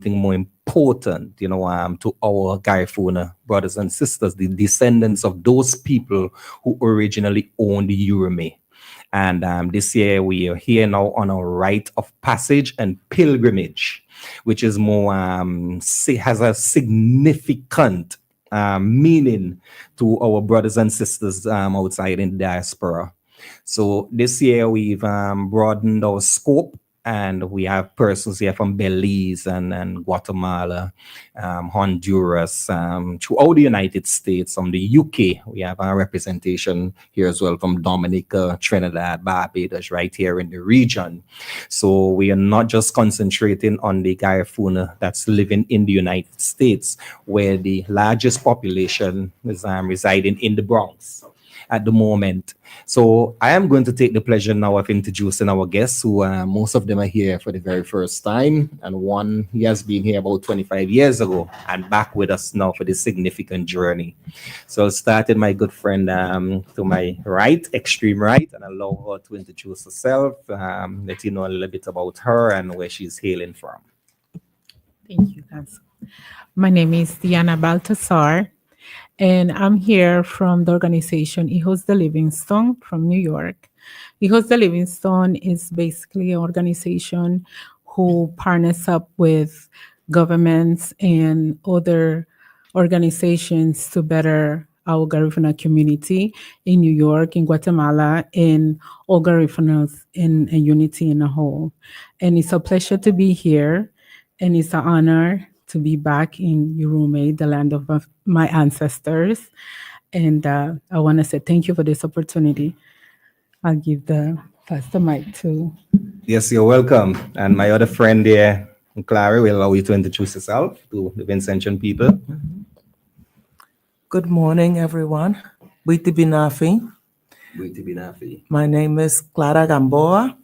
more important, to our Garifuna brothers and sisters, the descendants of those people who originally owned the Urumi. And this year we are here now on a rite of passage and pilgrimage, which is more has a significant meaning to our brothers and sisters outside in the diaspora. So this year we've broadened our scope, and we have persons here from Belize and Guatemala, Honduras, throughout the United States, from the UK. We have our representation here as well from Dominica, Trinidad, Barbados, right here in the region. So we are not just concentrating on the Garifuna that's living in the United States, where the largest population is residing in the Bronx at the moment. So I am going to take the pleasure now of introducing our guests, who most of them are here for the very first time, and one, he has been here about 25 years ago and back with us now for this significant journey. So I'll start with my good friend to my right, extreme right, and allow her to introduce herself, let you know a little bit about her and where she's hailing from. Thank you, guys. My name is Diana Baltasar, and I'm here from the organization Hijos de Livingstone from New York. Hijos de Livingstone is basically an organization who partners up with governments and other organizations to better our Garifuna community in New York, in Guatemala, and all Garifunas in unity in a whole. And it's a pleasure to be here, and it's an honor to be back in Urume, the land of my ancestors. And I want to say thank you for this opportunity. I'll give the mic to. Yes, you're welcome. And my other friend there, Clara, will allow you to introduce yourself to the Vincentian people. Good morning, everyone. Buiti Binafi. Buiti Binafi. My name is Clara Gamboa.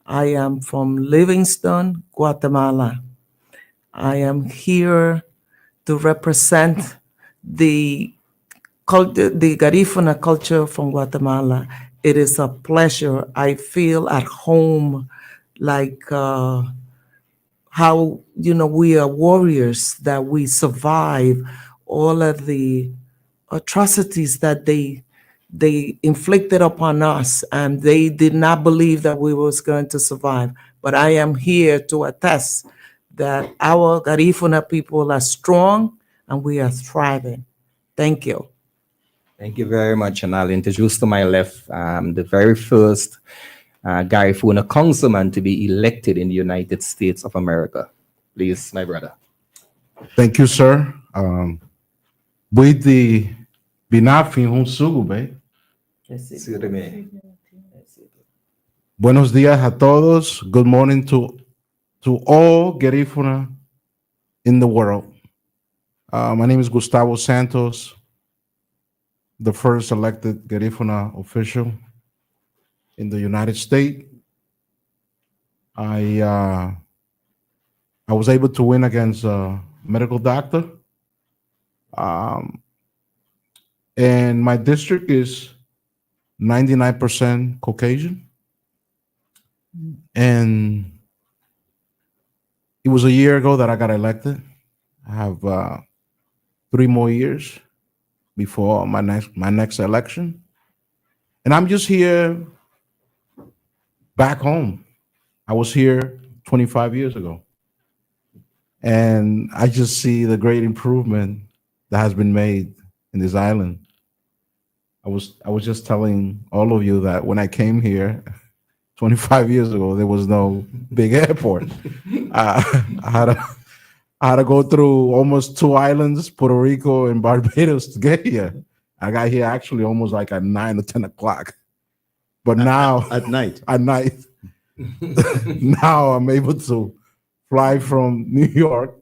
I am from Livingston, Guatemala. I am here to represent the Garifuna culture from Guatemala. It is a pleasure. I feel at home, like how we are warriors, that we survive all of the atrocities that they inflicted upon us, and they did not believe that we was going to survive. But I am here to attest that our Garifuna people are strong and we are thriving. Thank you. Thank you very much. And I'll introduce to my left the very first Garifuna councilman to be elected in the United States of America. Please, my brother. Thank you, sir. Buiti Binafi Hunsugube. Buenos días a todos. Good morning to all Garifuna in the world. My name is Gustavo Santos, the first elected Garifuna official in the United States. I was able to win against a medical doctor. And my district is 99% Caucasian. And it was a year ago that I got elected. I have 3 more years before my next election. And I'm just here back home. I was here 25 years ago. And I just see the great improvement that has been made in this island. I was just telling all of you that when I came here 25 years ago, there was no big airport. I had to go through almost 2 islands, Puerto Rico and Barbados, to get here. I got here actually almost like at 9 or 10 o'clock. But now at night. Now I'm able to fly from New York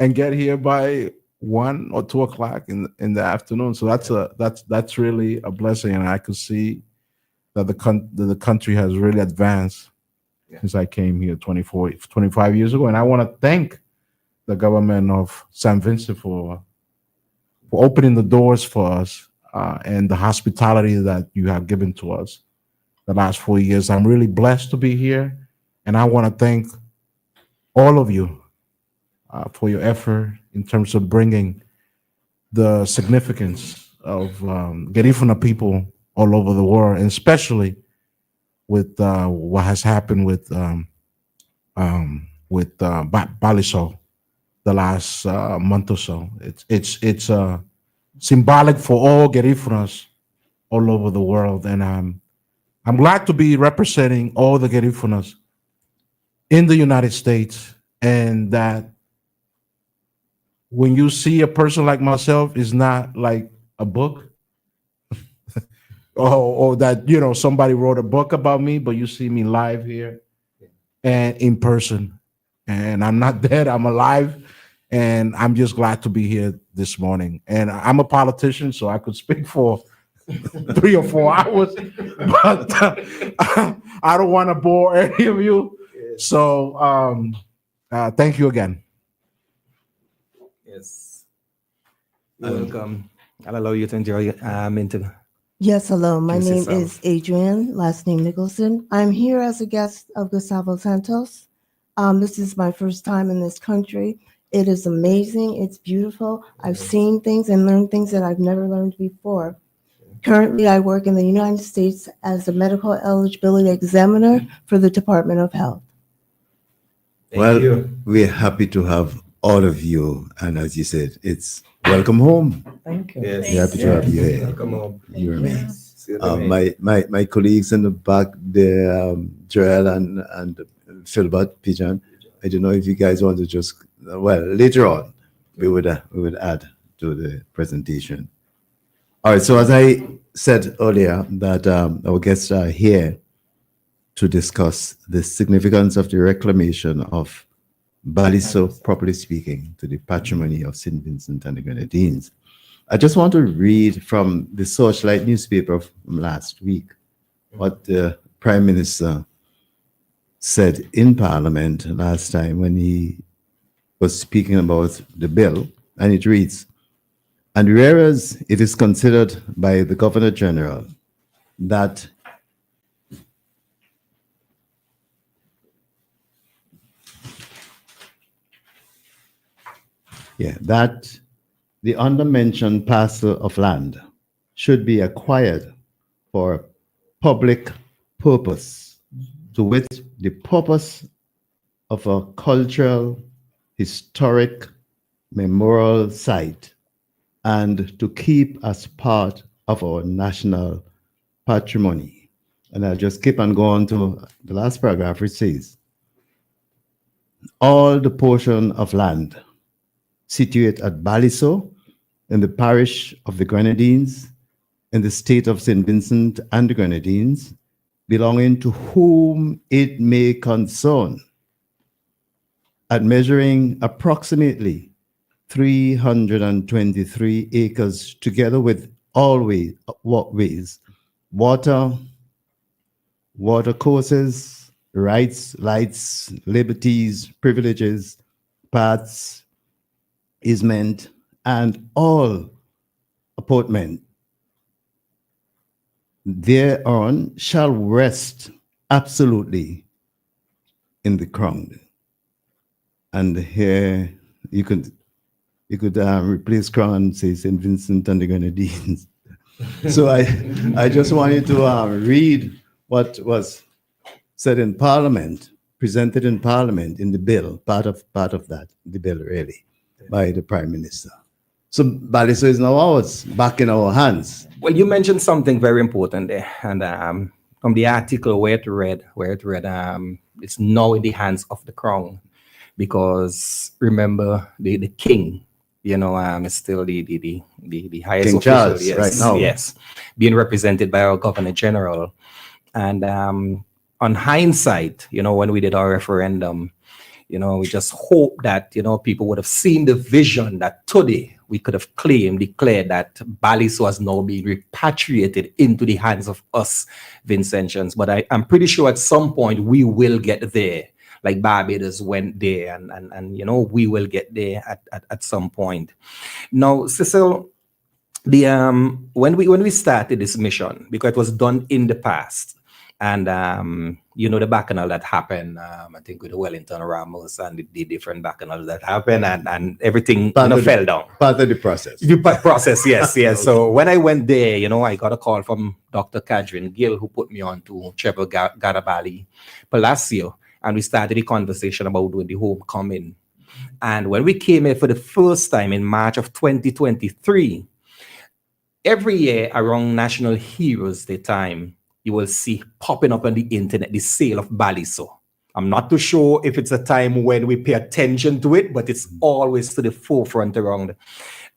and get here by 1 or 2 o'clock in the afternoon. So that's really a blessing, and I could see that the country has really advanced since I came here 25 years ago. And I want to thank the government of San Vincent for opening the doors for us and the hospitality that you have given to us the last 4 years. I'm really blessed to be here, and I want to thank all of you for your effort in terms of bringing the significance of Garifuna people all over the world, and especially with what has happened with Balisol the last month or so. It's symbolic for all Garifunas all over the world, and I'm glad to be representing all the Garifunas in the United States, and that when you see a person like myself, is not like a book, or that somebody wrote a book about me, but you see me live here and in person, and I'm not dead, I'm alive, and I'm just glad to be here this morning. And I'm a politician, so I could speak for 3 or 4 hours, but I don't want to bore any of you. So thank you again. Yes. Welcome. I'll allow you to enjoy into. Yes, hello. My Introduce name yourself. is Adrian, last name Nicholson. I'm here as a guest of Gustavo Santos. This is my first time in this country. It is amazing. It's beautiful. I've seen things and learned things that I've never learned before. Currently, I work in the United States as a medical eligibility examiner for the Department of Health. Thank you. We're happy to have all of you, and as you said, it's welcome home. Thank you. Yes. We're happy to have you here. Welcome home. You remain. See you later. My colleagues in the back there, Joel and Philbert, Pigeon. I don't know if you guys want to just later on we would add to the presentation. All right. So as I said earlier, that our guests are here to discuss the significance of the reclamation of Baliso, properly speaking, to the patrimony of St. Vincent and the Grenadines. I just want to read from the Searchlight newspaper from last week what the Prime Minister said in Parliament last time when he was speaking about the bill, and it reads, "And whereas it is considered by the Governor General that that the undermentioned parcel of land should be acquired for public purpose, to wit, the purpose of a cultural, historic, memorial site, and to keep as part of our national patrimony." And I'll just keep on going to the last paragraph, which says, "All the portion of land situate at Baliso in the parish of the Grenadines in the state of St. Vincent and the Grenadines, belonging to whom it may concern, at measuring approximately 323 acres, together with all ways, water courses, rights, lights, liberties, privileges, paths, easement, and all apportment thereon shall rest absolutely in the crown." And here you could replace crown and say St. Vincent and the Grenadines. So I just wanted to read what was said in Parliament, presented in Parliament in the bill, part of that, the bill really, by the Prime Minister. So Baliso is now ours, back in our hands. Well, you mentioned something very important there, and from the article where it read, it's now in the hands of the crown, because remember the king, is still the highest King official, Charles, yes, right now. yes, being represented by our Governor General, and on hindsight, when we did our referendum, we just hope that, people would have seen the vision that today we could have declared that Baliso has now been repatriated into the hands of us Vincentians. But I'm pretty sure at some point we will get there, like Barbados went there, and we will get there at some point. Now, Cecil, when we started this mission, because it was done in the past, and you know, the bacchanal that happened, I think with Wellington Ramos and the different bacchanals that happened, and everything fell down. Part of the process. The process, yes, yes. So when I went there, you know, I got a call from Dr. Kadrin Gill, who put me on to Trevor Garabali Palacio, and we started the conversation about doing the homecoming. And when we came here for the first time in March of 2023, every year around National Heroes Day time, you will see popping up on the internet the sale of Baliso. I'm not too sure if it's a time when we pay attention to it, but it's always to the forefront around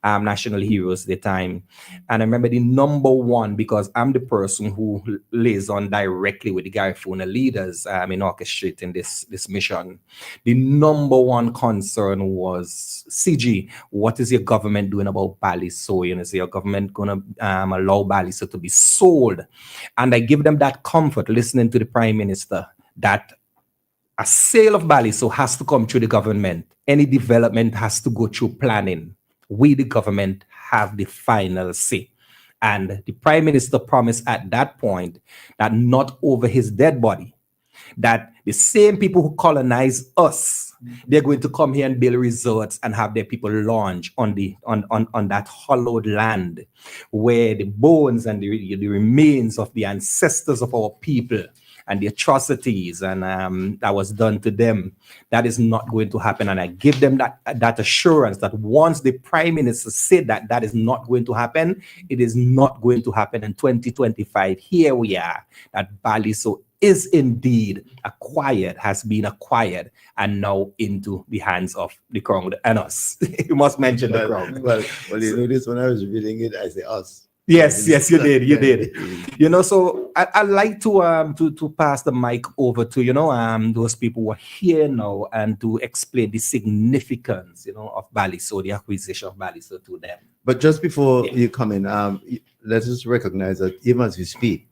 National Heroes Day time. And I remember the number one, because I'm the person who liaison directly with the Garifuna leaders in orchestrating this mission. The number one concern was, CG, what is your government doing about Baliso? You know, is your government going to allow Baliso to be sold? And I give them that comfort listening to the Prime Minister that a sale of Baliso has to come through the government. Any development has to go through planning. We, the government, have the final say. And the Prime Minister promised at that point that not over his dead body, that the same people who colonize us, they're going to come here and build resorts and have their people launch on that hollowed land where the bones and the remains of the ancestors of our people and the atrocities and that was done to them, that is not going to happen. And I give them that assurance that once the Prime Minister said that that is not going to happen, it is not going to happen in 2025. Here we are, that Baliso is indeed acquired, has been acquired, and now into the hands of the Crown and us. You must mention the Crown. Well, you know this, when I was reading it, I say us. Yes, you did. You know, so I'd like to pass the mic over to, those people who are here now and to explain the significance, of Baliso, the acquisition of Baliso to them. But just before you come in, let us recognize that even as we speak,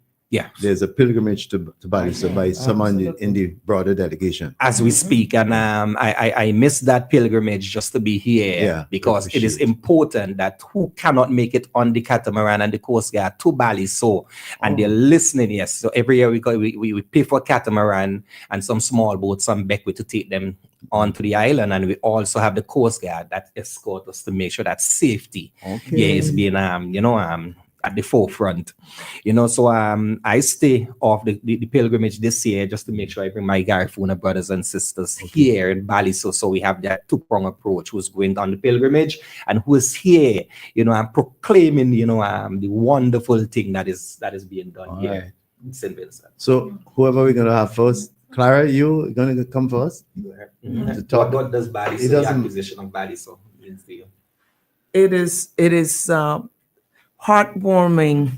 there's a pilgrimage to Baliso by someone in the broader delegation. As we speak, and I miss that pilgrimage just to be here because it is important that who cannot make it on the catamaran and the Coast Guard to Baliso, and they're listening, yes. So every year we pay for a catamaran and some small boats, some Beckwith to take them onto the island, and we also have the Coast Guard that escort us to make sure that safety is being at the forefront, so I stay off the pilgrimage this year just to make sure I bring my Garifuna brothers and sisters here in Baliso. So we have that two-prong approach, who's going on the pilgrimage and who is here, and proclaiming, the wonderful thing that is being done here in St. Vincent. So whoever we're going to have first, Clara, you going to come first? To talk. What does Baliso, the acquisition of Baliso means to you? It is heartwarming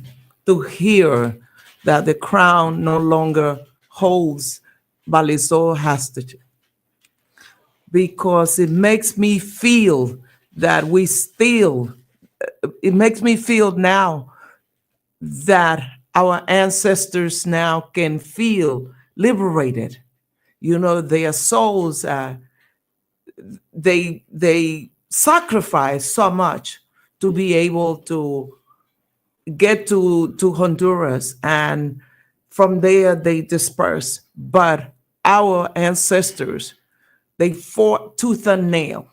to hear that the Crown no longer holds Baliso hostage, because it makes me feel that it makes me feel now that our ancestors now can feel liberated. Their souls, they sacrifice so much to be able to get to Honduras, and from there they disperse. But our ancestors, they fought tooth and nail.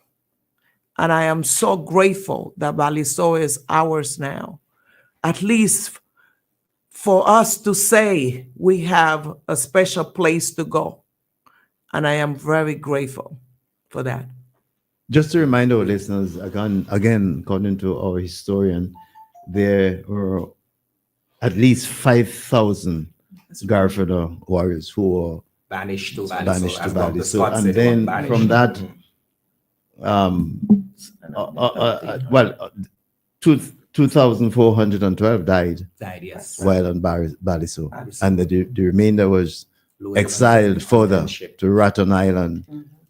And I am so grateful that Baliso is ours now. At least for us to say we have a special place to go. And I am very grateful for that. Just to remind our listeners, again, according to our historian, there were at least 5,000 Garifuna warriors who were banished to Baliso. And then from that, 2,412 died, yes, while on Baliso. And the remainder was exiled further to Raton Island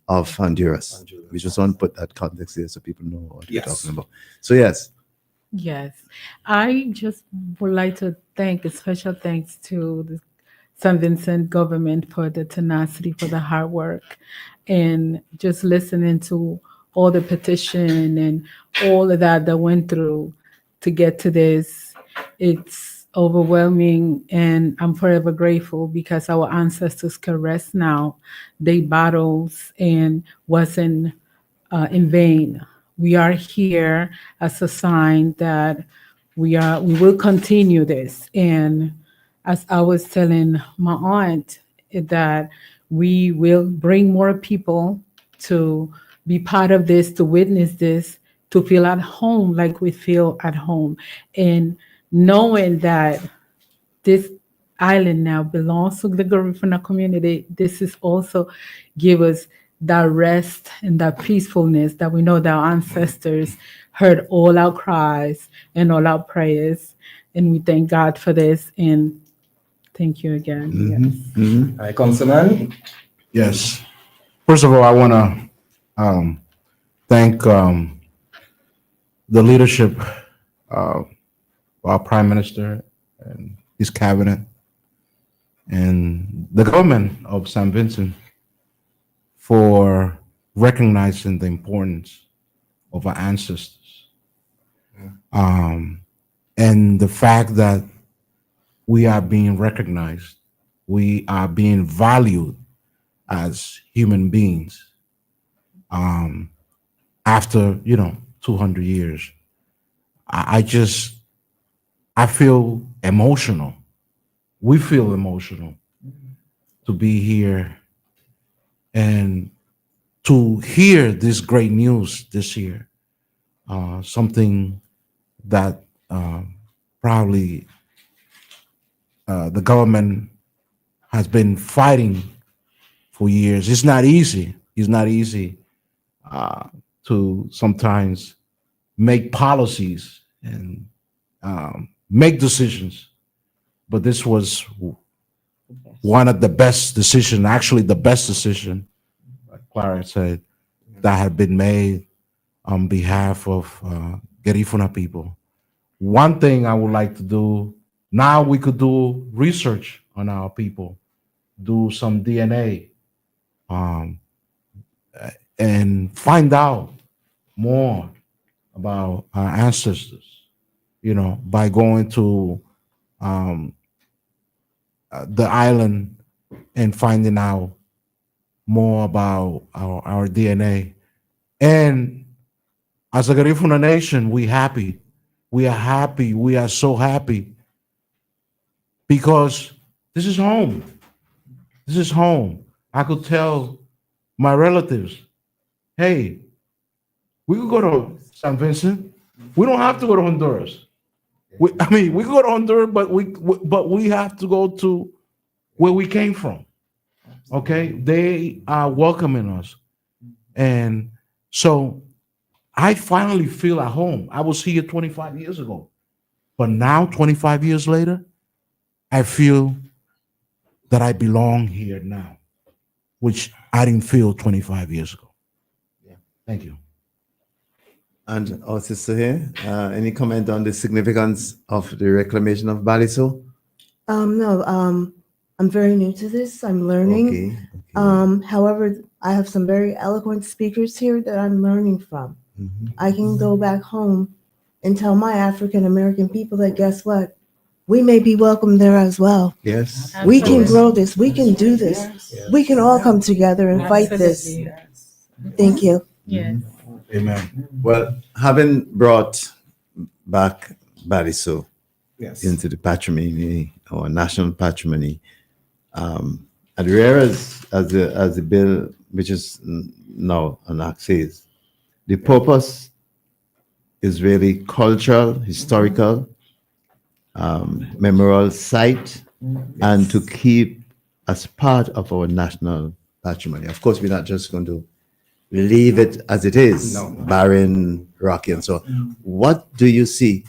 of Honduras. We just want to put that context here so people know what we're talking about. So yes. Yes, I just would like to thank a special thanks to the St. Vincent government for the tenacity, for the hard work, and just listening to all the petition and all of that went through to get to this. It's overwhelming, and I'm forever grateful because our ancestors can rest now. They battles and wasn't in vain. We are here as a sign that we will continue this. And as I was telling my aunt, that we will bring more people to be part of this, to witness this, to feel at home like we feel at home, and knowing that this island now belongs to the Garifuna community. This is also give us that rest and that peacefulness that we know that our ancestors heard all our cries and all our prayers. And we thank God for this. And thank you again. Yes. Hi, Councilman. Yes. First of all, I want to thank the leadership of our Prime Minister and his cabinet and the government of St. Vincent for recognizing the importance of our ancestors. And the fact that we are being recognized, we are being valued as human beings after 200 years. I feel emotional. We feel emotional to be here and to hear this great news this year. Something that probably the government has been fighting for years. It's not easy. It's not easy to sometimes make policies and make decisions. But this was one of the best decisions, actually the best decision, like Clara said, that had been made on behalf of Garifuna people. One thing I would like to do, now we could do research on our people, do some DNA, and find out more about our ancestors, by going to the island and finding out more about our DNA. And as a Garifuna nation, we happy. We are happy. We are so happy because this is home. This is home. I could tell my relatives, hey, we could go to St. Vincent. We don't have to go to Honduras. We could go to Honduras, but we have to go to where we came from. Okay, they are welcoming us, and so I finally feel at home. I was here 25 years ago, but now 25 years later, I feel that I belong here now, which I didn't feel 25 years ago. Yeah, thank you. And our sister here, any comment on the significance of the reclamation of Baliso? No, I'm very new to this. I'm learning. Okay. However, I have some very eloquent speakers here that I'm learning from. I can go back home and tell my African American people that guess what? We may be welcome there as well. Yes. We can grow this. We can do this. We can all come together and fight this. Thank you. Yes. Amen. Well, having brought back Baliso Yes. into the patrimony or national patrimony, as rare as the bill which is now an act says, the purpose is really cultural, historical, memorial site, and to keep as part of our national patrimony. Of course, we're not just going to leave it as it is, barren, rocky, and so on. What do you see?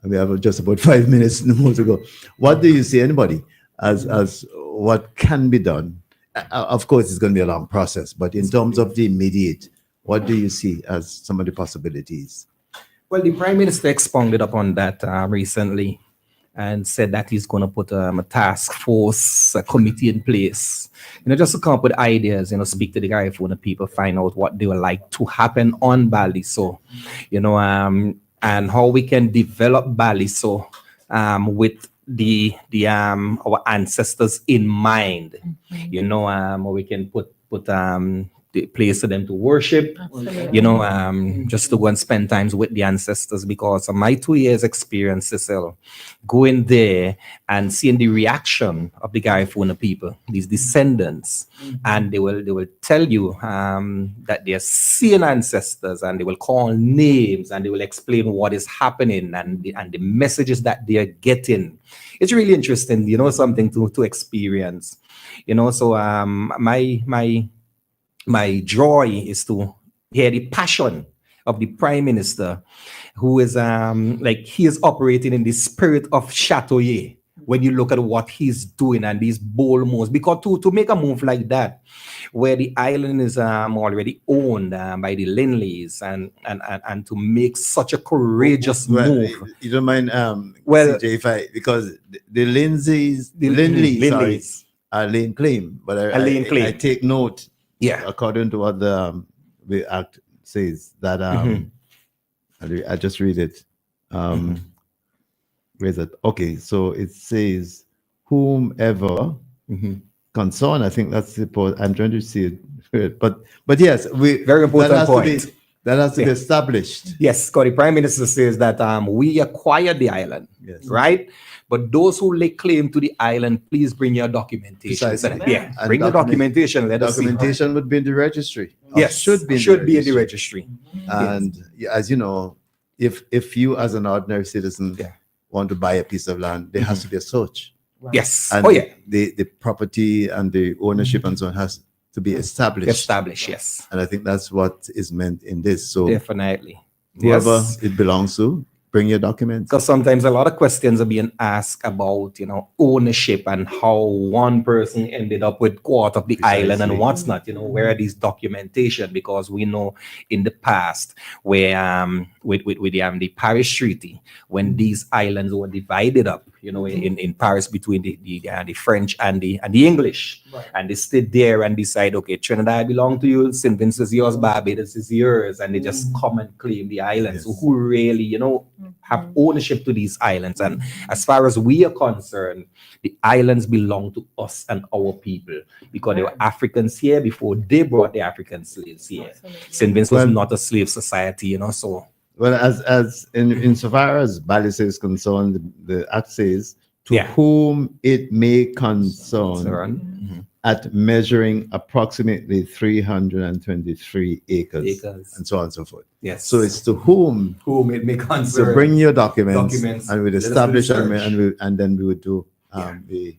We have just about 5 minutes more to go. What do you see, anybody, as what can be done? Of course, it's going to be a long process, but in terms of the immediate, what do you see as some of the possibilities? Well, the Prime Minister expounded upon that recently and said that he's going to put a task force, a committee in place, just to come up with ideas, speak to the Garifuna people, find out what they would like to happen on Baliso, and how we can develop Baliso with our ancestors in mind, or we can put the place for them to worship, just to go and spend times with the ancestors. Because of my 2 years experience, Cecil, going there and seeing the reaction of the Garifuna people, these descendants, and they will tell you that they're seeing ancestors, and they will call names, and they will explain what is happening, and the messages that they are getting. It's really interesting, something to experience. So my joy is to hear the passion of the Prime Minister, who is he is operating in the spirit of Chateauye. When you look at what he's doing and these bold moves, because to make a move like that, where the island is already owned by the Lindleys, and to make such a courageous move. You don't mind, Well, CJ, because the Lindleys are laying claim, but I take note. Yeah. According to what the Act says, that I just read it. Where is it? Okay, so it says whomever concerned. I think that's the point. I'm trying to see it, but yes, very important point. That has to be established. Yes, because the Prime Minister says that we acquired the island, right? But those who lay claim to the island, please bring your documentation. Precisely. Bring the documentation. Let us see. Documentation would be in the registry. Yes, should be in the registry. And as you know, if you as an ordinary citizen want to buy a piece of land, there has to be a search. Yes. And the property and the ownership and so on has to be established. Yes. And I think that's what is meant in this. So definitely, whoever it belongs to, bring your documents. Because sometimes a lot of questions are being asked about, ownership and how one person ended up with quarter of the island and what's not. Where are these documentation? Because we know in the past where with the Paris Treaty, when these islands were divided up, in Paris between the French and the English, and they stayed there and decide, okay, Trinidad belongs to you, St. Vincent is yours, Barbados is yours, and they just come and claim the islands. So who really, have ownership to these islands? And as far as we are concerned, the islands belong to us and our people, because there were Africans here before they brought the African slaves here. St. Vincent was not a slave society, so. Well, as insofar as Balise is concerned, the Act says, to whom it may concern, at measuring approximately 323 acres, and so on and so forth. Yes. So it's to whom it may concern. So bring your documents and we'll establish and then we would do we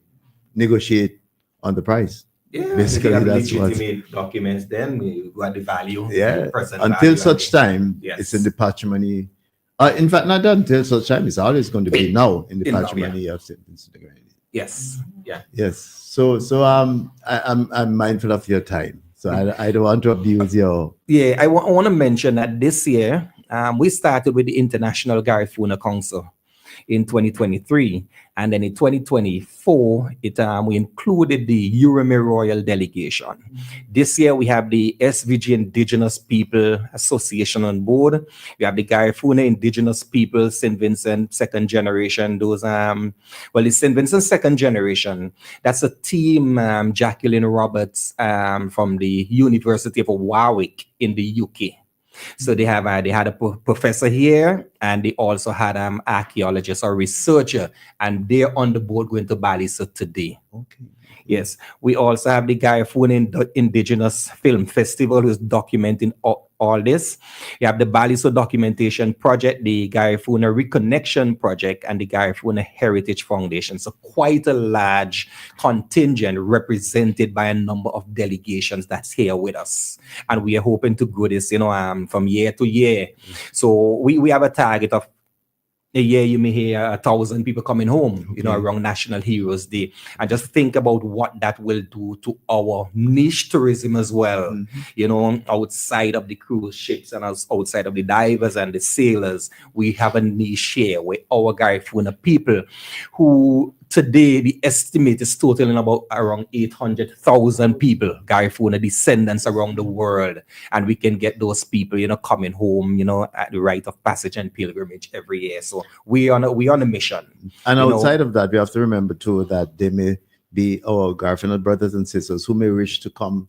negotiate on the price. Yeah, basically that's what documents. Then we got the value. Until such time, it's in the patrimony. In fact, not until such time. It's always going to be now in the patrimony of St. Vincent de Grenadines. Yes. Yeah. Yes. So I'm mindful of your time. So I don't want to abuse your. Yeah, I want to mention that this year we started with the International Garifuna Council in 2023, and then in 2024 we included the Urumi Royal Delegation. This year we have the SVG Indigenous People Association on board. We have the Garifuna Indigenous People St. Vincent second generation. Those the St. Vincent second generation, that's a team, Jacqueline Roberts from the University of Warwick in the UK. So they had a professor here, and they also had archaeologist or researcher, and they're on the board going to Balisa today. Okay. Yes, we also have the Garifuna Indigenous Film Festival, who's documenting all this. We have the Balisa Documentation Project, the Garifuna Reconnection Project, and the Garifuna Heritage Foundation. So quite a large contingent represented by a number of delegations that's here with us. And we are hoping to grow this, from year to year. So we have a target of a year you may hear 1,000 people coming home, around National Heroes Day. And just think about what that will do to our niche tourism as well, outside of the cruise ships and outside of the divers and the sailors. We have a niche here where our Garifuna people who today the estimate is totaling about around 800,000 people, Garifuna descendants around the world, and we can get those people, coming home, at the rite of passage and pilgrimage every year. So we on a mission. And outside of that, we have to remember too that there may be our Garifuna brothers and sisters who may wish to come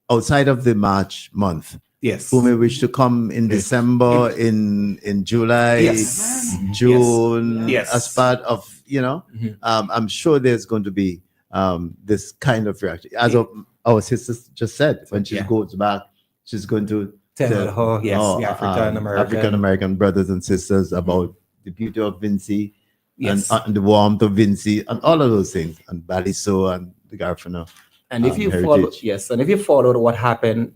outside of the March month. Yes. Who may wish to come in December, in July, Yes. June, Yes. as part of, I'm sure there's going to be this kind of reaction. As our sister just said, when she goes back, she's going to Tell her, the African American brothers and sisters about the beauty of Vinci, Yes. and the warmth of Vinci, and all of those things, and Baliso and the Garifuna. And if you heritage. and if you followed what happened,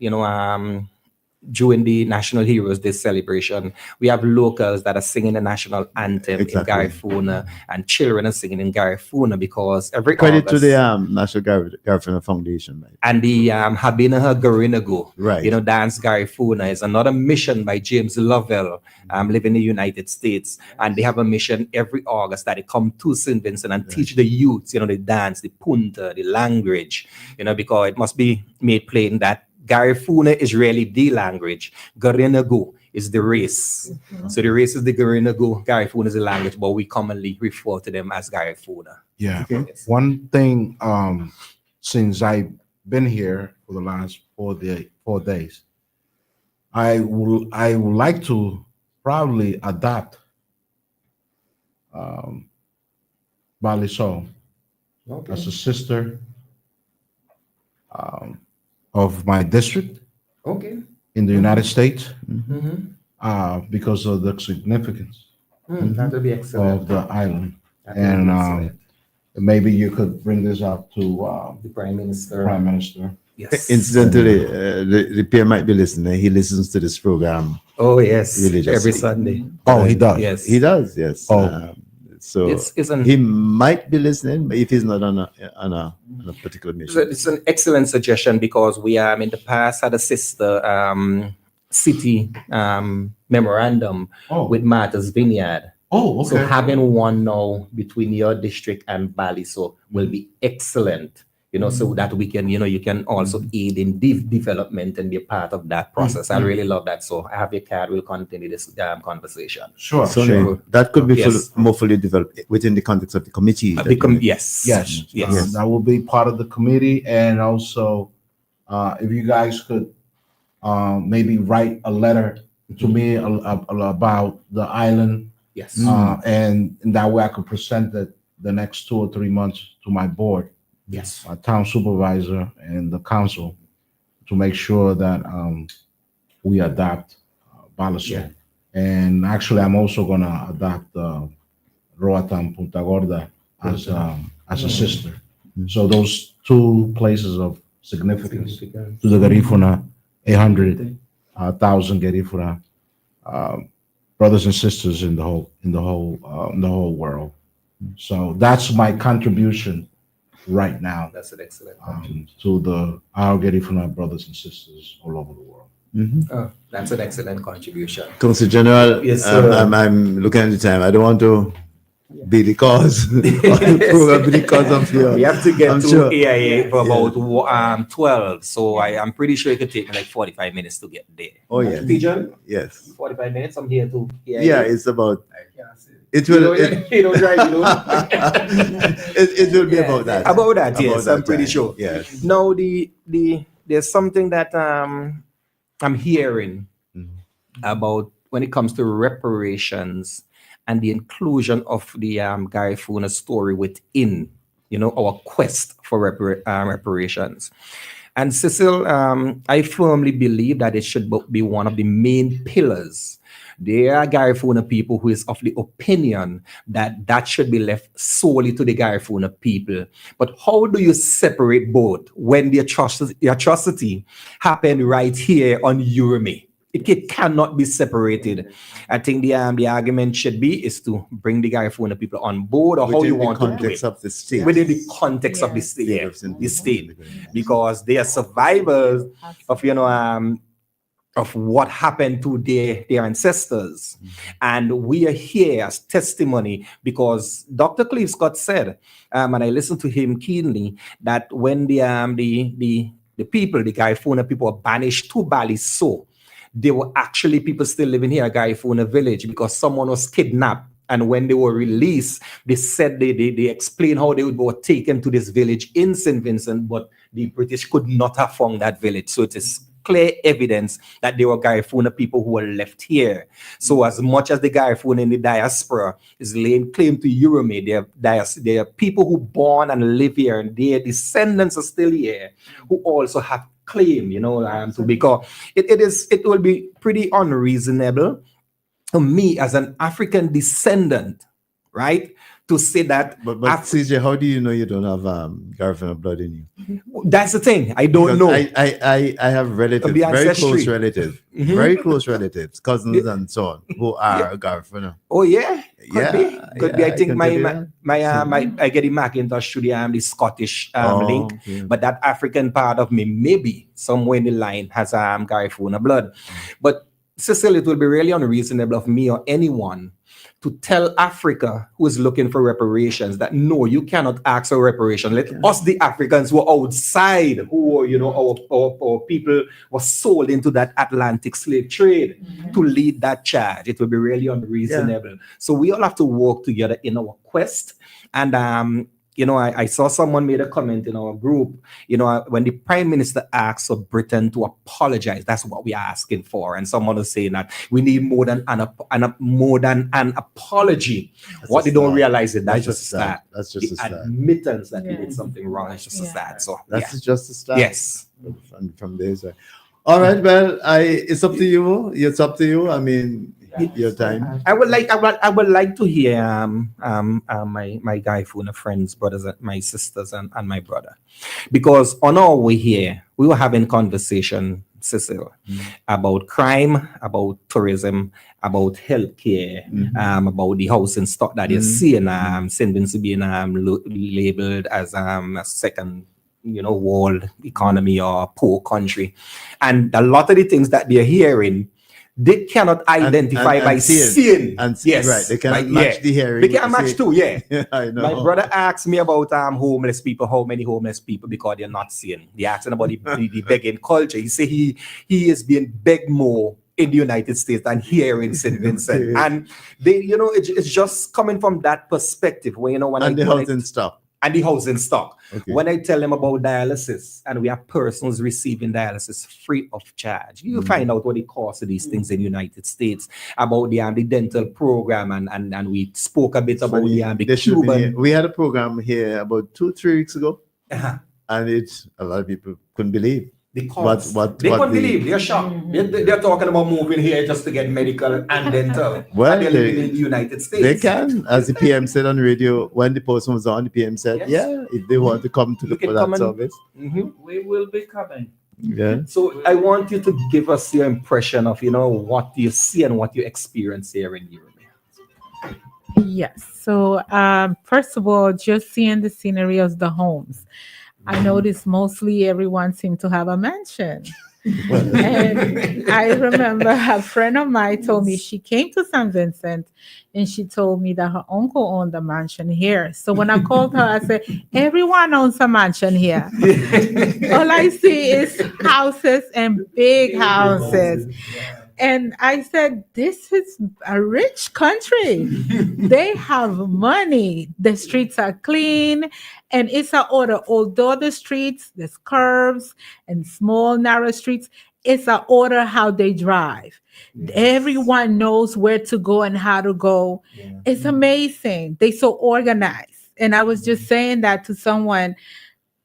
during the National Heroes Day celebration, we have locals that are singing the national anthem in Garifuna, and children are singing in Garifuna, because every Credit August, to the National Garifuna Foundation, right? and the Habinaha Garinago, Right. Dance Garifuna is another mission by James Lovell, live in the United States, and they have a mission every August that they come to St. Vincent and teach the youths, the dance, the punta, the language, because it must be made plain that Garifuna is really the language. Garinago is the race. So the race is the Garinago. Garifuna is the language, but we commonly refer to them as Garifuna. Yeah. Yes. One thing, since I've been here for the last 4 days, I would like to probably adopt Baliso as a sister of my district in the United States, because of the significance That would be excellent. of the island. That would be And excellent. maybe you could bring this up to The Prime Minister. Prime Minister. Yes. Incidentally, the peer might be listening. He listens to this program. Oh, yes. Religiously. Every Sunday. Oh, he does. Yes. He does, yes. Oh. So It's he might be listening, but if he's not on a particular mission. It's an excellent suggestion, because we in the past had a sister city memorandum with Martha's Vineyard. Oh, So having one now between your district and Baliso will be excellent, so that we can, you can also aid in development and be a part of that process. I really love that. So I have your card. We'll continue this conversation. Sure. So that could be Yes. more fully developed within the context of the committee. that Yes. Yes. Yes. That will be part of the committee. And also, if you guys could maybe write a letter to me about the island, Yes. and that way I could present it the next 2 or 3 months to my board, Yes. my town supervisor, and the council, to make sure that we adopt Baliso. Yeah. And actually, I'm also gonna adopt Roatan Punta Gorda as a sister. So those 2 places of significance to the Garifuna, 800,000 Garifuna brothers and sisters in the whole world. So that's my contribution right now That's an excellent contribution. to our Garifuna brothers and sisters all over the world. Oh, that's an excellent contribution. Council General, Yes, sir. I'm looking at the time. I don't want to be the cause of the program, be the cause of your. We have to get I'm to sure. AIA for about 12. So I'm pretty sure it could take me like 45 minutes to get there. Oh, yes. Pigeon, Yes. 45 minutes. I'm here to AIA. Yeah, it's about. It You will. know, It, you don't drive, it will be Yeah. about that. About that, yes, About I'm pretty time. sure. Yes. Now, there's something that I'm hearing about when it comes to reparations and the inclusion of the Garifuna story within, our quest for reparations. And Cecil, I firmly believe that it should be one of the main pillars. There are Garifuna people who is of the opinion that should be left solely to the Garifuna people. But how do you separate both when the atrocity happened right here on Urumi? It cannot be separated. I think the argument should be is to bring the Garifuna people on board, or how Within you the want to do context it. of the state. Within the context of the State state, of St. the state, because they are survivors of of what happened to their ancestors. And we are here as testimony because Dr. Cliff Scott said, and I listened to him keenly, that when the people, the Garifuna people, were banished to Bali, so there were actually people still living here at Garifuna village because someone was kidnapped. And when they were released, they said they explained how they were taken to this village in St. Vincent, but the British could not have found that village. So it is clear evidence that there were Garifuna people who were left here. So as much as the Garifuna in the diaspora is laying claim to Urumi, they are people who born and live here, and their descendants are still here, who also have claim, to because it will be pretty unreasonable to me as an African descendant, right, to say that. But CJ, how do you know you don't have Garifuna blood in you? That's the thing. I don't know. I have relatives, very close relatives, cousins and so on, who are Garifuna. Oh yeah, could be. I think my Mm-hmm. I get the Macintosh to the Scottish link, Okay. but that African part of me maybe somewhere in the line has Garifuna blood. But Cecil, it will be really unreasonable of me or anyone to tell Africa who is looking for reparations that no, you cannot ask for reparation. Let us, the Africans who are outside, who our people were sold into that Atlantic slave trade, to lead that charge. It will be really unreasonable. So we all have to work together in our quest. And I saw someone made a comment in our group, when the Prime Minister asked for Britain to apologize, that's what we're asking for. And someone was saying that we need more than an apology. What they don't realize is that's just a start. That's just the a start. admittance that we did something wrong. That's just a start. So That's just a start. yes. From there. So. All right, well, it's up to you. It's up to you. I mean, your time. I would like to hear my Garifuna friends, brothers, my sisters, and my brother, because on our way here we were having conversation, Cecil, about crime, about tourism, about healthcare, about the housing stock that you're seeing, St. Vincent being labeled as a second world economy or poor country, and a lot of the things that they're hearing, they cannot identify by seeing. Yes, right. They cannot match the hearing. They can't match too. Yeah, I know. My brother asked me about homeless people. How many homeless people? Because they're not seeing. They asking about the begging culture. He said he is being begged more in the United States than here in St. Vincent, and they, it's just coming from that perspective. Where when the housing stock. And the housing stock. Okay. When I tell them about dialysis, and we have persons receiving dialysis free of charge, you find out what the cost of these things in the United States, about the dental program, and we spoke a bit about the Cuban. We had a program here about 2-3 weeks ago, and it's a lot of people couldn't believe. The cost. They what couldn't believe. They're shocked. They're talking about moving here just to get medical and dental. Well, and they're living in the United States. They can, as the PM said on the radio, when the person was on, the PM said, if they want to come to look for that service. We will be coming. Yeah. So I want you to give us your impression of, what you see and what you experience here in Europe. Yes. So first of all, just seeing the scenery of the homes. I noticed mostly everyone seemed to have a mansion. And I remember a friend of mine told me she came to St. Vincent and she told me that her uncle owned a mansion here. So when I called her, I said, everyone owns a mansion here. All I see is houses and big houses. And I said, this is a rich country. They have money. The streets are clean. And it's an order. Although the streets, there's curves and small, narrow streets, it's an order how they drive. Yes. Everyone knows where to go and how to go. Yeah. It's amazing. They so organized. And I was just saying that to someone.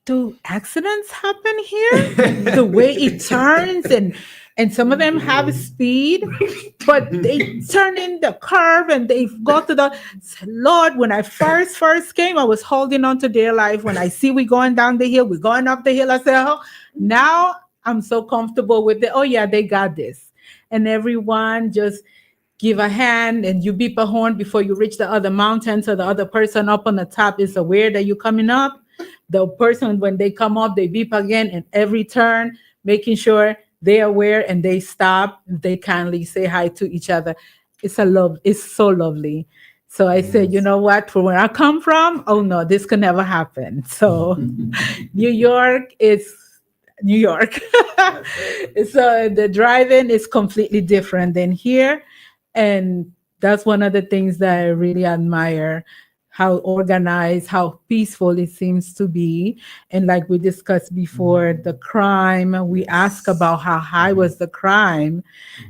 Do accidents happen here? The way it turns and some of them have speed, but they turn in the curve and they go to the Lord. When I first came, I was holding on to dear life. When I see we going down the hill, we're going up the hill. I said, oh, now I'm so comfortable with it. Oh yeah, they got this. And everyone just give a hand and you beep a horn before you reach the other mountain, so the other person up on the top is aware that you're coming up. The person, when they come up, they beep again, and every turn, making sure they are aware and they stop, they kindly say hi to each other. It's so lovely. So I said, you know what, from where I come from, oh no, this could never happen. So New York is New York. So the driving is completely different than here. And that's one of the things that I really admire, how organized, how peaceful it seems to be. And like we discussed before, the crime, we asked about how high was the crime.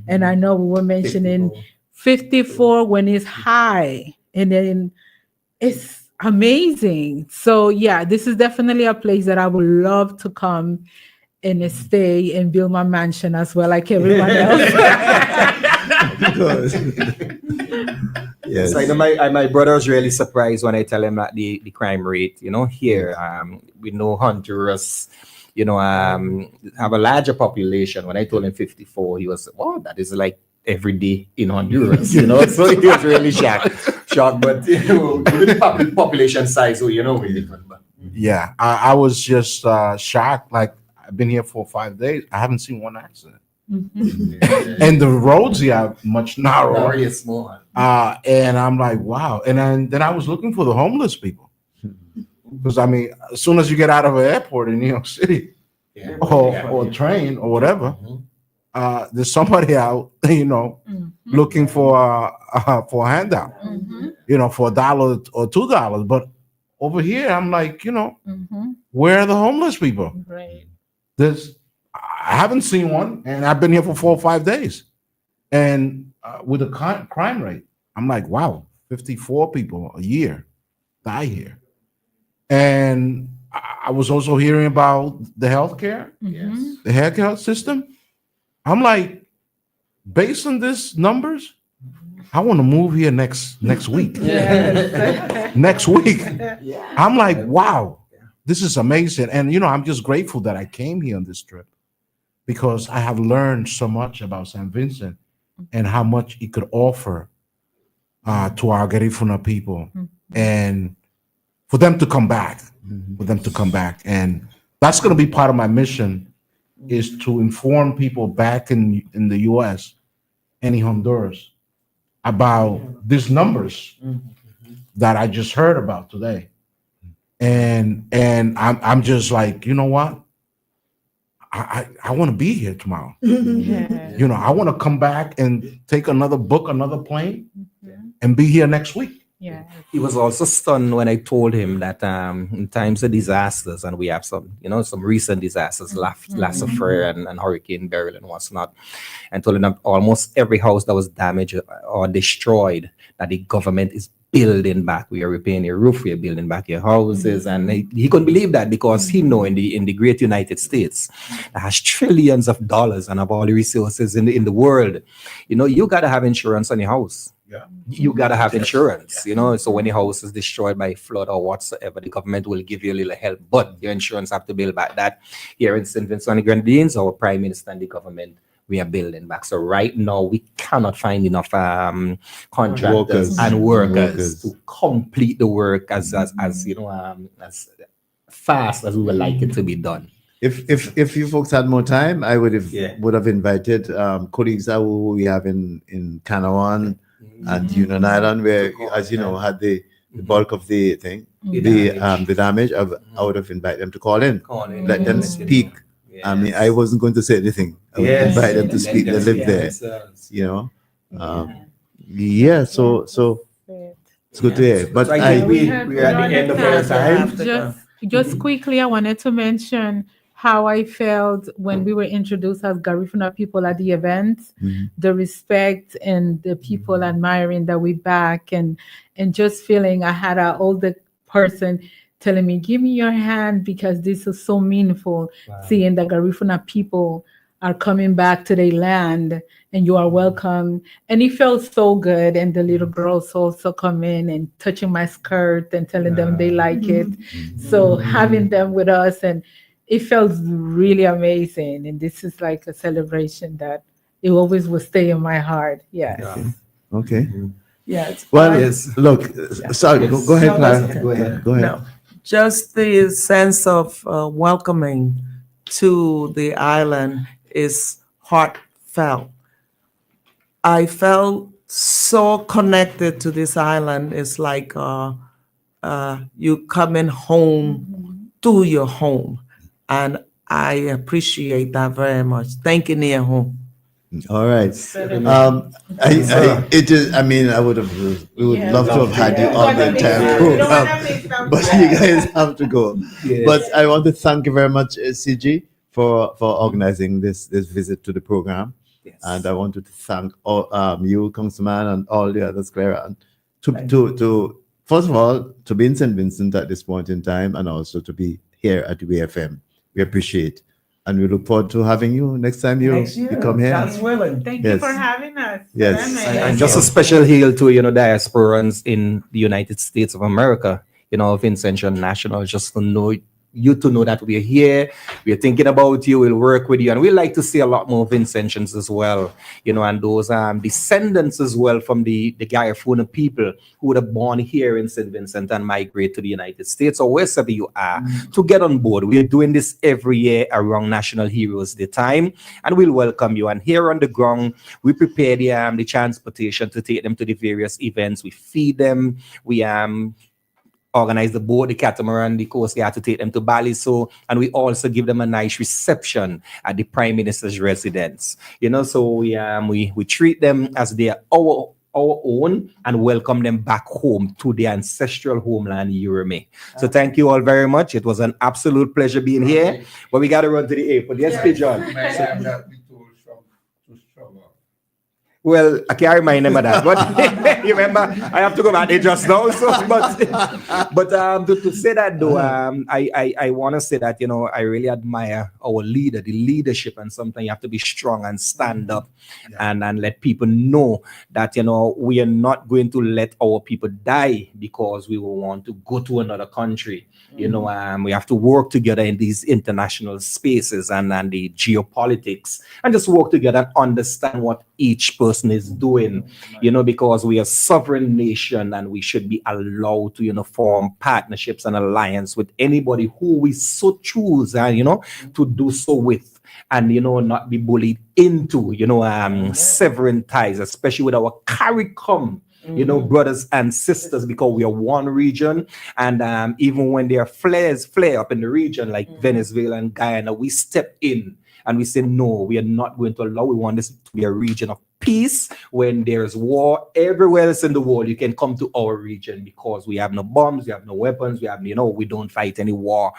And I know we were mentioning 54 when it's high. And then it's amazing. So yeah, this is definitely a place that I would love to come and stay and build my mansion as well, like everyone else. Because yes, So I know my brother was really surprised when I tell him that the crime rate, here, we know Honduras, have a larger population. When I told him 54, he was, wow, that is like every day in Honduras, So he was really shocked. But with the population size, so we're different. But Yeah, I was just shocked. Like, I've been here for 5 days. I haven't seen one accident. And the roads here are much narrower. very small. And I'm like, wow. And then I was looking for the homeless people. Because, I mean, as soon as you get out of an airport in New York City or train or whatever, there's somebody out, looking for a handout, for $1 or $2. But over here, I'm like, where are the homeless people? Right. I haven't seen one, and I've been here for 4 or 5 days. And with the crime rate, I'm like, wow, 54 people a year die here. And I was also hearing about the healthcare, the healthcare system. I'm like, based on these numbers, I want to move here next week. Next week. I'm like, wow, this is amazing. And, I'm just grateful that I came here on this trip because I have learned so much about St. Vincent and how much it could offer to our Garifuna people. And for them to come back, And that's going to be part of my mission, is to inform people back in the U.S. and in Honduras about these numbers that I just heard about today. And I'm just like, you know what? I want to be here tomorrow. I want to come back and take another book, another plane, and be here next week. Yeah. He was also stunned when I told him that in times of disasters, and we have some recent disasters, Lassafre and Hurricane Beryl and what's not, and told him that almost every house that was damaged or destroyed, that the government is building back. We are repairing your roof, we are building back your houses. And he couldn't believe that because he know in the great United States that has trillions of dollars and of all the resources in the world, you got to have insurance on your house. You got to have insurance, so when your house is destroyed by flood or whatsoever, the government will give you a little help, but your insurance have to build back that. Here in St. Vincent and the Grenadines, our Prime Minister and the government, we are building back. So right now, we cannot find enough contractors and workers to complete the work as fast as we would like it to be done. If you folks had more time, I would have invited colleagues that we have in Canaan and Union Island, where, as you know, had the bulk of the thing, the damage. I would have invited them to call in, let them speak. I mean, I wasn't going to say anything. I would invite them to speak. They live there, So it's good to hear. But we are at the end of our time. Just quickly, I wanted to mention how I felt when we were introduced as Garifuna people at the event, the respect and the people admiring that we back, and just feeling I had an older person telling me, give me your hand because this is so meaningful, seeing the Garifuna people are coming back to their land and you are welcome. And it felt so good. And the little girls also come in and touching my skirt and telling them they like it. So having them with us, and it felt really amazing. And this is like a celebration that it always will stay in my heart. Yes. Okay. Yeah. Look, sorry, go ahead, Clara. Go ahead. No, just the sense of welcoming to the island is heartfelt. I felt so connected to this island. It's like you coming home to your home. And I appreciate that very much. Thank you, Nia home. All right. It is. I mean, I would have. We would love to have had you on the entire program, but you guys have to go. Yes. But I want to thank you very much, CG, for organizing this visit to the program, Yes. and I wanted to thank all you, Councilman, and all the others, Clara, and to first of all to be in St. Vincent at this point in time, and also to be here at WEFM. We appreciate. And we look forward to having you next time you come here. God's willing. Thank you Yes. for having us. Yes. And just a special hail to, diasporans in the United States of America, Vincentian National, just to know that we're here, we're thinking about you, we'll work with you, and we like to see a lot more Vincentians as well, and those descendants as well from the Garifuna people who would have born here in St. Vincent and migrate to the United States or wherever you are to get on board. We're doing this every year around National Heroes Day time, and we'll welcome you. And here on the ground, we prepare the transportation to take them to the various events. We feed them, we organize the boat, the catamaran, the coast guard to take them to Bali. And we also give them a nice reception at the Prime Minister's residence. So we treat them as they are our own and welcome them back home to their ancestral homeland, Urumi. So thank you all very much. It was an absolute pleasure being here. But we got to run to the airport. Yes, Pigeon. Well, I can't remind them of that. But you remember, I have to go back there just now. So, but to say that though, I want to say that I really admire our leader, the leadership, and sometimes you have to be strong and stand up and let people know that we are not going to let our people die because we will want to go to another country. We have to work together in these international spaces and the geopolitics, and just work together and understand what each person is doing, because we are a sovereign nation and we should be allowed to, form partnerships and alliance with anybody who we so choose, to do so with, and, not be bullied into, severing ties, especially with our CARICOM, brothers and sisters, because we are one region. And even when there are flare up in the region, like Venezuela and Guyana, we step in and we say, no, we are not going to allow. We want this to be a region of peace. When there's war everywhere else in the world, you can come to our region because we have no bombs, we have no weapons, we have, we don't fight any war.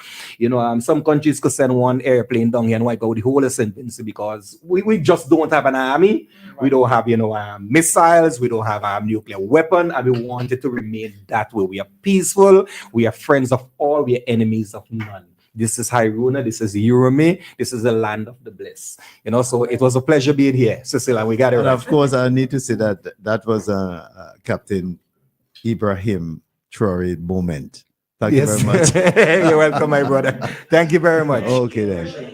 Some countries could send one airplane down here and wipe out the whole of St. Vincent because we just don't have an army. We don't have, missiles, we don't have nuclear weapon, and we want it to remain that way. We are peaceful, we are friends of all, we are enemies of none. This is Hairuna, this is Urumi, this is the land of the bliss. So it was a pleasure being here, Cecil, and we got it And right. of course, I need to say that was Captain Ibrahim Traore moment. Thank you very much. You're welcome, my brother. Thank you very much. Okay then.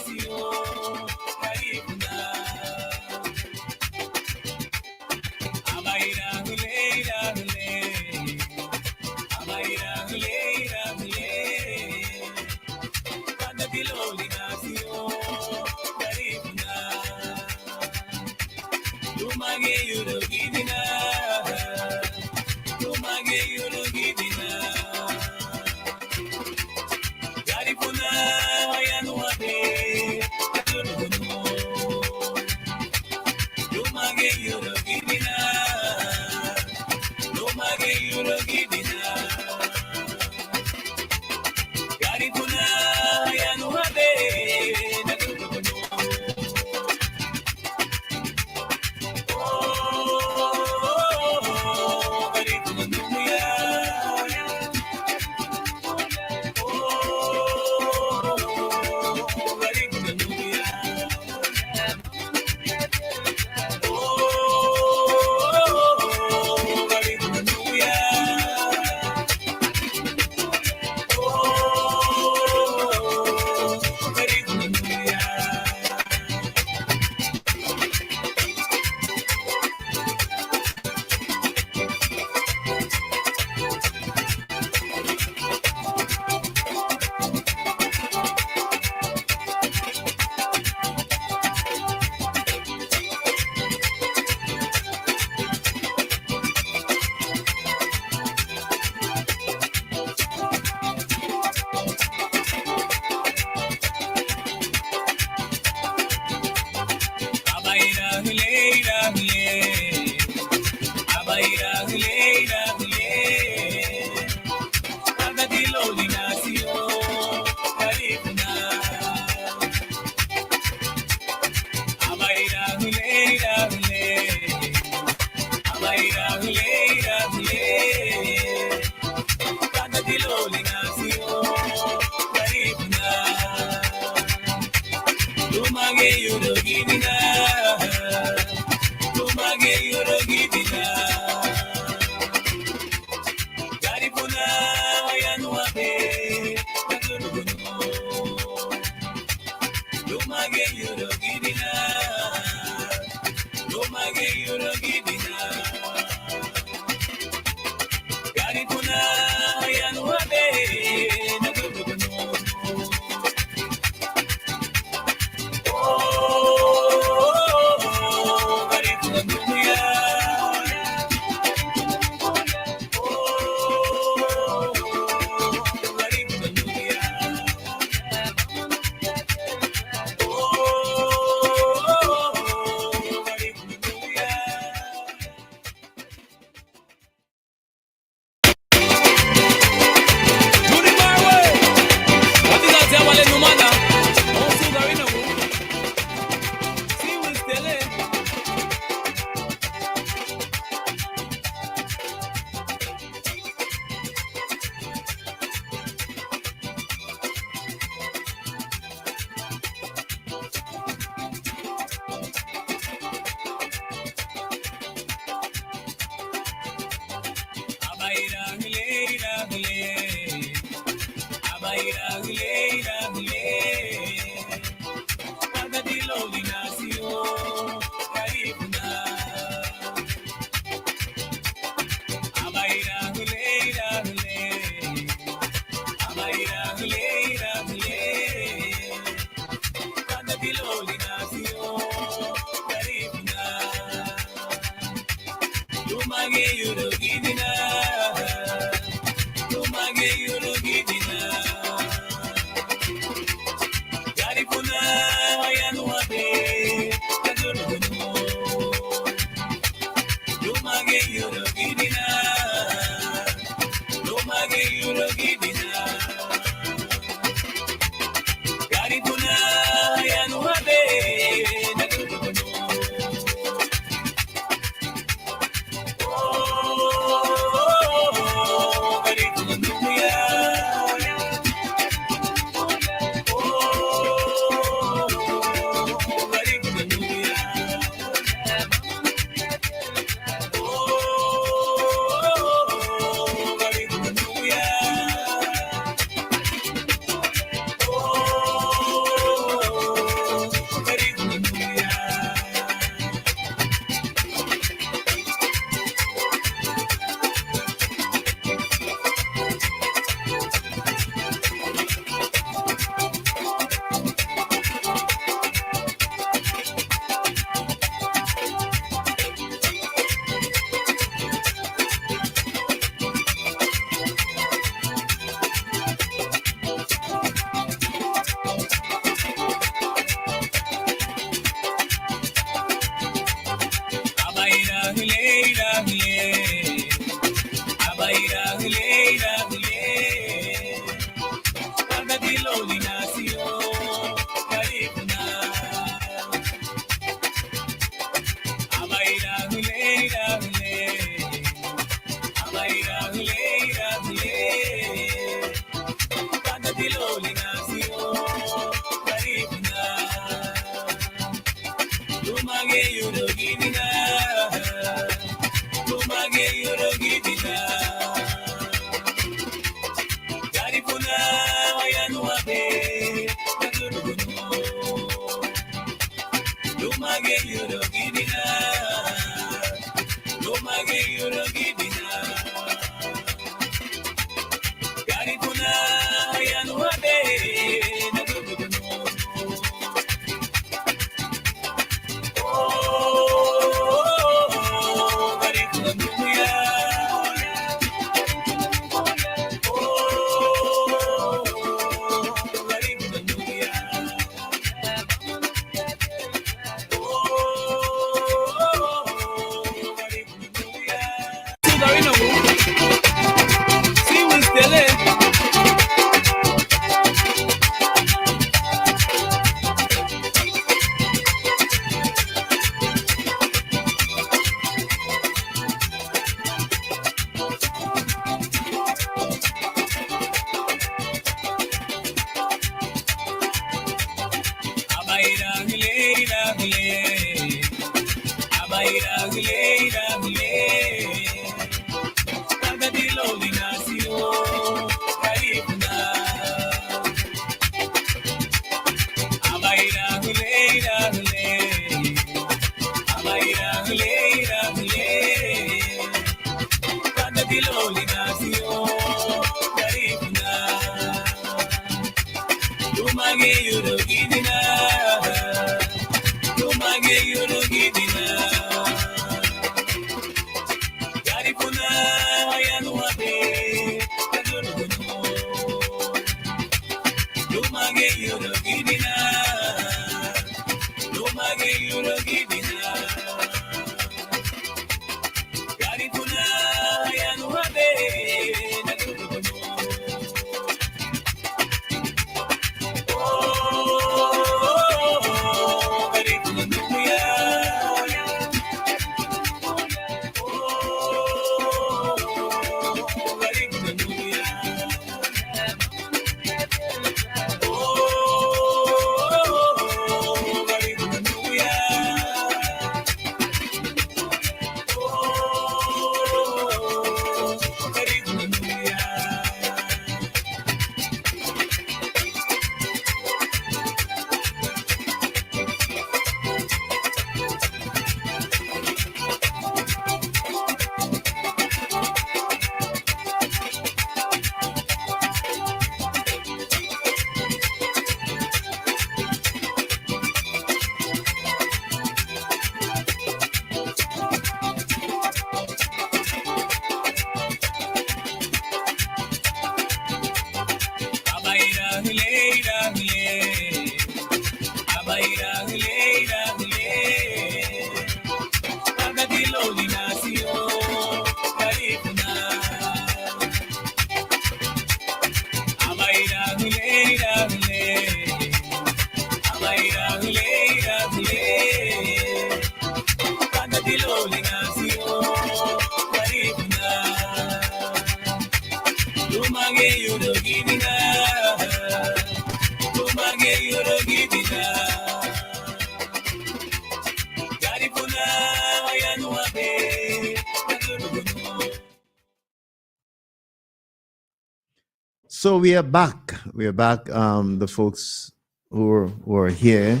So we are back. We are back. The folks who are here,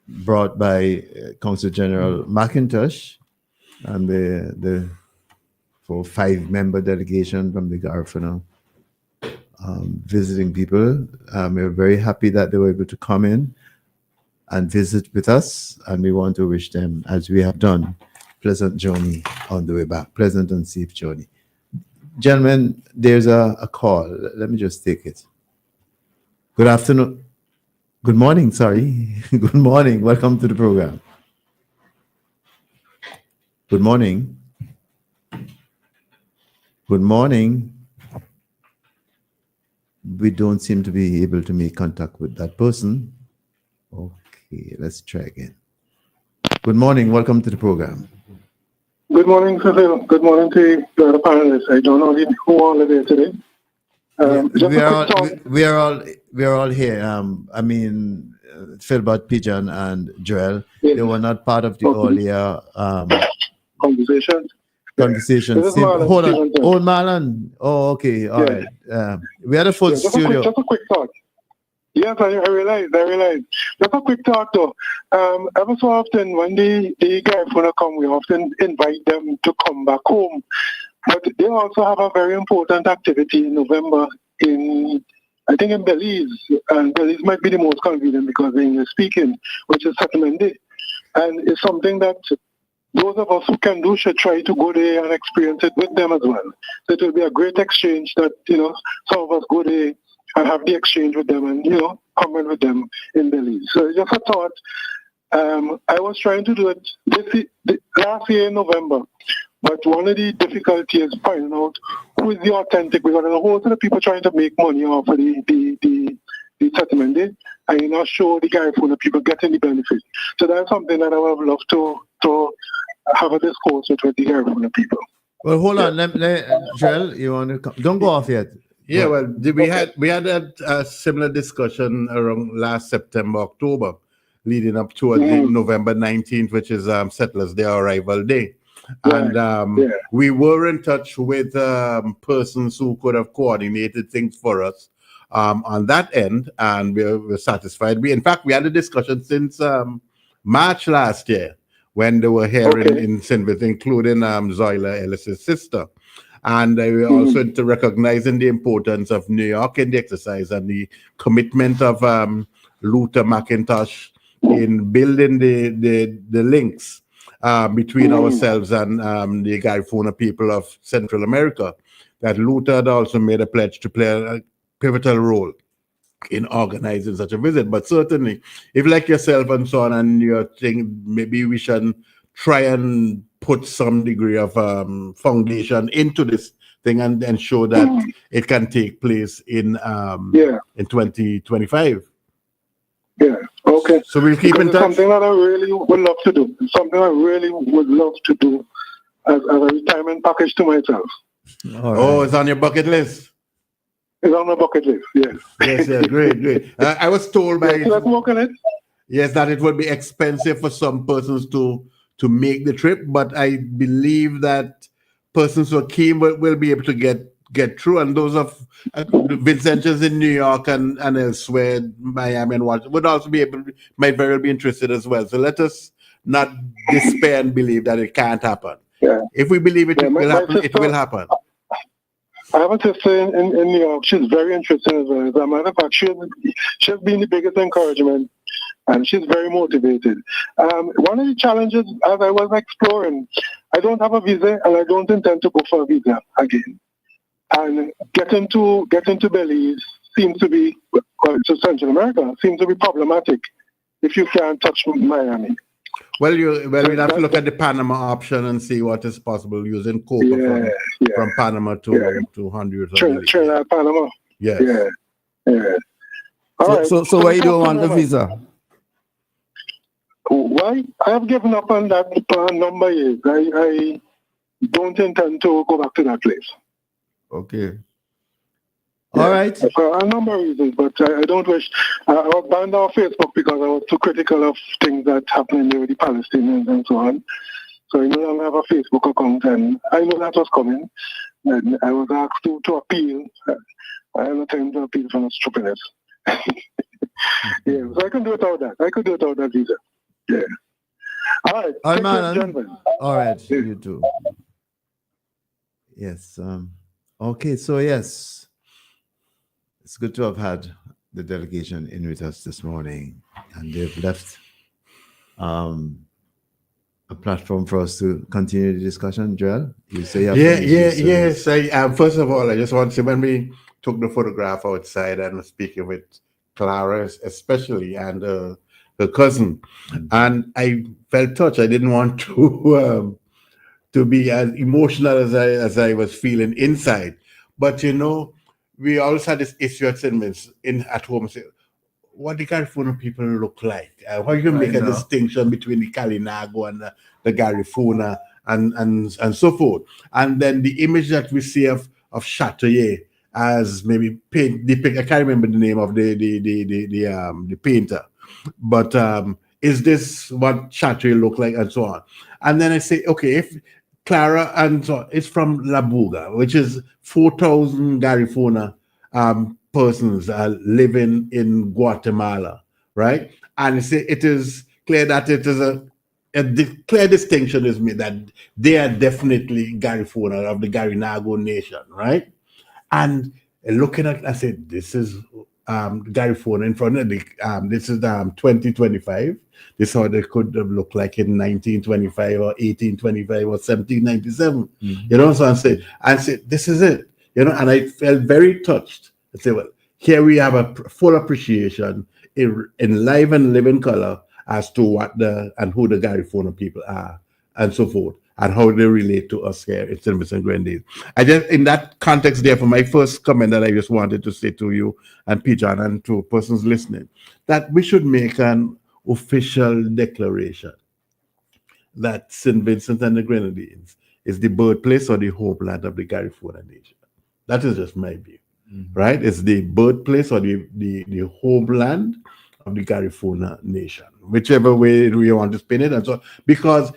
brought by Consul General McIntosh and the 5-member delegation from the Garifuna visiting people. We're very happy that they were able to come in and visit with us, and we want to wish them, as we have done, pleasant journey on the way back, pleasant and safe journey. Gentlemen, there's a call. Let me just take it. Good afternoon. Good morning, sorry. Good morning. Welcome to the program. Good morning. Good morning. We don't seem to be able to make contact with that person. Okay, let's try again. Good morning. Welcome to the program. Good morning, Cecil. Good morning to the other panelists. I don't know who all are there today. We are all here. Philbert, Pigeon, and Joel. Yes. They were not part of the earlier Conversations. conversation. This is Marlon Hold on. Stevenson. Oh, Marlon. Oh, okay. All right. We had a full studio. Just a quick thought. Yes, I realized. Just a quick thought though. Ever so often when the guys wanna come, we often invite them to come back home. But they also have a very important activity in November I think in Belize. And Belize might be the most convenient because they're English speaking, which is Settlement Day. And it's something that those of us who can do should try to go there and experience it with them as well. So it will be a great exchange that, some of us go there and have the exchange with them and, comment with them in Belize. So just a thought. I was trying to do it last year in November, but one of the difficulties is finding out who is the authentic, because there's a whole lot of people trying to make money off of the settlement day, and you're not sure the guy for the people getting the benefit. So that's something that I would love to have a discourse with the guy for the people. Well, hold on. Joel, you want to come? Don't go off yet. Yeah, well, we had a similar discussion around last September, October, leading up to November 19th, which is Settlers' Day, Arrival Day. And we were in touch with persons who could have coordinated things for us on that end, and we were satisfied. In fact, we had a discussion since March last year when they were here in St. Vincent, including Zoila Ellis's sister. And we were also recognizing the importance of New York in the exercise and the commitment of Luther McIntosh in building the links between ourselves and the Garifuna people of Central America. That Luther had also made a pledge to play a pivotal role in organizing such a visit. But certainly, if like yourself and so on, and you're thinking maybe we should try and put some degree of foundation into this thing and ensure that it can take place in 2025. Yeah. Okay. So we'll keep in touch. Something that I really would love to do. Something I really would love to do as a retirement package to myself. Oh, it's on your bucket list. It's on my bucket list. Yes. Yes. Great. I was told by let's work on it. Yes, that it would be expensive for some persons to make the trip, but I believe that persons who are keen will be able to get through, and those of Vincentians in New York and elsewhere, Miami and what would also might very well be interested as well. So let us not despair and believe that it can't happen. Yeah. If we believe it will happen, it will happen. I have a sister in New York. She's very interested as well. As a matter of fact, she's been the biggest encouragement, and she's very motivated. One of the challenges as I was exploring, I don't have a visa, and I don't intend to go for a visa again. And getting to Belize seems to be, to Central America, seems to be problematic if you can't touch Miami. Well, we'll have to look at the Panama option and see what is possible using Copa from Panama to Honduras. Trinidad, Panama. Yes. Yeah. So why you don't want the visa? Why? I have given up on that for a number of years. I don't intend to go back to that place. Okay. All right. For a number of reasons, but I don't wish. I was banned off Facebook because I was too critical of things that happening there with the Palestinians and so on. So I no longer have a Facebook account, and I know that was coming. And I was asked to appeal. I have no time to appeal for no stupidness. Yeah, so I can do it without that. I could do it without that visa. Yeah. All right. All right, Take care, man. gentlemen. All right, Yeah. you too. Yes. Okay, so yes, it's good to have had the delegation in with us this morning, and they've left a platform for us to continue the discussion. Joel, you say you have some issues to raise. Yes. First of all, I just want to say when we took the photograph outside and was speaking with Clara, especially, and her cousin, and I felt touched. I didn't want to be as emotional as I was feeling inside, but we also had this issue at St. Vincent at home. Say, what the Garifuna people look like? How you make a distinction between the Kalinago and the Garifuna and so forth? And then the image that we see of Chateauye as maybe depict. I can't remember the name of the painter, but is this what Chateauye look like and so on? And then I say, okay, if Clara and so on, it's from La Buga, which is 4,000 Garifuna persons living in Guatemala, right? And it is clear that it is a clear distinction is made that they are definitely Garifuna of the Garinago nation, right? And looking at, I said, this is Garifuna in front of the, this is 2025. This is how they could have looked like in 1925 or 1825 or 1797. You know, so I said, this is it. And I felt very touched. I said, well, here we have a full appreciation in live and living color as to what and who the Garifuna people are and so forth, and how they relate to us here in St. Vincent Grenadines. I just, in that context, therefore, my first comment that I just wanted to say to you and Pijan and to persons listening, that we should make an official declaration that St. Vincent and the Grenadines is the birthplace or the homeland of the Garifuna nation. That is just my view, right? It's the birthplace or the homeland of the Garifuna nation, whichever way we want to spin it. And so, because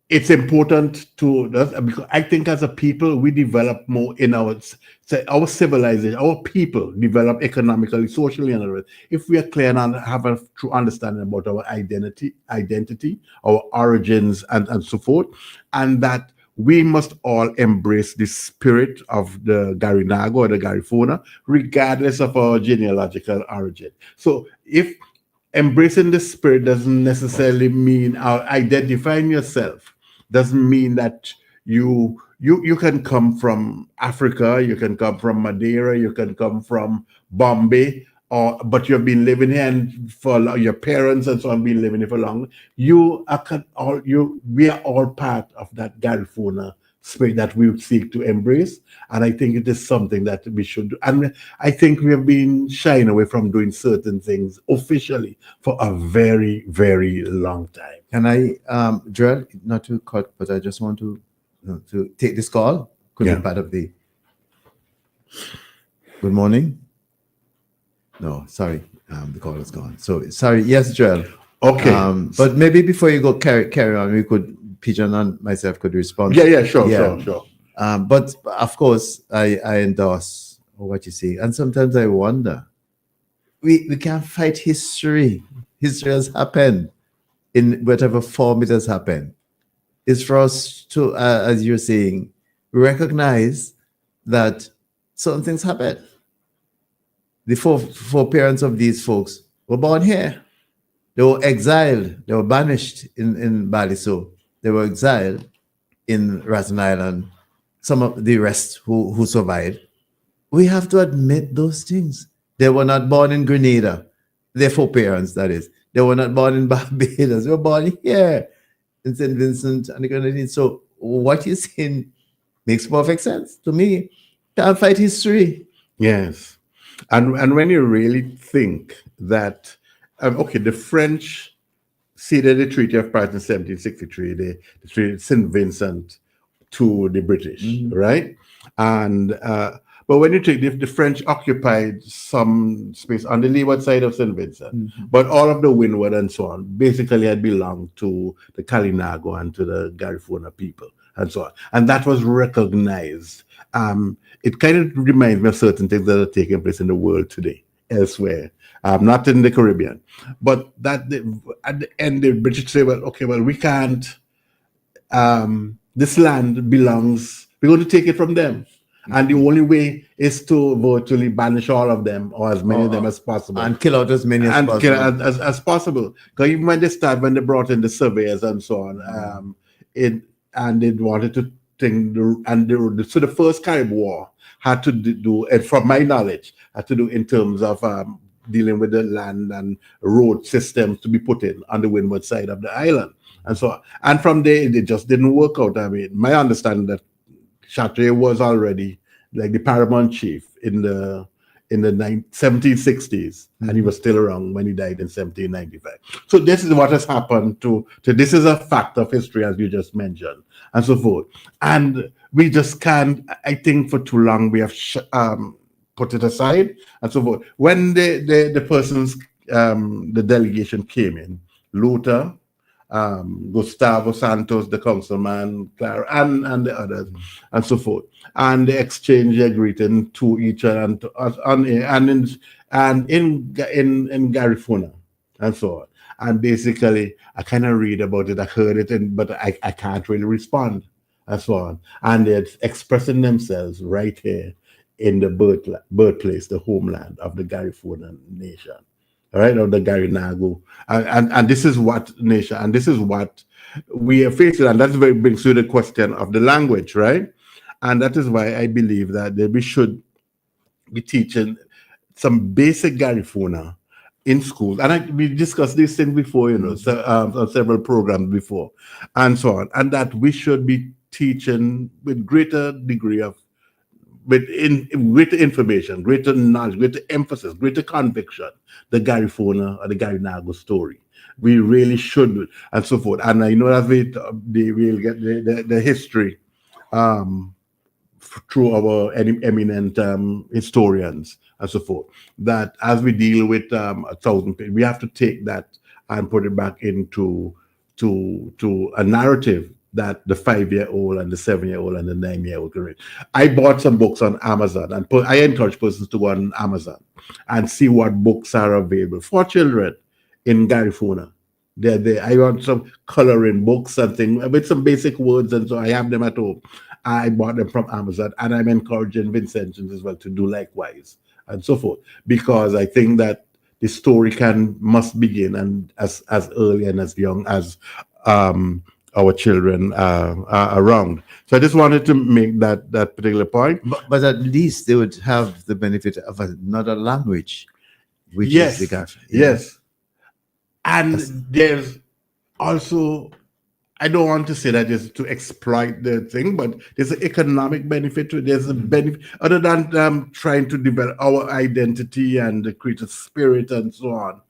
it's important to, because I think as a people, we develop more in our civilization, our people develop economically, socially, and otherwise. If we are clear and have a true understanding about our identity, our origins, and so forth, and that we must all embrace the spirit of the Garinago or the Garifuna, regardless of our genealogical origin. So if embracing the spirit doesn't necessarily mean identifying yourself, doesn't mean that you can come from Africa, you can come from Madeira, you can come from Bombay, but you've been living here and for your parents and so on been living here for long. We are all part of that Garifuna spirit that we seek to embrace, and I think it is something that we should do. And I think we have been shying away from doing certain things officially for a very, very long time. Can I, Joel, not to cut, but I just want to take this call. Could be part of the. Good morning. No, sorry, the call is gone. So sorry. Yes, Joel. Okay. But maybe before you go carry on, we could, Pigeon and myself could respond. Sure. But of course, I endorse what you say, and sometimes I wonder. We can't fight history. History has happened in whatever form it has happened. It's for us to, as you're saying, recognize that certain things happen. The four parents of these folks were born here. They were exiled. They were banished in Baliso. They were exiled in Rattan Island. Some of the rest who survived. We have to admit those things. They were not born in Grenada. Their four parents, that is. They were not born in Barbados. They were born here in St. Vincent and the Grenadines. So what you're saying makes perfect sense to me. Can't fight history. Yes. And when you really think that, the French ceded the Treaty of Paris in 1763, the Treaty of St. Vincent to the British, right? And But when you take the French occupied some space on the leeward side of St. Vincent, but all of the windward and so on basically had belonged to the Kalinago and to the Garifuna people and so on. And that was recognized. It kind of reminds me of certain things that are taking place in the world today, elsewhere, not in the Caribbean. But at the end, the British say, well, okay, well, we can't, this land belongs, we're going to take it from them. And the only way is to virtually banish all of them, or as many of them as possible, and kill out as many as possible. Kill as possible. Because even when they brought in the surveyors and so on, they wanted to think, so the first Carib War had to do, and from my knowledge, had to do in terms of dealing with the land and road systems to be put in on the windward side of the island, and so on. And from there, it just didn't work out. I mean, my understanding that Chartier was already like the paramount chief in the 1760s, and he was still around when he died in 1795. So this is what has happened to this is a fact of history, as you just mentioned, and so forth. And we just can't, I think for too long we have put it aside and so forth. When the persons, the delegation came in, Luther, Gustavo Santos, the councilman, Clara, and the others, and so forth. And they exchanged their greeting to each other and to us, in Garifuna, and so on. And basically, I kind of read about it, I heard it, but I can't really respond, and so on. And they're expressing themselves right here in the birthplace, the homeland of the Garifuna nation. All right, of the Garinagu, and this is what nation, and this is what we are facing, and that's where it brings to the question of the language, right? And that is why I believe that we should be teaching some basic Garifuna in schools, and we discussed this thing before, on several programs before, and so on, and that we should be teaching with greater degree of greater information, greater knowledge, greater emphasis, greater conviction, the Garifuna or the Garinago story. We really should, and so forth. And I know that we'll get the history through our eminent historians and so forth. That as we deal with 1,000 people, we have to take that and put it back into to a narrative that the 5-year-old and the 7-year-old and the 9-year-old can read. I bought some books on Amazon, and I encourage persons to go on Amazon and see what books are available for children in Garifuna. I want some coloring books, something with some basic words, and so I have them at home. I bought them from Amazon, and I'm encouraging Vincentians as well to do likewise, and so forth, because I think that the story must begin and as early and as young as our children are around. So I just wanted to make that particular point. But at least they would have the benefit of another language, which is the Gafa. Yes. And there's also, I don't want to say that just to exploit the thing, but there's an economic benefit to it. There's a benefit, other than trying to develop our identity and create a spirit and so on.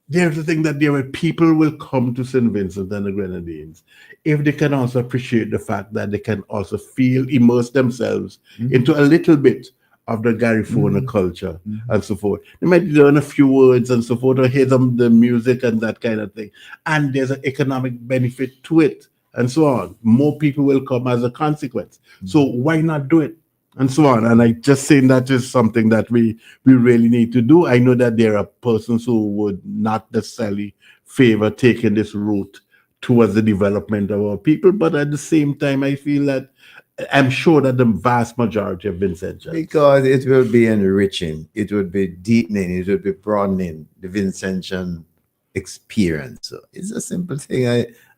There's the thing that people will come to St. Vincent and the Grenadines if they can also appreciate the fact that they can also immerse themselves into a little bit of the Garifuna culture and so forth. They might learn a few words and so forth, or hear the music and that kind of thing. And there's an economic benefit to it and so on. More people will come as a consequence. So why not do it? And so on. And I just saying that is something that we really need to do. I know that there are persons who would not necessarily favor taking this route towards the development of our people, but at the same time, I feel that I'm sure that the vast majority of Vincentians, because it will be enriching, it would be deepening, it would be broadening the Vincentian experience. So it's a simple thing.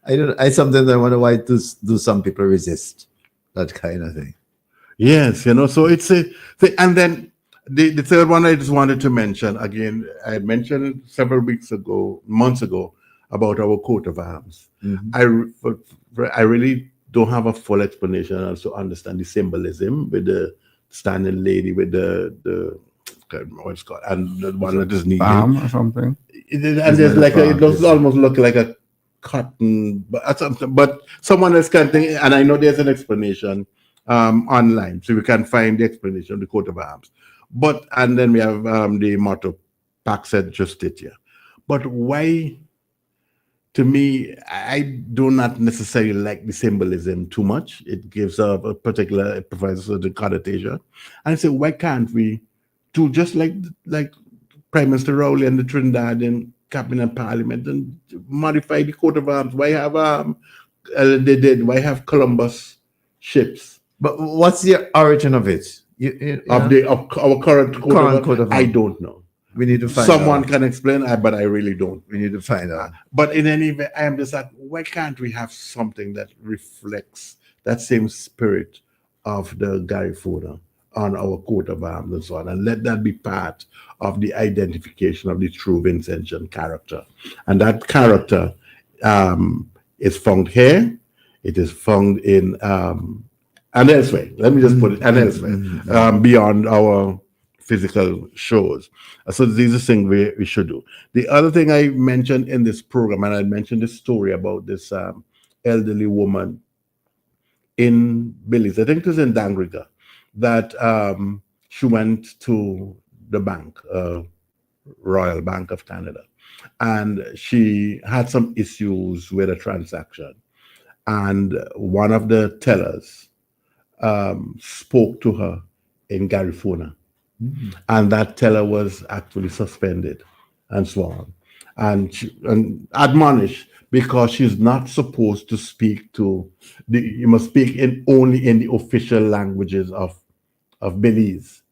I sometimes wonder why do some people resist that kind of thing. Yes, so it's a thing. And then the third one I just wanted to mention, again, I mentioned it several months ago, about our coat of arms. I really don't have a full explanation and also understand the symbolism with the standing lady with the what's called, and the one that is needed. Palm or something. And there's like it does almost look like a cotton, but someone else can think, and I know there's an explanation online, so we can find the explanation of the coat of arms. But and then we have the motto, Pax et Justitia. But why? To me, I do not necessarily like the symbolism too much. It gives a particular, it provides a certain connotation. And I say, why can't we do just like Prime Minister Rowley and the Trinidadian Cabinet Parliament and modify the coat of arms? Why have they did? Why have Columbus ships? But what's the origin of it? Of our current coat of arms? I don't know. We need to find Someone out. can explain, but I really don't. We need to find out. But in any event, I am just like, why can't we have something that reflects that same spirit of the Garifuna on our coat of arms and so on, and let that be part of the identification of the true Vincentian character. And that character is found here. It is found in and elsewhere. Let me just put it, and elsewhere, beyond our physical shows. So these are things we should do. The other thing I mentioned in this program, and I mentioned this story about this elderly woman in Belize, I think it was in Dangriga, that she went to the bank, Royal Bank of Canada, and she had some issues with a transaction. And one of the tellers spoke to her in Garifuna. And that teller was actually suspended and so on, and admonished, because she's not supposed to speak you must speak only in the official languages of Belize,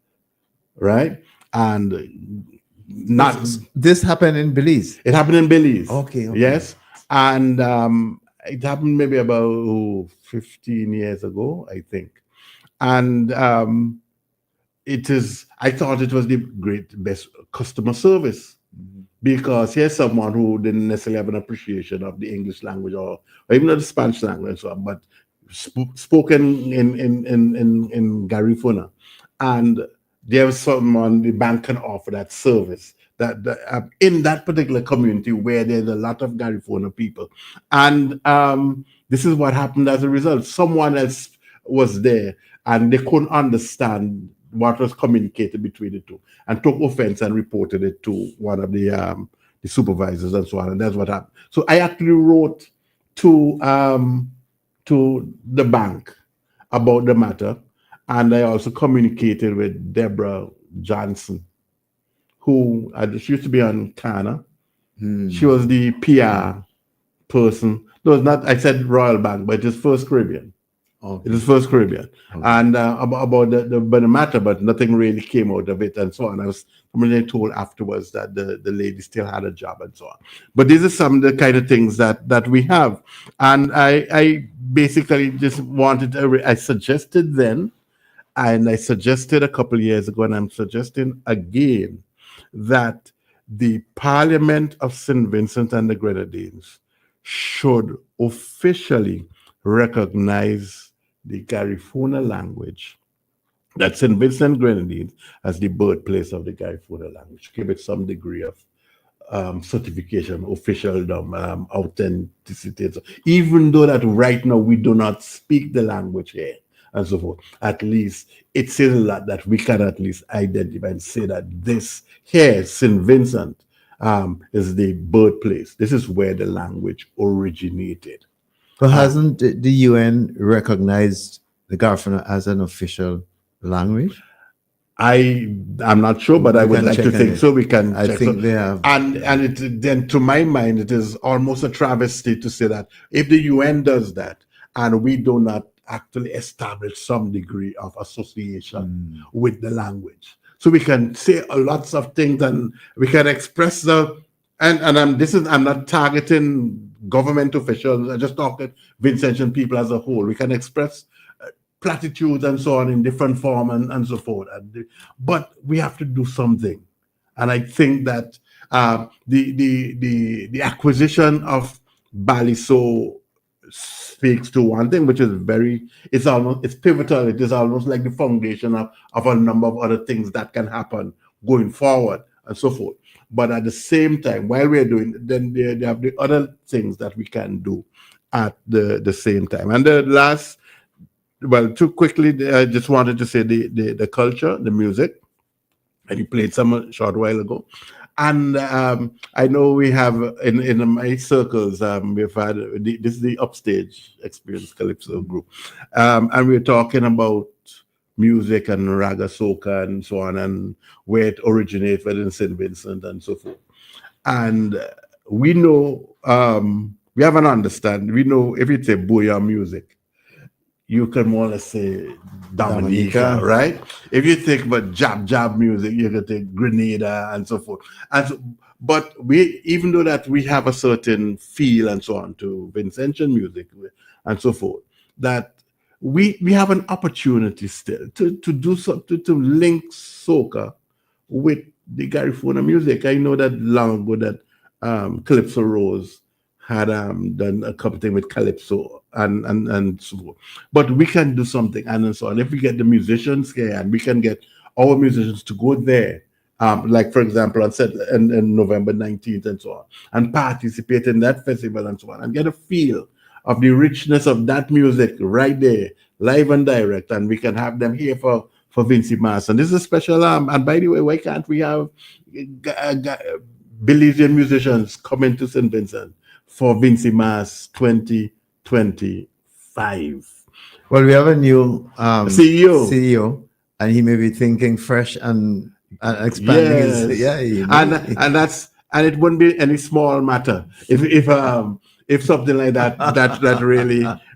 right? And not this happened in Belize. It happened in Belize. Okay. Yes, and it happened maybe about 15 years ago, I think, and I thought it was the best customer service, because here's someone who didn't necessarily have an appreciation of the English language or even the Spanish language and so on, but spoken in Garifuna. And there was someone the bank can offer that service that in that particular community where there's a lot of Garifuna people. And this is what happened as a result. Someone else was there and they couldn't understand what was communicated between the two, and took offense and reported it to one of the supervisors and so on, and that's what happened. So I actually wrote to the bank about the matter, and I also communicated with Deborah Johnson, who she used to be on Kana. She was the PR person. No, it's not. I said Royal Bank, but it's First Caribbean. Okay. It is First Caribbean. Okay. And about the matter, but nothing really came out of it and so on. I was told afterwards that the lady still had a job and so on. But these are some of the kind of things that we have. And I basically just wanted I suggested then, and I suggested a couple of years ago, and I'm suggesting again, that the Parliament of St. Vincent and the Grenadines should officially recognize the Garifuna language, that St. Vincent Grenadines, as the birthplace of the Garifuna language. Give it some degree of certification, officialdom, authenticity. Even though that right now we do not speak the language here and so forth, at least it says a lot that we can at least identify and say that this here, St. Vincent, is the birthplace. This is where the language originated. But hasn't the UN recognized the Garifuna as an official language? I'm not sure, but I would like to think so. We can. I think they have. And then to my mind, it is almost a travesty to say that if the UN does that and we do not actually establish some degree of association with the language, so we can say lots of things and we can express I'm not targeting government officials. I just talk to Vincentian people as a whole. We can express platitudes and so on in different form and so forth. But we have to do something. And I think that the acquisition of Baliso speaks to one thing, which is it's pivotal. It is almost like the foundation of a number of other things that can happen going forward and so forth. But at the same time, while we're doing, then they have the other things that we can do at the same time. And the last well, too quickly, I just wanted to say the culture, the music, and you played some a short while ago. And I know we have in my circles, we've had this is the Upstage Experience Calypso group, and we're talking about music and raga soca and so on, and where it originates, whether in St. Vincent and so forth. And we know, we have an understanding. We know if it's a booyah music, you can more or less say Dominica, Dominica. right? If you think about jab music, you can take Grenada and so forth. And so, but we, even though that we have a certain feel and so on to Vincentian music and so forth, that we have an opportunity still to do something to link soca with the Garifuna music. I know that long ago that Calypso Rose had done a couple things with Calypso and so forth. But we can do something and so on. If we get the musicians here and we can get our musicians to go there, like for example, I said in November 19th and so on, and participate in that festival and so on, and get a feel of the richness of that music right there, live and direct, and we can have them here for Vincy Mas. And this is a special and by the way, why can't we have Belizean musicians coming to St. Vincent for Vincy Mas 2025? Well, we have a new CEO, and he may be thinking fresh and expanding his. yes, Yeah, and it wouldn't be any small matter if something like that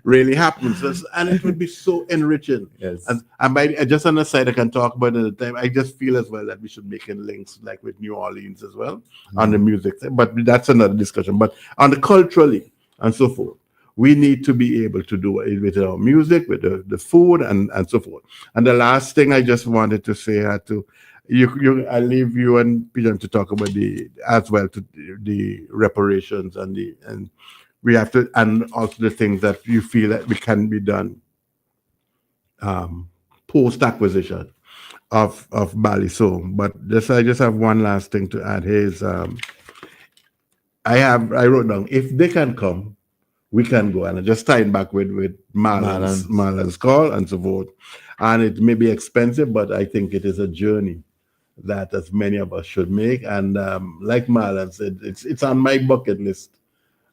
really happens. And it would be so enriching. Yes. And by just on the side, I can talk about it at the time. I just feel as well that we should make links like with New Orleans as well on the music side. But that's another discussion. But on the culturally and so forth, we need to be able to do it with our music, with the food and so forth. And the last thing I just wanted to say to you, I leave you and Pigeon to talk about the reparations and we have to, and also the things that you feel that we can be done post acquisition of Balisong. But I just have one last thing to add here is I wrote down, if they can come, we can go. And I just tying back with Marlon's call and so forth. And it may be expensive, but I think it is a journey that as many of us should make. And like Marlon said, it's on my bucket list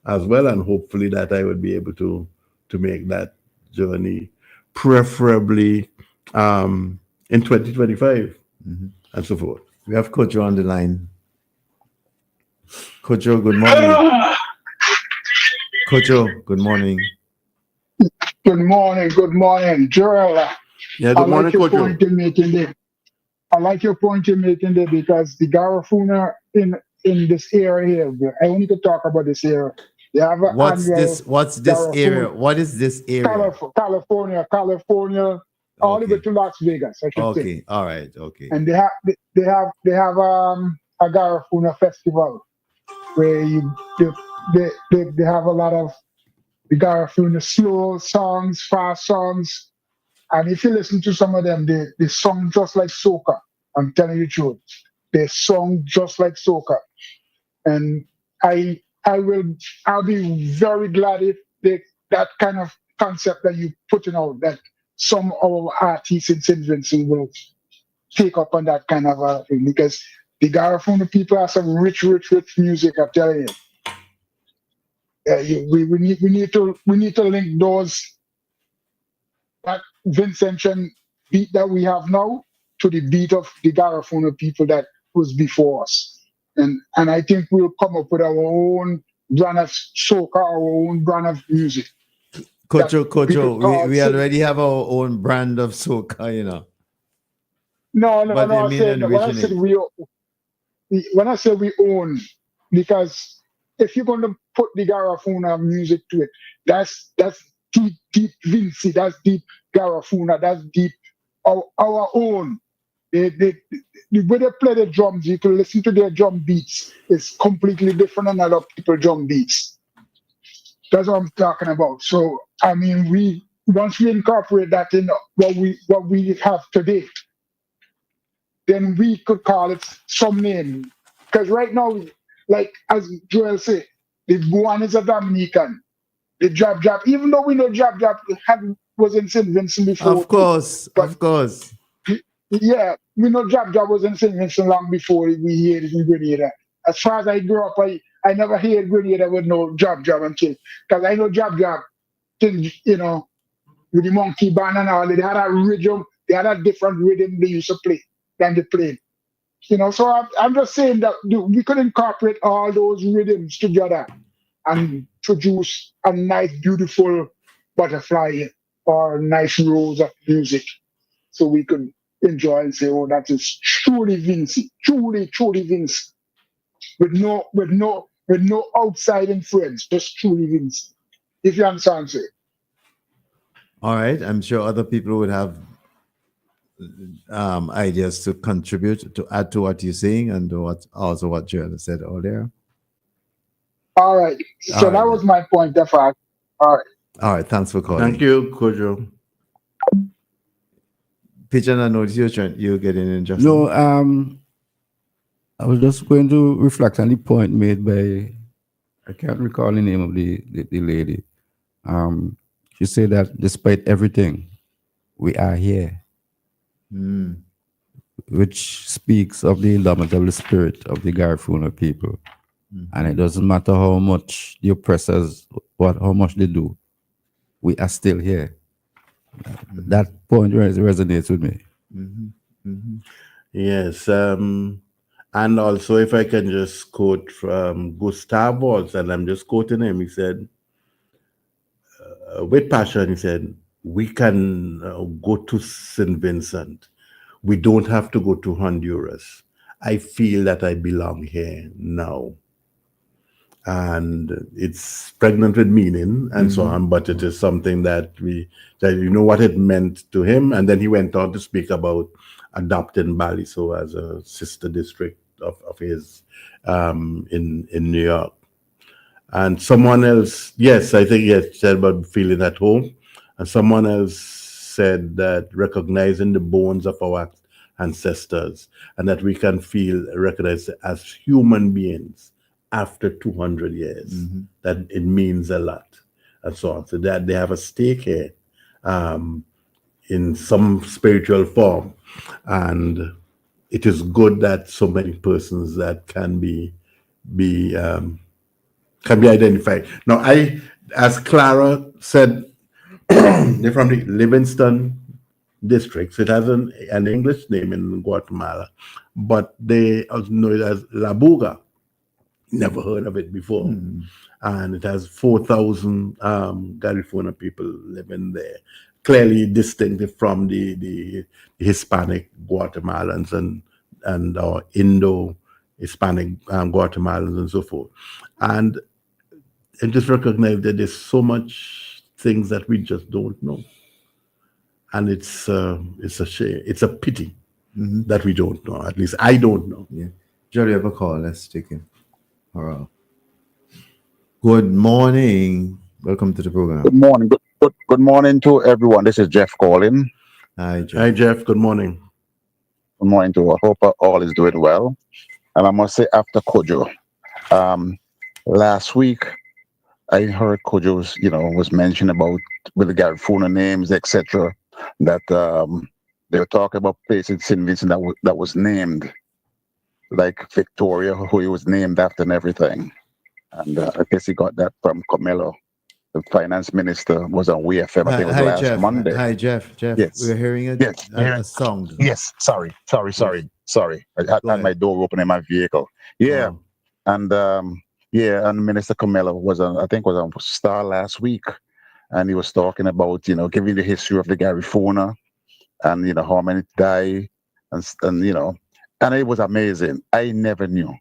as well. And hopefully that I would be able to make that journey, preferably in 2025 and so forth. We have Kojo on the line. Kojo, good morning. Kojo, good morning. Good morning, Joel. Yeah, good morning, Kojo. I like your point you're making there because the Garifuna in this area here, I only could talk about this area. They have What's this area? What is this area? California, all the way to Las Vegas, I should say. Okay, all right, okay. And they have a Garifuna festival where they have a lot of the Garifuna slow songs, fast songs. And if you listen to some of them, they song just like soca. I'm telling you the truth. They song just like soca. And I'll be very glad if that kind of concept that you putting out, that some of our artists in St. Vincent will take up on that kind of thing, because the Garifuna people have some rich music, I'm telling you. We need to link those, that Vincentian beat that we have now to the beat of the Garifuna people that was before us. And I think we'll come up with our own brand of soca, our own brand of music. Kojo, we already have our own brand of soca, you know. No. When I say we own, because if you're going to put the Garifuna music to it, that's deep Vincy, that's deep Garifuna, that's deep our own. The way they play the drums, you can listen to their drum beats. It's completely different than other people's drum beats. That's what I'm talking about. So I mean, once we incorporate that in what we have today, then we could call it some name. Because right now, like as Joel said, the one is a Dominican. The jab, even though we know jab had was in St. Vincent before. Of course, But of course. yeah, we know Jab Jab was in St. Vincent long before we heard it in Grenada. As far as I grew up, I never heard Grenada with no Jab Jab until, because I know Jab Jab, till, you know, with the monkey band and all, they had a rhythm, they had a different rhythm they used to play than they played. You know, so I'm just saying that we could incorporate all those rhythms together and produce a nice, beautiful butterfly or nice rose of music, so we could enjoy and say, "Oh, that is truly Vince, truly Vince," with no outside influence, just truly Vince. If you understand, say. All right. I'm sure other people would have ideas to contribute, to add to what you're saying, and what Joanna said earlier. All right. So All that right. was my point of fact. All right. All right. Thanks for calling. Thank you, Kojo. Pigeon, I noticed you're getting in just No, I was just going to reflect on the point made by, I can't recall the name of the lady. She said that despite everything, we are here, which speaks of the indomitable spirit of the Garifuna people. And it doesn't matter how much the oppressors, how much they do, we are still here. That point resonates with me. Yes. And also, if I can just quote from Gustav Waltz, and I'm just quoting him, he said, with passion, he said, we can go to St. Vincent. We don't have to go to Honduras. I feel that I belong here now. And it's pregnant with meaning and so on, but it is something that you know what it meant to him. And then he went on to speak about adopting Baliso as a sister district of his in New York. And someone else, yes, I think he said about feeling at home. And someone else said that recognizing the bones of our ancestors and that we can feel recognized as human beings after 200 years, that it means a lot, and so on. So that they have a stake here in some spiritual form. And it is good that so many persons that can be identified. Now, as Clara said, they're from the Livingston districts. It has an English name in Guatemala, but they also know it as La Buga. Never heard of it before. And it has 4,000 Garifuna people living there. Clearly distinctive from the Hispanic Guatemalans and Indo-Hispanic Guatemalans and so forth. And just recognize that there's so much things that we just don't know. And it's a shame. It's a pity that we don't know. At least I don't know. Yeah. Jerry, have a call. Let's take him. All right. Good morning. Welcome to the program. Good morning. Good morning to everyone. This is Jeff calling. Hi, Jeff. Hi, Jeff. Good morning. Good morning to all. Hope all is doing well. And I must say, after Kojo, last week I heard Kojo's, was mentioned about with the Garifuna names, etc. That they were talking about places in St. Vincent that was named, like Victoria, who he was named after and everything. And I guess he got that from Camilo, the finance minister, was on WEFM. I think it was last Jeff. Monday. Hi, Jeff. Yes. We're hearing a sound. Yes. Sorry. I had my door open in my vehicle. Yeah. Oh. And and Minister Camelo was on Star last week, and he was talking about giving the history of the Garifuna, and how many died, and it was amazing. I never knew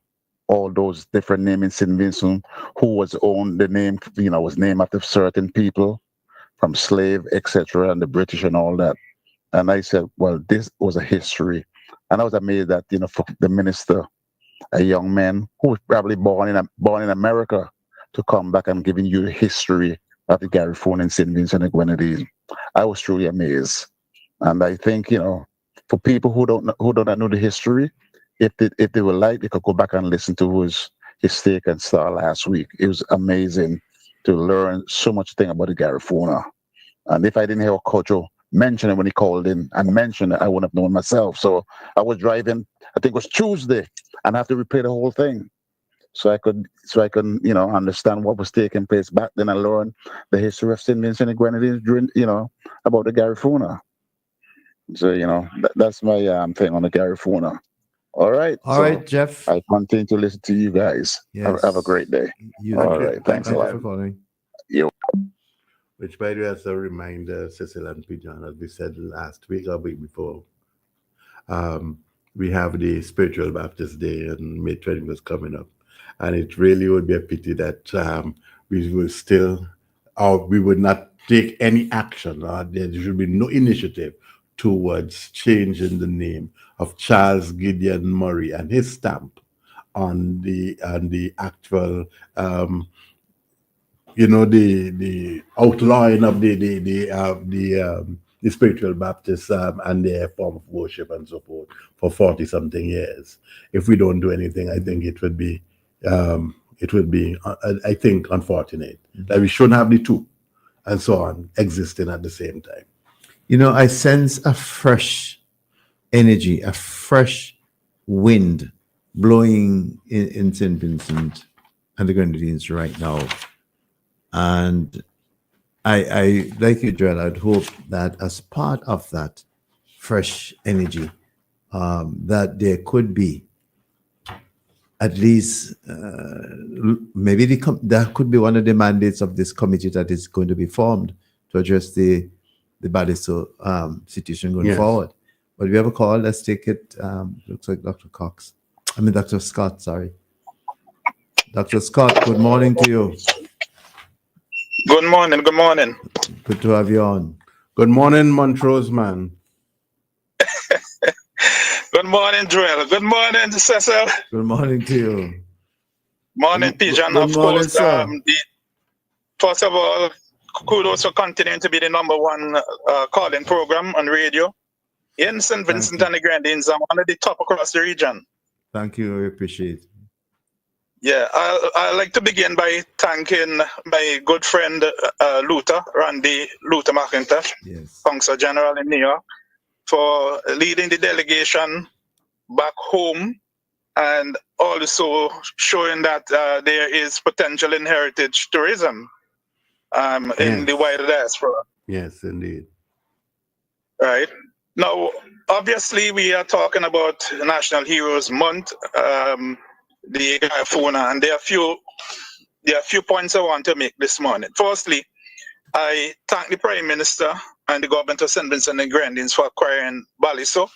all those different names in St. Vincent who was owned. The name was named after certain people from slave, etc., and the British and all that. And I said, well, this was a history, and I was amazed that for the minister, a young man who was probably born in America, to come back and giving you the history of the Garifuna in St. Vincent and Grenadines. I was truly amazed. And I think, for people who don't know the history, if they would like, they could go back and listen to his take and Star last week. It was amazing to learn so much thing about the Garifuna. And if I didn't hear Kojo mention it when he called in and mentioned it, I wouldn't have known myself. So I was driving, I think it was Tuesday, and I have to replay the whole thing. So I could, understand what was taking place back then and learn the history of St. Vincent and Grenadines during, about the Garifuna. So, that's my thing on the Garifuna. All right. All right, Jeff. I continue to listen to you guys. Yes. Have a great day. All right. Thanks a Thank lot. you for calling. You. Which, by the way, as a reminder, Cecil and Pigeon, as we said last week or week before, we have the Spiritual Baptist Day and May 20th coming up. And it really would be a pity that we will still, or we would not take any action, or there should be no initiative towards changing the name of Charles Gideon Murray and his stamp on the actual the outlawing of the Spiritual Baptists and their form of worship and so forth for 40-something years. If we don't do anything, I think it would be I think, unfortunate that we shouldn't have the two and so on existing at the same time. I sense a fresh energy, a fresh wind blowing in St. Vincent and the Grenadines right now. And I like you, Joel, I'd hope that as part of that fresh energy, that there could be at least maybe that could be one of the mandates of this committee that is going to be formed to address the Baliso situation going forward. But we have a call. Let's take it. Looks like Dr. Scott, sorry. Dr. Scott, good morning to you. Good morning. Good to have you on. Good morning, Montrose man. Good morning, Joel. Good morning, Cecil. Good morning to you. Morning, Pigeon. Good Of morning, course, sir. first of all, kudos for continuing to be the #1 calling program on radio in St. Vincent and the Grenadines. I'm one of the top across the region. Thank you. We appreciate it. Yeah, I'd like to begin by thanking my good friend Randy Luther McIntosh, Consul General in New York, for leading the delegation back home and also showing that there is potential in heritage tourism in the wider diaspora. Yes, indeed. Right. Now, obviously, we are talking about National Heroes Month, the Garifuna, and there are a few points I want to make this morning. Firstly, I thank the Prime Minister and the government of St. Vincent and Grenadines for acquiring Baliso,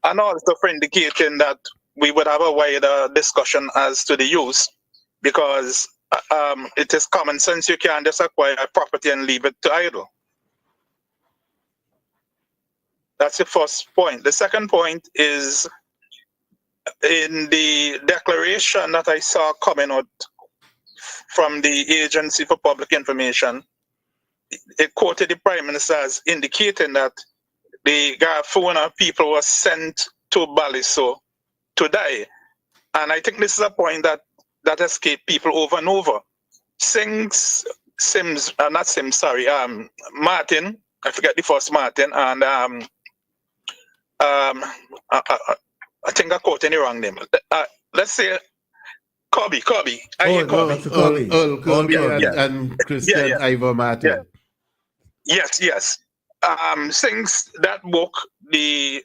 and also for indicating that we would have a wider discussion as to the use, because it is common sense. You can't just acquire a property and leave it to idle. That's the first point. The second point is in the declaration that I saw coming out from the Agency for Public Information. It quoted the Prime Minister as indicating that the Garifuna people were sent to Baliso to die. And I think this is a point that escaped people over and over. Martin, I forget the first Martin, and I think I quoted the wrong name. Let's say Kobe. Earl Kobe and Christian Ivor Martin. Yes. Since that book, the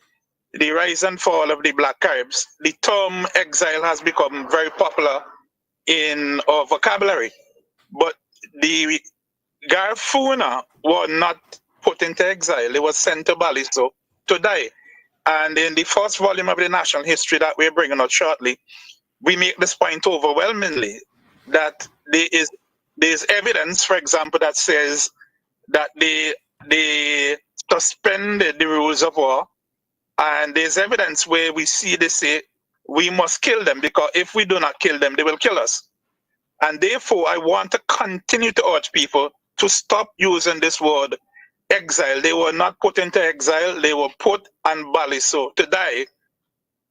Rise and Fall of the Black Caribs, the term exile has become very popular in our vocabulary. But the Garifuna were not put into exile. They were sent to Baliso to die. And in the first volume of the National History that we're bringing out shortly, we make this point overwhelmingly that there is evidence, for example, that says that they suspended the rules of war, and there's evidence where we see they say we must kill them, because if we do not kill them, they will kill us. And therefore, I want to continue to urge people to stop using this word exile. They were not put into exile, they were put on Baliso to die.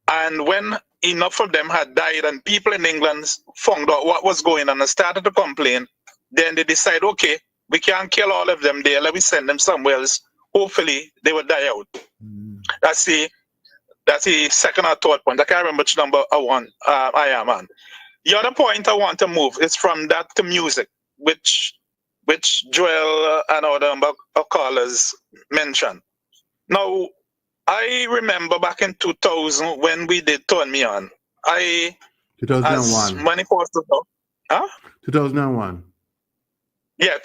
And when enough of them had died and people in England found out what was going on and started to complain, then they decided, okay, We can't kill all of them there. Let me send them somewhere else. Hopefully, they will die out. That's the second or third point. I can't remember which number I am on. The other point I want to move is from that to music, which Joel and other number of callers mentioned. Now, I remember back in 2000 when we did Turn Me On. As 2001. many persons know. Huh? 2001. Yeah,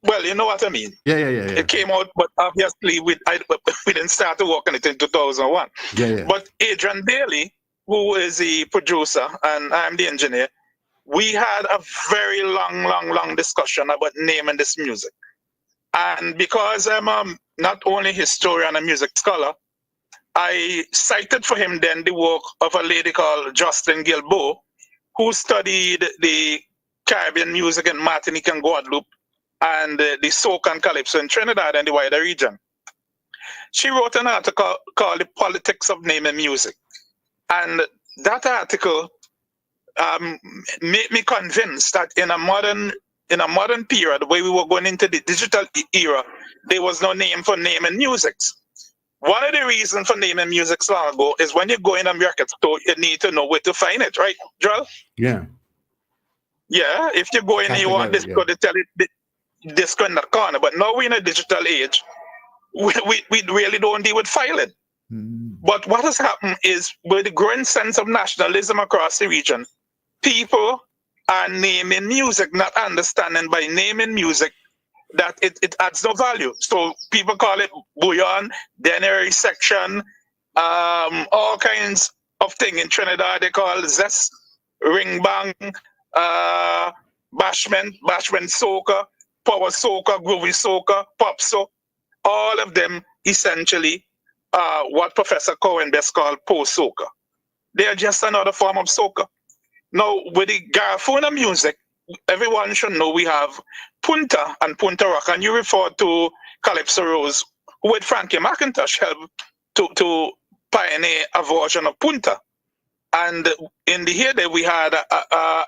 well, you know what I mean. Yeah. It came out, but obviously we didn't start to work on it in 2001. Yeah. But Adrian Daly, who is the producer and I'm the engineer, we had a very long discussion about naming this music. And because I'm not only a historian and music scholar, I cited for him then the work of a lady called Jocelyn Gilbo, who studied the Caribbean music in Martinique and Guadeloupe and the soca and calypso in Trinidad and the wider region. She wrote an article called The Politics of Naming Music. And that article made me convinced that in a modern period where we were going into the digital era, there was no name for naming music. One of the reasons for naming music so long ago is when you go in a record store, you need to know where to find it, right, Joel? Yeah. Yeah, if you go in and you want this, they tell it this in the corner. But now we're in a digital age, we really don't deal with filing. But what has happened is with the growing sense of nationalism across the region, people are naming music, not understanding by naming music that it adds no value. So people call it bouillon, denary section, all kinds of things in Trinidad. They call zest, ring bang, bashment soca, power soca, groovy soca, pop soca. All of them essentially what Professor Cohen best called post soca. They are just another form of soca. Now with the Garifuna music, everyone should know we have Punta and Punta Rock, and you refer to Calypso Rose, who with Frankie McIntosh helped to pioneer a version of Punta. And in the heyday, we had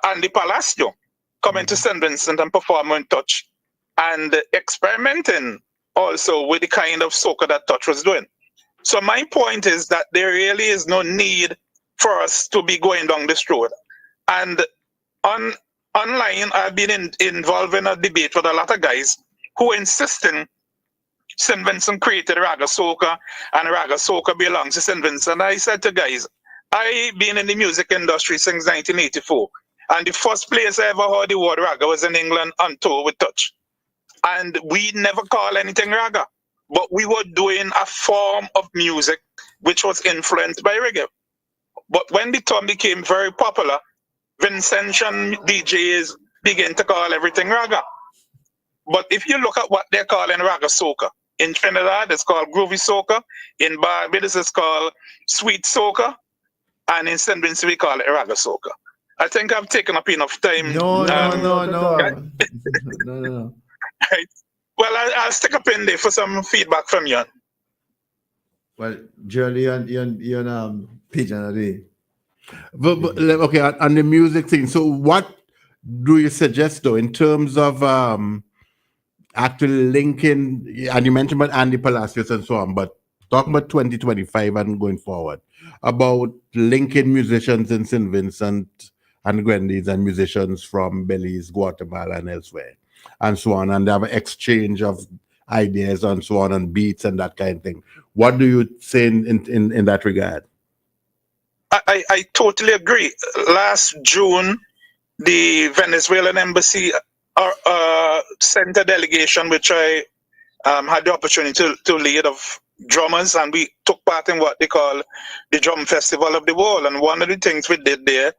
Andy Palacio coming to St. Vincent and performing Touch and experimenting also with the kind of soca that Touch was doing. So my point is that there really is no need for us to be going down this road. And online, I've been involved in a debate with a lot of guys who insisting St. Vincent created Raga Soca and Raga Soca belongs to St. Vincent. I said to guys, I've been in the music industry since 1984. And the first place I ever heard the word Raga was in England on tour with Touch. And we never call anything Raga. But we were doing a form of music which was influenced by reggae. But when the term became very popular, Vincentian DJs begin to call everything Raga. But if you look at what they're calling Raga Soca, in Trinidad it's called Groovy Soca, in Barbados it's called Sweet Soca, and in St. Vincent we call it Raga Soca. I think I've taken up enough time. No. Right. Well, I'll stick a pin there for some feedback from you. Well, Jerry, you're Pigeon. But okay, on the music thing. So, what do you suggest though in terms of actually linking? And you mentioned about Andy Palacios and so on, but talking about 2025 and going forward, about linking musicians in St. Vincent and Grenadines and musicians from Belize, Guatemala, and elsewhere, and so on, and they have an exchange of ideas and so on, and beats and that kind of thing. What do you say in that regard? I totally agree. Last June, the Venezuelan embassy sent a delegation, which I had the opportunity to lead, of drummers, and we took part in what they call the Drum Festival of the World. And one of the things we did there,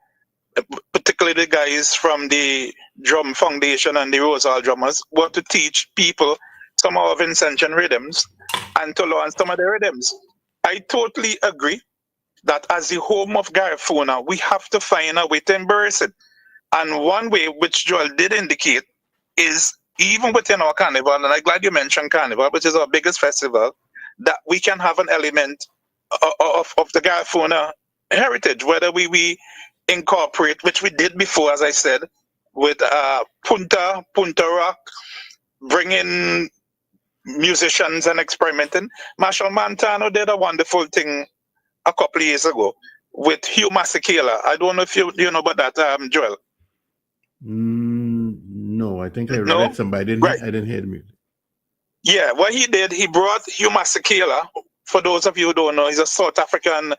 particularly the guys from the Drum Foundation and the Rosal drummers, were to teach people some of our Vincentian rhythms and to learn some of the rhythms. I totally agree that as the home of Garifuna, we have to find a way to embrace it. And one way, which Joel did indicate, is even within our carnival, and I'm glad you mentioned carnival, which is our biggest festival, that we can have an element of the Garifuna heritage, whether we incorporate, which we did before, as I said, with Punta Rock, bringing musicians and experimenting. Marshall Montano did a wonderful thing a couple of years ago with Hugh Masekela. I don't know if you know about that, Joel. No, I think I No? read some, but I Right. didn't hear the music. Yeah, what he did, he brought Hugh Masekela. For those of you who don't know, he's a South African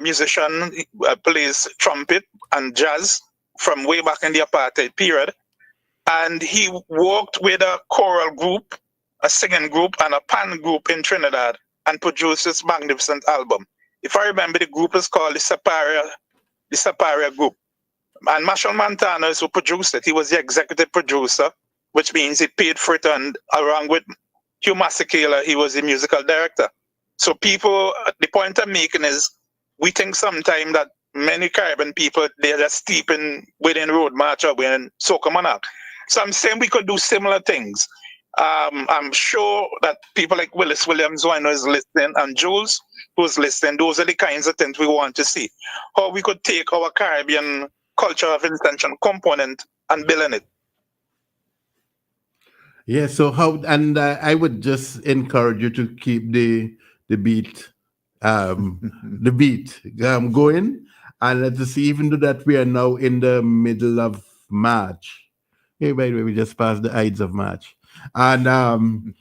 musician. He plays trumpet and jazz from way back in the apartheid period. And he worked with a choral group, a singing group, and a pan group in Trinidad and produced this magnificent album. If I remember, the group is called the Saparia Group. And Marshall Montano is who produced it. He was the executive producer, which means he paid for it, and along with Hugh Masekela, he was the musical director. So people, the point I'm making is, we think sometimes that many Caribbean people, they're just steep within Road March or within Soca Monarch. So I'm saying we could do similar things. I'm sure that people like Willis Williams, who I know is listening, and Jules, who's listening, those are the kinds of things we want to see. How we could take our Caribbean culture of intention component and build in it. Yeah, so I would just encourage you to keep the beat going, and let's see, even though that we are now in the middle of March. Hey, by the way, we just passed the Ides of March. And and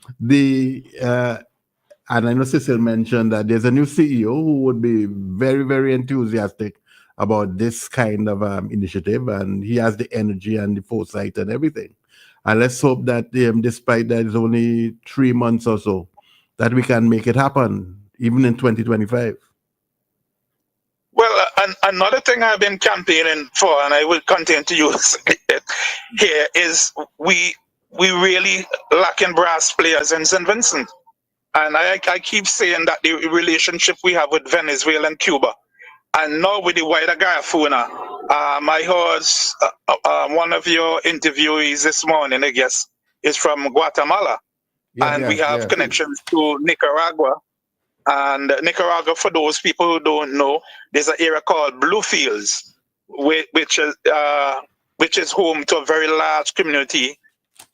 I know Cecil mentioned that there's a new CEO who would be very, very enthusiastic about this kind of initiative, and he has the energy and the foresight and everything. And let's hope that despite that it's only 3 months or so, that we can make it happen, even in 2025. Well, another thing I've been campaigning for, and I will continue to use it here, is we really lacking brass players in St. Vincent. And I keep saying that the relationship we have with Venezuela and Cuba, and now with the wider Garifuna, I heard one of your interviewees this morning, I guess, is from Guatemala. And we have connections to Nicaragua. And Nicaragua, for those people who don't know, there's an area called Bluefields, which is home to a very large community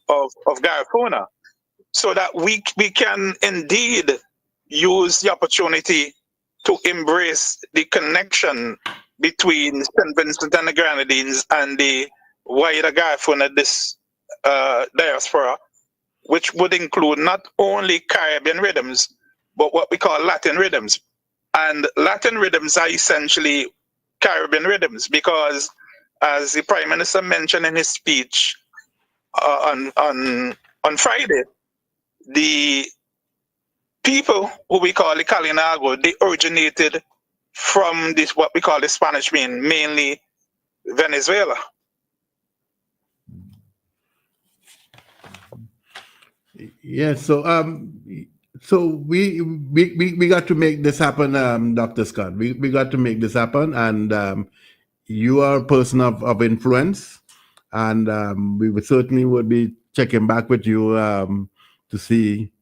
of Garifuna. So that we can indeed use the opportunity to embrace the connection between St. Vincent and the Grenadines and the wider Garifuna, this diaspora, which would include not only Caribbean rhythms, but what we call Latin rhythms. And Latin rhythms are essentially Caribbean rhythms because, as the Prime Minister mentioned in his speech on Friday, the people who we call the Kalinago, they originated from this, what we call the Spanish Main, mainly Venezuela. Yeah, so we got to make this happen, Dr. Scott. We got to make this happen, and you are a person of influence, and we certainly would be checking back with you to see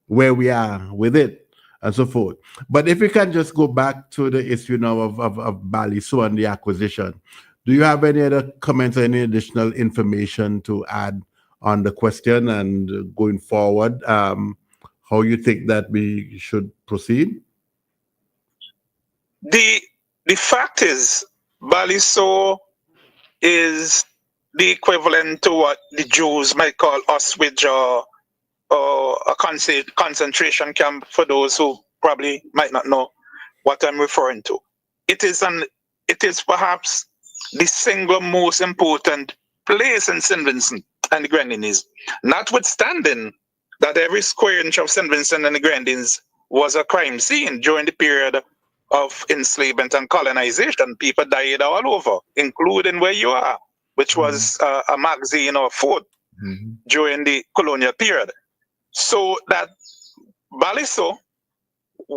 where we are with it and so forth. But if we can just go back to the issue now of Baliso and the acquisition, do you have any other comments or any additional information to add on the question and going forward, how you think that we should proceed? The fact is, Baliso is the equivalent to what the Jews might call Auschwitz or a concentration camp, for those who probably might not know what I'm referring to. It is perhaps the single most important place in St. Vincent and the Grenadines, notwithstanding that every square inch of St. Vincent and the Grenadines was a crime scene during the period of enslavement and colonization. People died all over, including where you are, which was a magazine or fort during the colonial period. So that Baliso,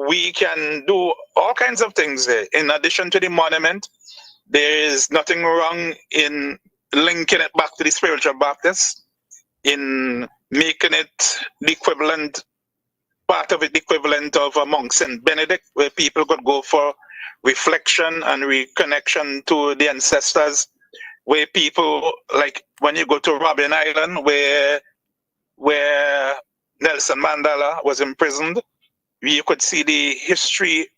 we can do all kinds of things there. In addition to the monument, there is nothing wrong in linking it back to the spiritual Baptists, in making it the equivalent, part of it the equivalent of Mount St. Benedict, where people could go for reflection and reconnection to the ancestors, where people, like when you go to Robben Island, where where Nelson Mandela was imprisoned. You could see the history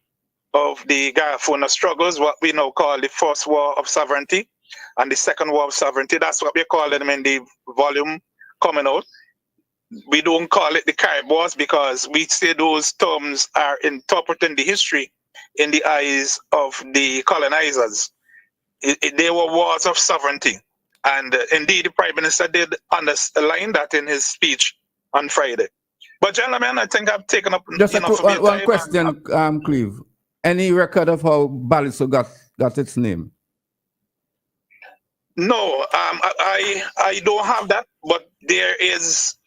of the Garifuna struggles, what we now call the First War of Sovereignty and the Second War of Sovereignty. That's what we call them in the volume coming out. We don't call it the Carib Wars because we say those terms are interpreting the history in the eyes of the colonizers. They were wars of sovereignty. And indeed, the Prime Minister did underline that in his speech on Friday. But gentlemen, I think I've taken up Just enough of your one time. question, Cleve. Any record of how Baliso got its name? No, I don't have that, but there's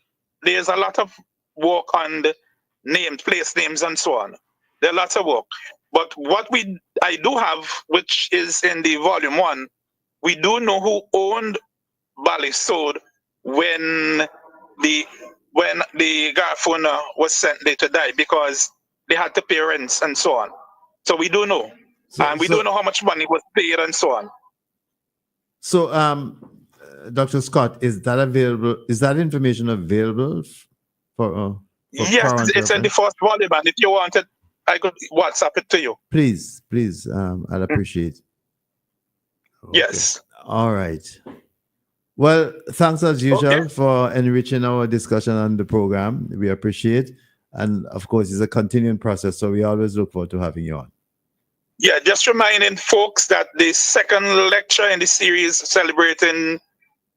a lot of work on the names, place names, and so on. There are lots of work. But what I do have, which is in the volume 1, we do know who owned Balisod when the Garifuna was sent there to die because they had to pay rents and so on. So we do know. And we do know how much money was paid and so on. So, Dr. Scott, is that available? Is that information available for yes, it's in the first volume, and if you want it, I could WhatsApp it to you. Please, I'd appreciate. Okay. Yes. All right. Well, thanks as usual for enriching our discussion on the program. We appreciate, and of course, it's a continuing process, so we always look forward to having you on. Yeah, just reminding folks that the second lecture in the series celebrating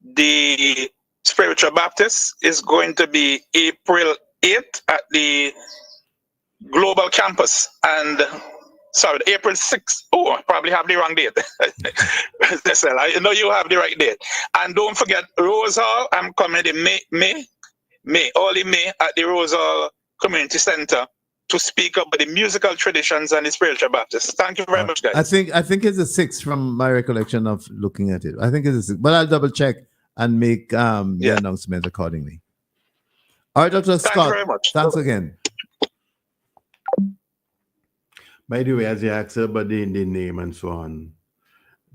the Spiritual Baptists is going to be April 8th at the Global Campus. And sorry, April 6th. Oh, I probably have the wrong date. Cecil, I know you have the right date. And don't forget Rose Hall. I'm coming in early May at the Rose Hall Community Center to speak about the musical traditions and the Spiritual Baptists. Thank you very much, guys. I think it's a 6 from my recollection of looking at it. I think it's a 6, but I'll double check and make the announcement accordingly. All right, Dr. Scott. Thank you very much. Thanks again. By the way, as you asked about the Indian name and so on,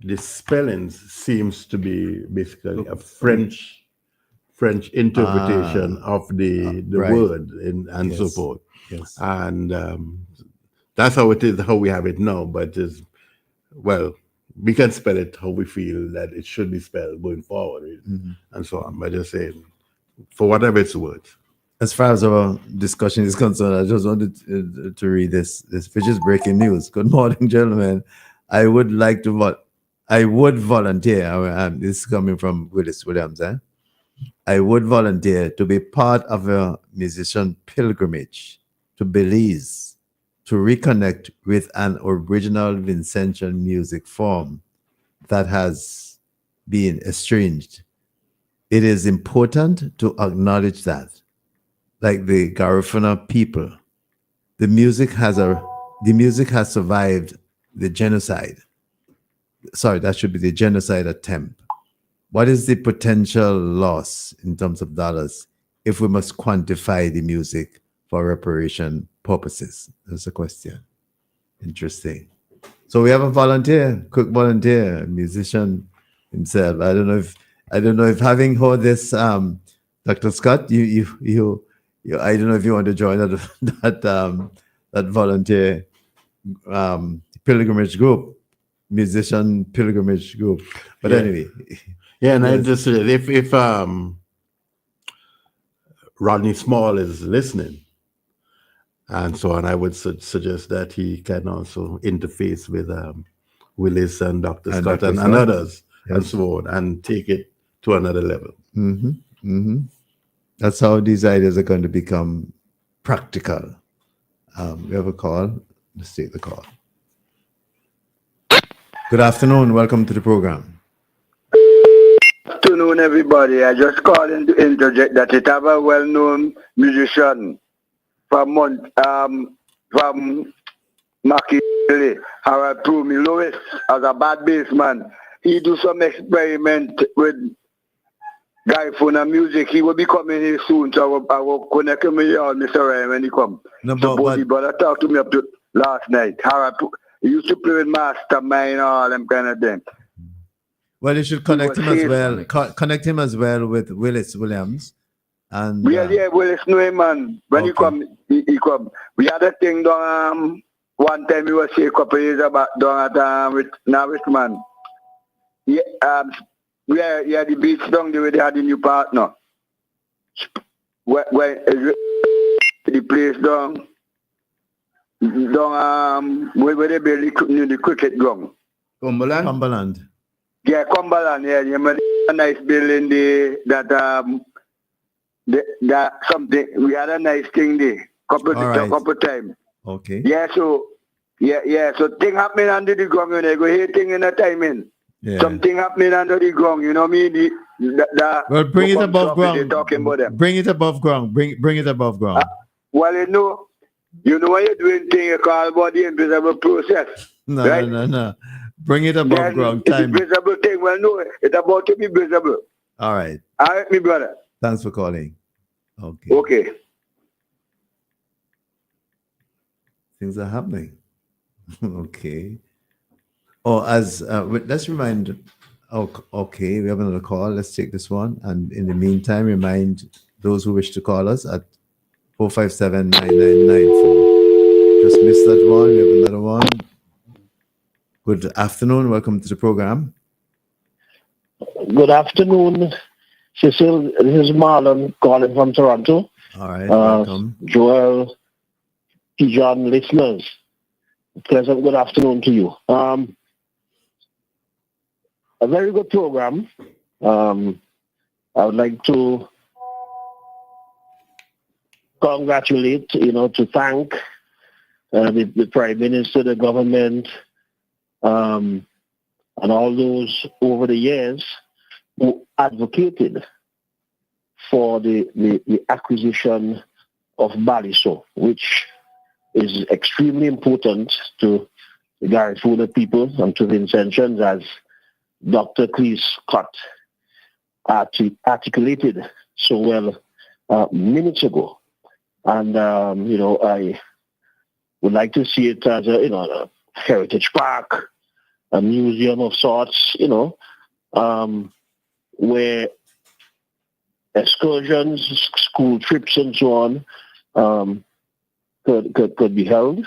the spellings seems to be basically a French interpretation of the right. word and so forth. Yes. And that's how it is, how we have it now. But we can spell it how we feel that it should be spelled going forward, and so on. But just saying, for whatever it's worth. As far as our discussion is concerned, I just wanted to read this, which is breaking news. Good morning, gentlemen. I would volunteer. This is coming from Willis Williams. I would volunteer to be part of a musician pilgrimage to Belize to reconnect with an original Vincentian music form that has been estranged. It is important to acknowledge that, like the Garifuna people, the music has survived the genocide. Sorry, that should be the genocide attempt. What is the potential loss in terms of dollars if we must quantify the music for reparation purposes? That's a question. Interesting. So we have a quick volunteer, a musician himself. I don't know if having heard this, Dr. Scott, you I don't know if you want to join that volunteer pilgrimage group, musician pilgrimage group. But anyway. Yeah, and I just if Rodney Small is listening and so on, I would suggest that he can also interface with Willis and Dr. Scott and others and so on, and take it to another level. That's how these ideas are going to become practical. We have a call. Let's take the call. Good afternoon. Welcome to the program. Good afternoon, everybody. I just called in to interject that it have a well-known musician from Machiavelli, Harold Plumie Lewis, as a bad bassman. He do some experiment with Garifuna music. He will be coming here soon, so I will connect him with you all, Mr. Ryan, when he come. But talked to me up to last night. He used to play with Mastermind, all them kind of thing. Well, you should connect him as well. Connect him as well with Willis Williams, And yeah, well, it's no man. When he come, he come. We had a thing down one time we was here a couple years back down at with man. Yeah, yeah, the beach down there where they had a new partner. Where the place down where they build the cricket ground. Cumberland. Yeah, Cumberland. Yeah, you made a nice building there. That something we had a nice thing there. Couple time. Okay. Yeah, so so thing happening under the ground, you know, go hear thing in the timing. Yeah. Something happening under the ground, you know what I mean? Well, bring it above ground. Talking about them. Bring it above ground. Bring it above ground. Well, you know when you're doing thing you call about the invisible process. No, right? no. Bring it above ground. It's a Time. visible thing. Well, no, it's about to be visible. All right. All right, me brother. Thanks for calling. Okay. Okay. Things are happening. Okay. Oh, let's remind. Okay, we have another call. Let's take this one. And in the meantime, remind those who wish to call us at 457-9994. Just missed that one. We have another one. Good afternoon. Welcome to the program. Good afternoon, Cecil. This is Marlon calling from Toronto. All right. Welcome. Joel, Pigeon listeners. Pleasant good afternoon to you. A very good program. I would like to congratulate, to thank the Prime Minister, the government, and all those over the years who advocated for the acquisition of Baliso, which is extremely important to the Garifuna people and to Vincentians, as Dr. Cleese Scott articulated so well minutes ago. And, I would like to see it as a heritage park, a museum of sorts, where excursions, school trips and so on could be held,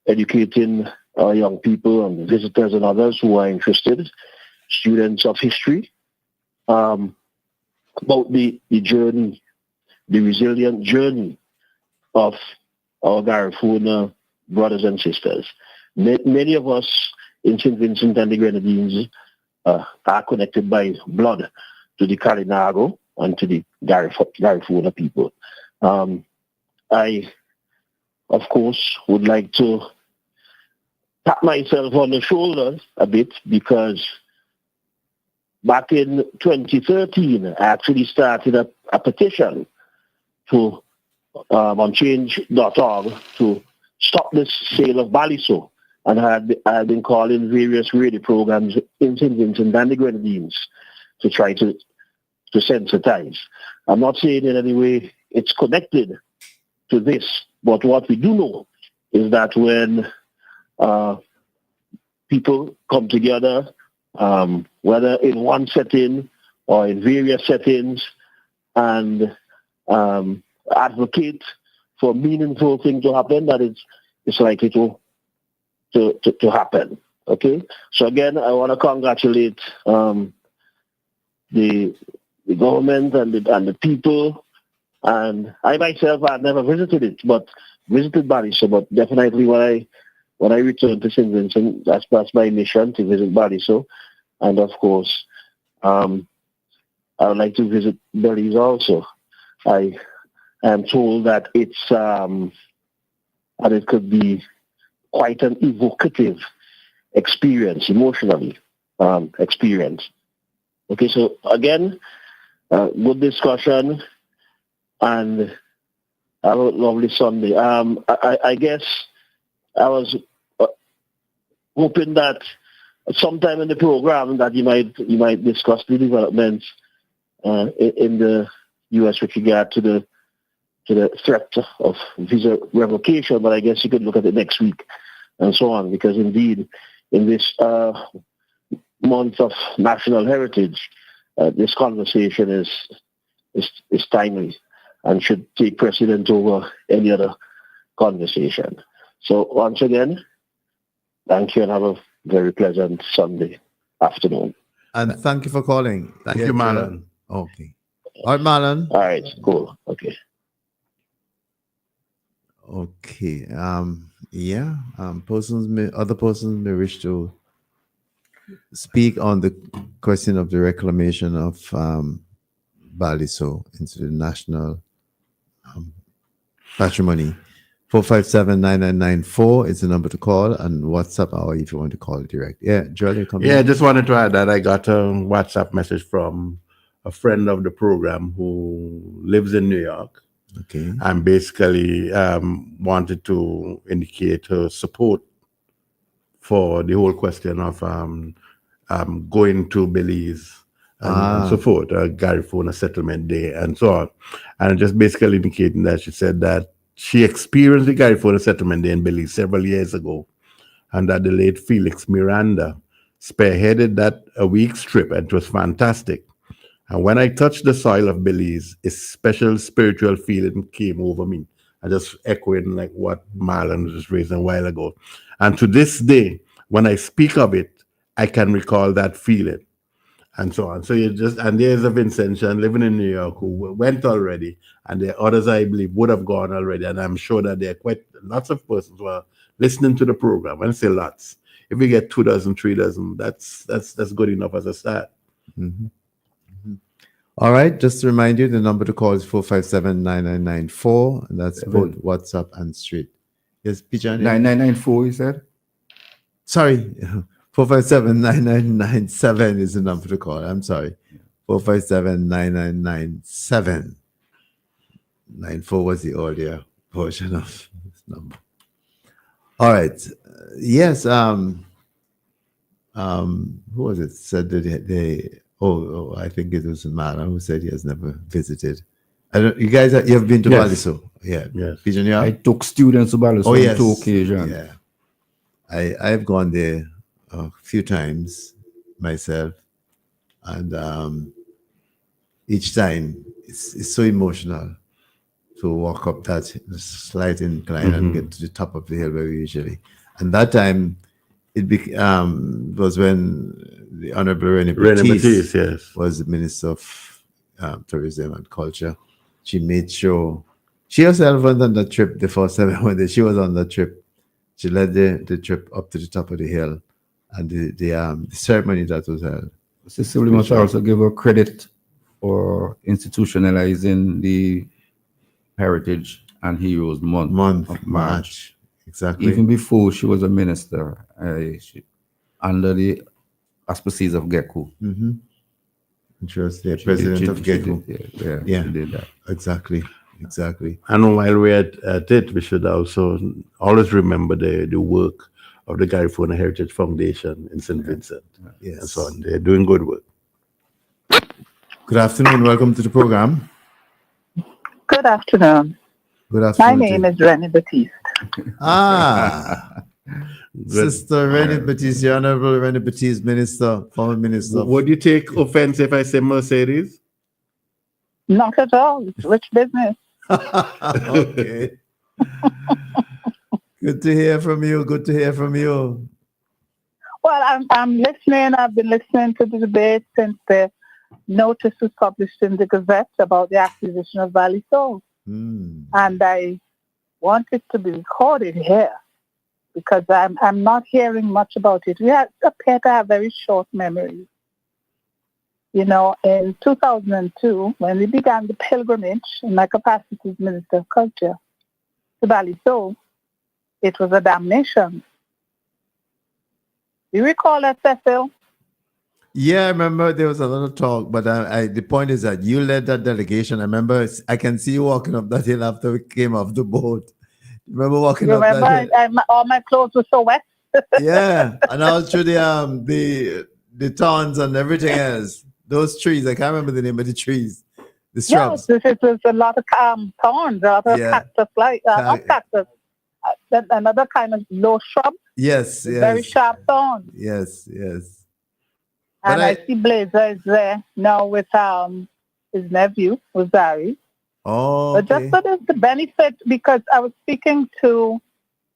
educating young people and visitors and others who are interested, students of history, about the journey, the resilient journey of our Garifuna brothers and sisters. Many of us in St. Vincent and the Grenadines are connected by blood to the Kalinago and to the Garifuna people. I, of course, would like to tap myself on the shoulder a bit, because back in 2013, I actually started a petition to on change.org to stop this sale of Baliso, and I had been calling various radio programs in St. Vincent and the Grenadines to try to sensitize. I'm not saying in any way it's connected to this, but what we do know is that when people come together, whether in one setting or in various settings, and advocate for meaningful things to happen, that it's likely to happen. Okay, so again, I want to congratulate the government and the people. And I myself had never visited it, but visited Baliso. But definitely when I return to St. Vincent, that's my mission, to visit Baliso. And of course, I would like to visit Belize also. I am told that it's and it could be quite an evocative experience, emotionally experience. Okay, so again, good discussion, and have a lovely Sunday. I guess I was hoping that sometime in the program that you might discuss the developments in the U.S. with regard to the threat of visa revocation, but I guess you could look at it next week and so on, because indeed in this month of national heritage, this conversation is timely. and should take precedence over any other conversation. So once again, thank you and have a very pleasant Sunday afternoon. And thank you for calling. Thank you, Marlon. Okay. All right, Marlon. All right, cool. Okay. Okay. Other persons may wish to speak on the question of the reclamation of Baliso into the national patrimony. 457-9994 is the number to call, and WhatsApp or if you want to call direct. Yeah, Joel, come Yeah, I in. just wanted to add that I got a WhatsApp message from a friend of the program who lives in New York. Okay. And basically wanted to indicate her support for the whole question of going to Belize and so forth, Garifuna Settlement Day and so on. And just basically indicating that she said that she experienced the Garifuna Settlement Day in Belize several years ago, and that the late Felix Miranda spearheaded that a week's trip, and it was fantastic. And when I touched the soil of Belize, a special spiritual feeling came over me. I just echoing like what Marlon was just raising a while ago. And to this day, when I speak of it, I can recall that feeling and so on. So and there's a Vincentian living in New York who went already, and there are others I believe would have gone already. And I'm sure that there are quite lots of persons who are listening to the program. And I say lots. If we get 2 dozen, 3 dozen, that's good enough as a start. Mm-hmm. All right, just to remind you, the number to call is 457-9994, and that's both WhatsApp and straight. Yes, Pijan? 9994, you said? Sorry, 457-9997 is the number to call. I'm sorry. 457-9997. 94 was the earlier portion of this number. All right. Yes, who was it? Said that they I think it was Mara who said he has never visited. You guys, you have been to Baliso? Yeah. Yes. Pigeon, yeah? I took students to Baliso on 2 occasions. Yeah. I've gone there a few times myself, and each time it's so emotional to walk up that slight incline and get to the top of the hill where we usually. And that time, it was when the Honorable Rene Batiste was the Minister of Tourism and Culture. She made sure she herself went on the trip the first time when she was on the trip. She led the trip up to the top of the hill, and the ceremony that was held. Cecil, we must also give her credit for institutionalizing the Heritage and Heroes Month of March. Exactly. Even before she was a minister, under the auspices of GECO. Mm-hmm. She was the president of GECO. Yeah, she did that. Exactly. And while we're at it, we should also always remember the work of the Garifuna Heritage Foundation in St. Vincent. Yes. And so on. They're doing good work. Good afternoon. Welcome to the program. Good afternoon. Good afternoon. My name is Rene Batiste. Sister Rene Batiste, the Honorable Rene Batiste, Minister, former Minister. Would you take offense if I say Mercedes? Not at all. It's rich business. Okay. Good to hear from you. Well, I'm listening. I've been listening to the debate since the notice was published in the Gazette about the acquisition of Valley Soul. And I want it to be recorded here because I'm not hearing much about it. We appear to have very short memories. You know, in 2002, when we began the pilgrimage in my capacity as Minister of Culture to Valley Soul, it was a damnation. You recall that, Cecil? Yeah, I remember there was a lot of talk, but the point is that you led that delegation. I remember I can see you walking up that hill after we came off the boat. Remember walking up that hill? All my clothes were so wet. Yeah, and all through the thorns and everything else. Those trees, I can't remember the name of the trees. The shrubs. Yes, it was a lot of thorns, a lot of cactus, not cactus, another kind of low shrub. Yes. Very sharp thorns. Yes. And I see Blazer is there now with his nephew, Rosari. Oh, But just okay. so there's the benefit, because I was speaking to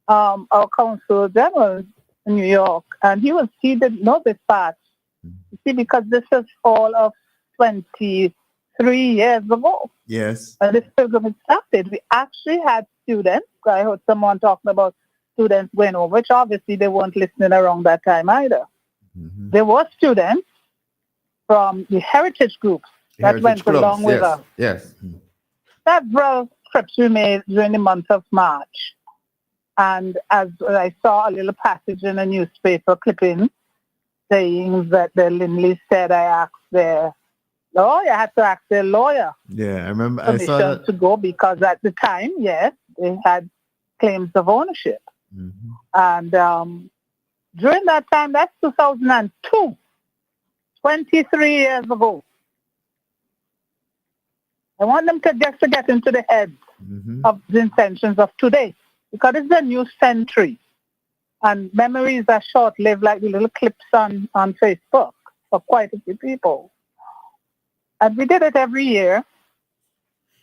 our Consul General in New York, and he didn't know this part. You see, because this is all of 23 years ago. Yes. When this pilgrimage started, we actually had students. I heard someone talking about students going over, which obviously they weren't listening around that time either. Mm-hmm. There were students from the heritage groups that Heritage went clubs, along with yes, us. yes. Several trips we made during the month of March. And as I saw a little passage in a newspaper clipping saying that the Lindley said, I asked their lawyer, I had to ask their lawyer Yeah, I remember. I saw permission that. to go because at the time, yes, they had claims of ownership. Mm-hmm. And during that time, that's 2002, 23 years ago. I want them to get into the heads of the intentions of today, because it's a new century. And memories are short-lived, like the little clips on Facebook for quite a few people. And we did it every year.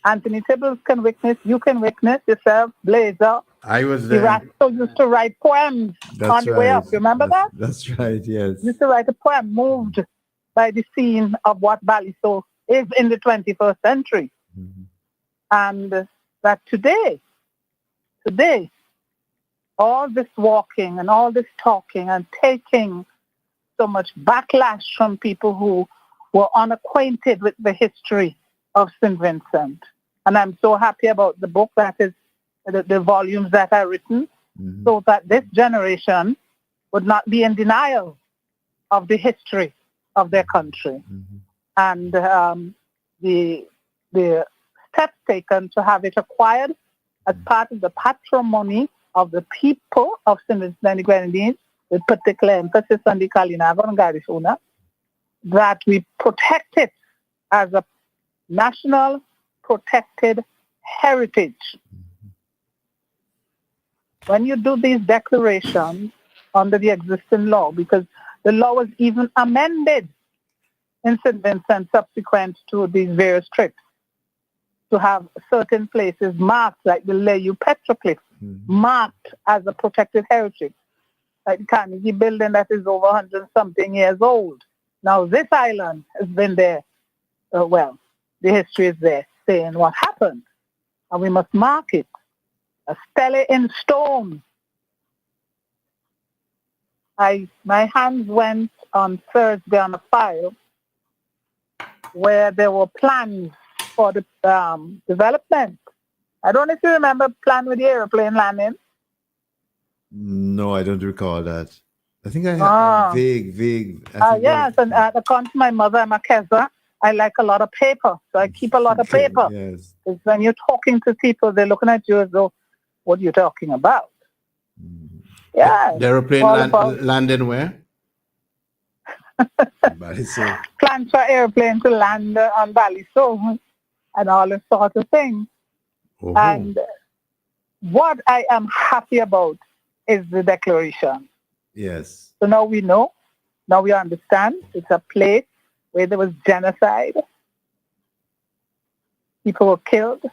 Anthony Tibbles can witness, you can witness yourself, Blazer. I was The there. Rascals used to write poems on the way up. Remember that? That's right, yes. Used to write a poem moved by the scene of what Ballyso is in the 21st century. And that today, all this walking and all this talking and taking so much backlash from people who were unacquainted with the history of St. Vincent. And I'm so happy about the book that is, the volumes that are written, so that this generation would not be in denial of the history of their country. And the steps taken to have it acquired as part of the patrimony of the people of St. Vincent and the Grenadines, with particular emphasis on the Kalinago and Garifuna, that we protect it as a national protected heritage. When you do these declarations under the existing law, because the law was even amended in St. Vincent subsequent to these various trips, to have certain places marked, like the Leyu Petroglyph, marked as a protected heritage, like the Carnegie building that is over 100-something years old. Now this island has been there, the history is there, saying what happened, and we must mark it, a stele in stone. My hands went on Thursday on a file where there were plans for the development. I don't know if you remember plan with the airplane landing. No, I don't recall that. I think I have vague. Yes, and according to my mother, I'm a Keza. I like a lot of paper, so I keep a lot of paper. Yes. Because when you're talking to people, they're looking at you as though, what are you talking about? Yeah. The aeroplane landing where? Plans for airplane to land on Ballyso and all this sort of thing. Oh. And what I am happy about is the declaration. Yes. So now we know, now we understand it's a place where there was genocide. People were killed.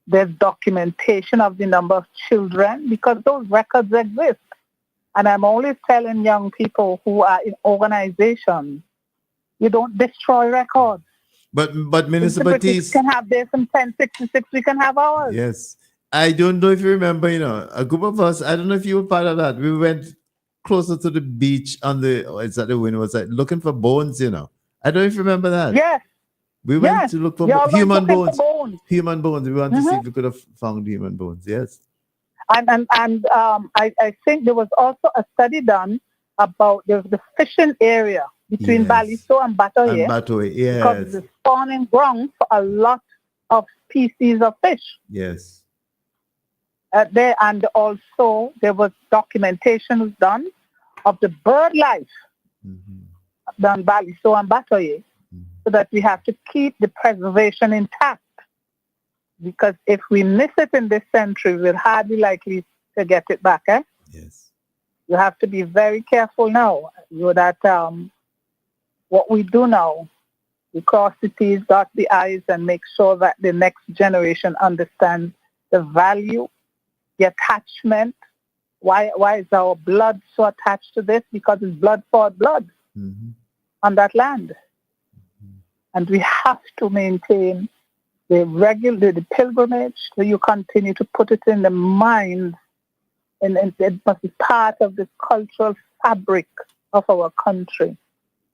There's documentation of the number of children because those records exist. And I'm always telling young people who are in organizations, you don't destroy records. But Minister The British Batiste can have theirs from 1066, we can have ours. Yes. I don't know if you remember, a group of us, I don't know if you were part of that. We went closer to the beach on looking for bones, I don't know if you remember that. Yes. We went to look for human bones. Human bones. We wanted to see if we could have found human bones. Yes. And I think there was also a study done about the fishing area between Ballyso and Batoye. And Batoye, yes. Because it's the spawning ground for a lot of species of fish. Yes. There, and also there was documentation done of the bird life done Ballyso and Batoye, so that we have to keep the preservation intact. Because if we miss it in this century, we're hardly likely to get it back. Yes. You have to be very careful now. That what we do now, We cross the T's, dot the I's, and make sure that the next generation understands the value, the attachment. Why is our blood so attached to this? Because it's blood for blood on that land. And we have to maintain the pilgrimage, so you continue to put it in the mind, and it must be part of the cultural fabric of our country,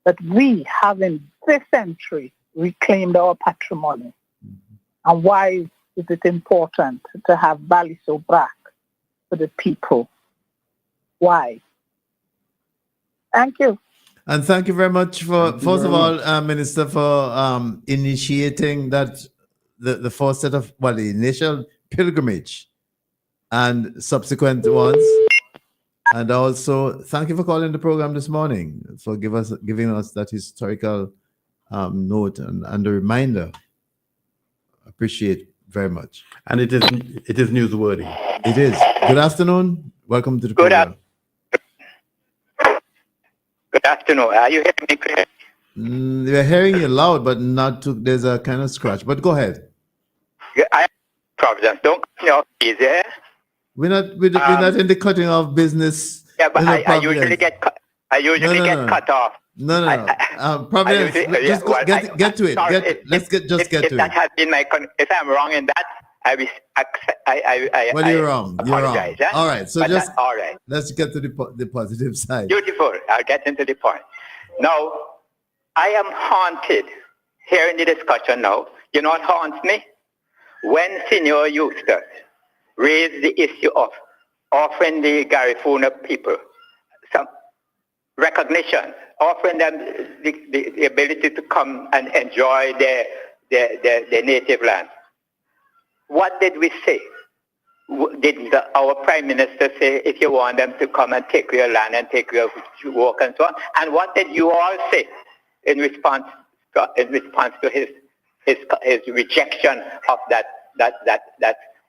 that we have in this century reclaimed our patrimony. And why is it important to have Baliso back for the people? Why? Thank you. And thank you very much for, first of all, Minister, for initiating that the first set of, well, the initial pilgrimage and subsequent ones. And also, thank you for calling the program this morning, for giving us that historical note and the reminder. Appreciate very much. And it is newsworthy. It is. Good afternoon. Welcome to the program. Good afternoon. Are you hearing me clearly? We're hearing you loud, but not too, there's a kind of scratch. But go ahead. I am Providence. Don't cut me off, please, yeah? We're not in the cutting off business. Yeah, but I usually get cut. I usually get cut off. No. Providence, just get to it. Sorry, Let's get to it. If that has been if I'm wrong in that, Well, you're wrong. You're wrong. Apologize, yeah? All right. So But just all right. let's get to the positive side. Beautiful. I'll get into the point. Now, I am haunted hearing the discussion now. You know what haunts me? When Senior Eustace raised the issue of offering the Garifuna people some recognition, offering them the ability to come and enjoy their native land. What did we say? Did our Prime Minister say, if you want them to come and take your land and take your work and so on? And what did you all say in response to his rejection of that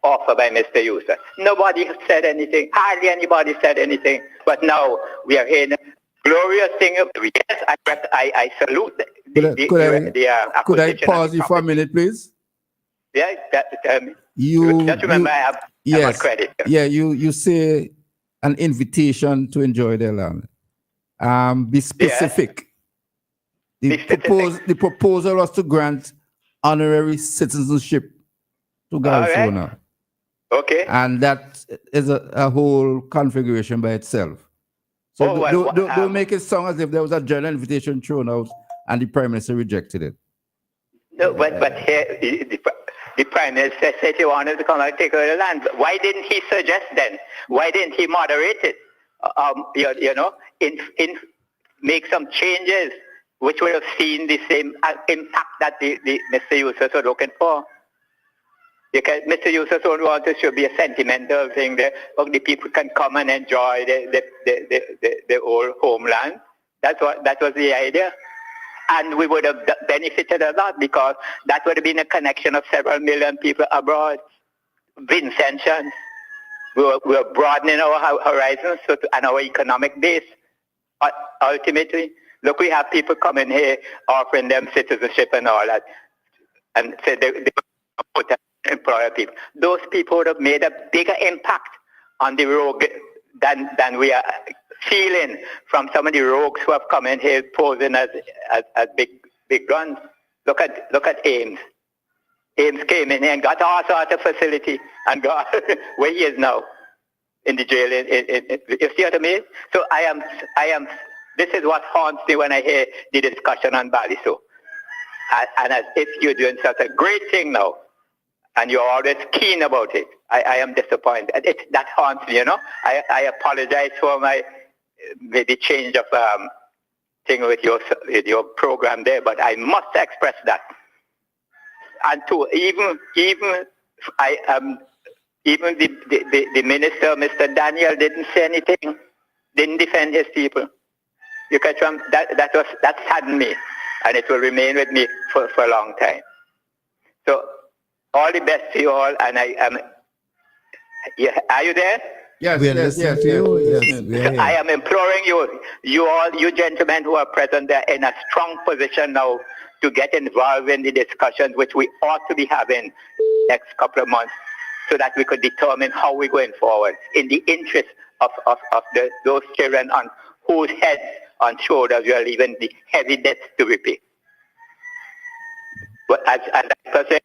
offer by Mr. Eustace? Nobody said anything. Hardly anybody said anything. But now we are hearing a glorious thing. Yes, I salute Could I pause you for a minute, please? Yeah, You just remember I have credit. Yeah, you say an invitation to enjoy their land. Be specific. The proposal was to grant honorary citizenship to Garifuna. Right. Okay. And that is a whole configuration by itself. So don't make it sound as if there was a general invitation thrown out and the Prime Minister rejected it. No, but here the Prime Minister said he wanted to come and take over the land. Why didn't he suggest then? Why didn't he moderate it? Make some changes which would have seen the same impact that the Mr. Eustace was looking for. Because Mr. Eustace only wanted to be a sentimental thing that the people can come and enjoy the old homeland. That was the idea. And we would have benefited a lot because that would have been a connection of several million people abroad. Vincentians. We were broadening our horizons and our economic base. Ultimately, look, we have people coming here offering them citizenship and all that. And say they put employer people. Those people would have made a bigger impact on the rogue than we are feeling from some of the rogues who have come in here posing as big guns. Look at Ames. Ames came in here and got all sorts of facility and got where he is now in the jail. You see what I mean? So I am. This is what haunts me when I hear the discussion on Baliso. And as if you're doing such a great thing now, and you're always keen about it, I am disappointed. That haunts me, you know. I apologize for my maybe change of thing with your program there, but I must express that. And to even the minister, Mr. Daniel, didn't say anything, didn't defend his people. You catch that saddened me, and it will remain with me for a long time. So all the best to you all, and I am. Are you there? Yes, we are listening to you. Yes, I am imploring you all, you gentlemen who are present there, in a strong position now to get involved in the discussions which we ought to be having next couple of months so that we could determine how we're going forward in the interest of those children on whose heads and shoulders we are leaving the heavy debts to repay. But as I said,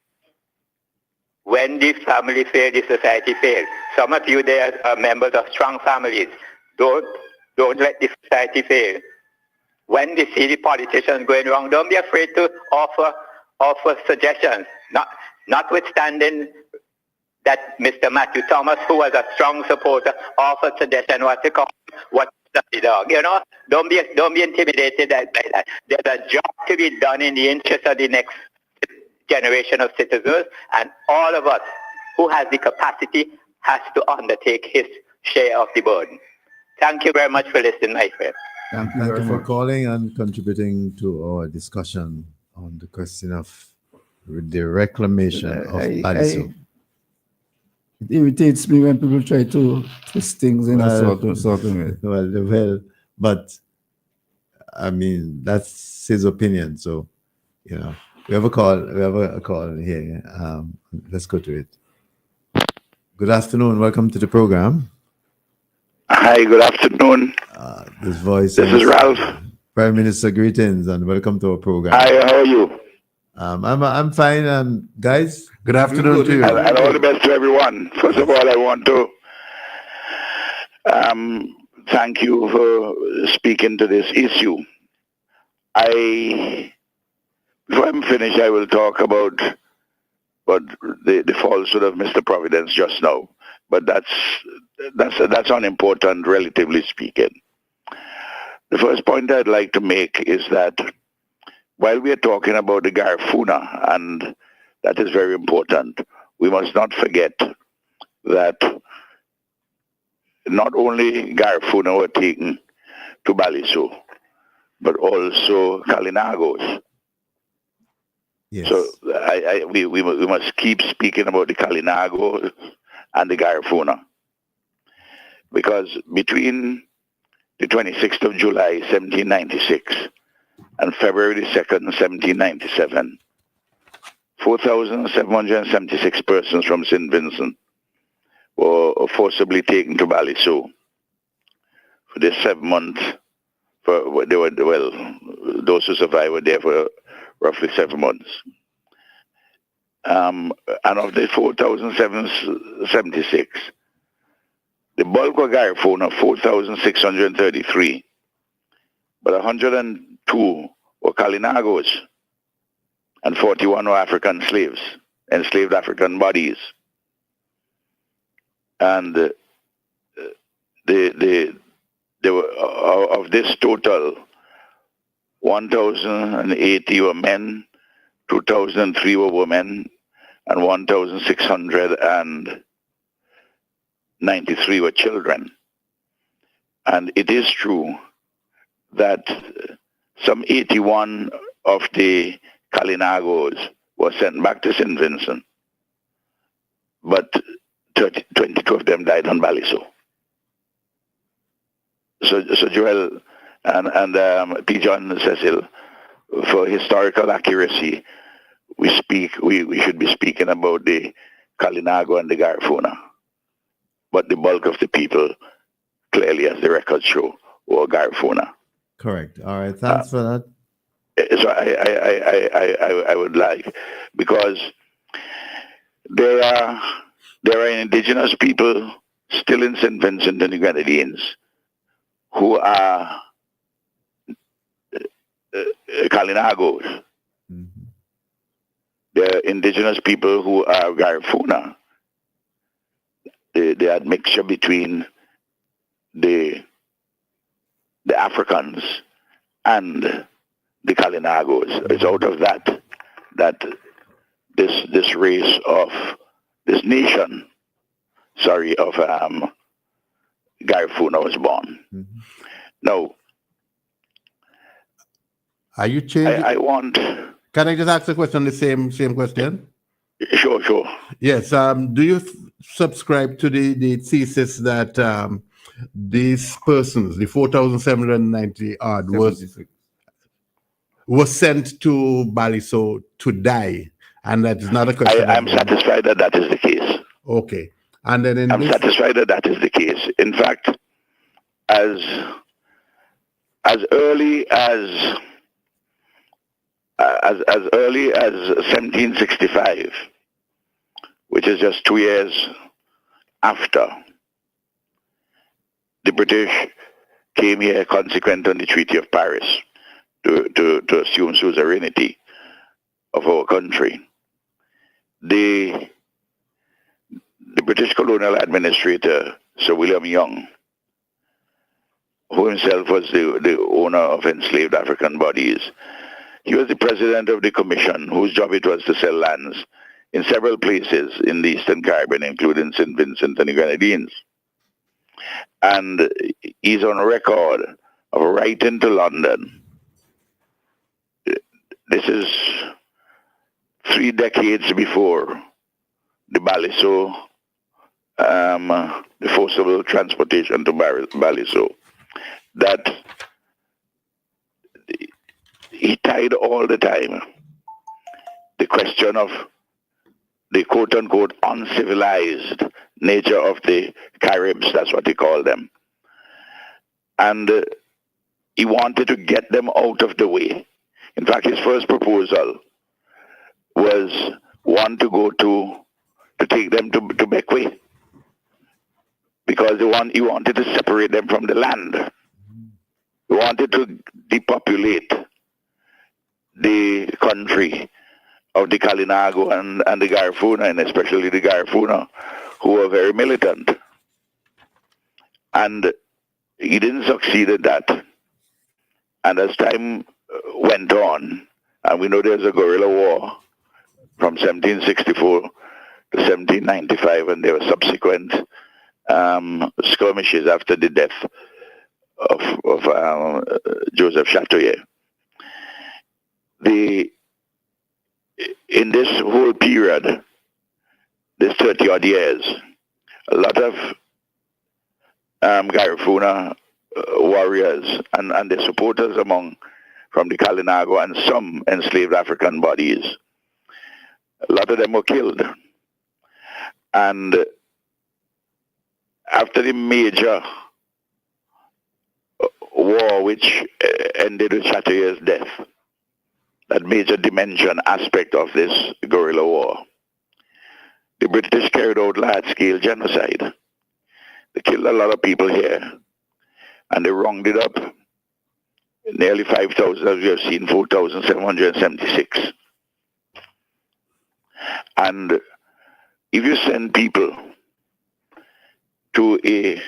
when the family fails, the society fails. Some of you there are members of strong families. Don't let the society fail. When they see the politicians going wrong, don't be afraid to offer suggestions. Notwithstanding that Mr. Matthew Thomas, who was a strong supporter, offered suggestion what to call what the dog. You know, don't be intimidated by that. There's a job to be done in the interest of the next generation of citizens, and all of us who has the capacity has to undertake his share of the burden. Thank you very much for listening, my friend. Thank you for calling and contributing to our discussion on the question of the reclamation of Baliso. It irritates me when people try to twist things in a certain way. Well, but I mean, that's his opinion. So, you know, we have a call here. Let's go to it. Good afternoon. Welcome to the program. Hi, good afternoon. This is Ralph. Prime Minister, greetings and welcome to our program. Hi, how are you? I'm fine. Guys, good afternoon to you. And all the best to everyone. First of all, I want to thank you for speaking to this issue. Before I'm finished, I will talk about the falsehood of Mr. Providence just now. But that's unimportant, relatively speaking. The first point I'd like to make is that while we are talking about the Garifuna, and that is very important, we must not forget that not only Garifuna were taken to Baliso, but also Kalinagos. Yes. So we must keep speaking about the Kalinago and the Garifuna, because between the 26th of July, 1796, and February the 2nd, 1797, 4,776 persons from St. Vincent were forcibly taken to Baliso for this 7 months. Those who survived were there for roughly 7 months. And of the 4,776, the bulk of Garifuna, 4,633, but 102 were Kalinagos, and 41 were African slaves, enslaved African bodies. And they were, of this total, 1,080 were men, 2,003 were women, and 1,693 were children. And it is true that some 81 of the Kalinagos were sent back to St. Vincent, but 22 of them died on Baliso. So Joel and P. John and Cecil, for historical accuracy, we should be speaking about the Kalinago and the Garifuna. But the bulk of the people, clearly as the records show, were Garifuna. Correct. All right. Thanks for that. So I would like, because there are indigenous people still in St. Vincent and the Grenadines who are Kalinagos. Mm-hmm. There are indigenous people who are Garifuna. The admixture between the Africans and the Kalinagos. It's out of that this race of this nation, of Garifuna was born. Mm-hmm. Now, are you changing? I want. Can I just ask a question? The same question. Sure. Yes. Do you subscribe to the thesis that these persons, the 4,790 odd, was sent to Baliso to die, and that is not a question. I'm satisfied that that is the case. Okay, and then I'm satisfied that that is the case. In fact, as early as 1765, which is just 2 years after the British came here consequent on the Treaty of Paris to assume suzerainty of our country. The British colonial administrator, Sir William Young, who himself was the owner of enslaved African bodies, he was the president of the commission whose job it was to sell lands in several places in the Eastern Caribbean, including St. Vincent and the Grenadines. And he's on record of writing to London. This is 3 decades before the Baliso, the forcible transportation to Baliso, that he tied all the time the question of the quote-unquote uncivilized nature of the Caribs, that's what he called them. And he wanted to get them out of the way. In fact, his first proposal was to take them to Bequia, because he wanted to separate them from the land. He wanted to depopulate the country of the Kalinago and the Garifuna, and especially the Garifuna, who were very militant. And he didn't succeed in that. And as time went on, and we know there's a guerrilla war from 1764 to 1795, and there were subsequent skirmishes after the death of Joseph Chatoyer. In this whole period, this 30-odd years, a lot of Garifuna warriors and their supporters from the Kalinago and some enslaved African bodies, a lot of them were killed. And after the major war which ended with Chatoyer's death, that major dimension aspect of this guerrilla war, the British carried out large-scale genocide. They killed a lot of people here, and they rounded up nearly 5,000, as we have seen, 4,776. And if you send people to a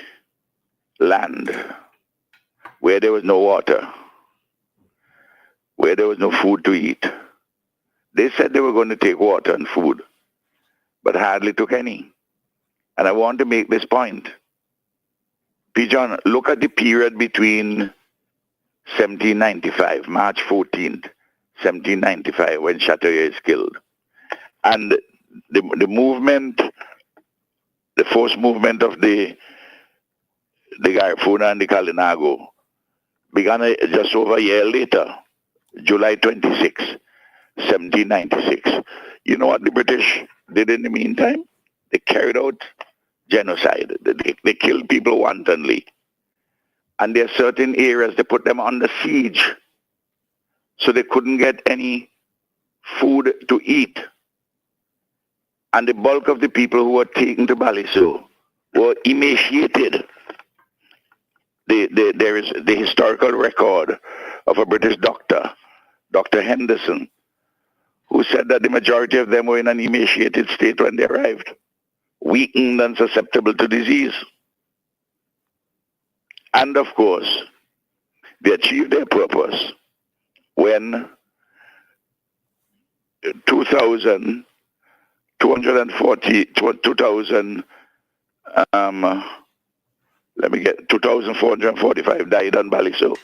land where there was no water, where there was no food to eat, they said they were going to take water and food, but hardly took any. And I want to make this point. Pigeon, look at the period between 1795, March 14th, 1795, when Chatoyer is killed, and the movement, the forced movement of the Garifuna and the Kalinago began just over a year later, July 26, 1796. You know what the British did in the meantime? They carried out genocide. They killed people wantonly. And there are certain areas, they put them under siege, so they couldn't get any food to eat. And the bulk of the people who were taken to Baliso were emaciated. There is the historical record of a British doctor, Dr. Henderson, who said that the majority of them were in an emaciated state when they arrived, weakened and susceptible to disease. And of course, they achieved their purpose when 2,445 died on Baliso,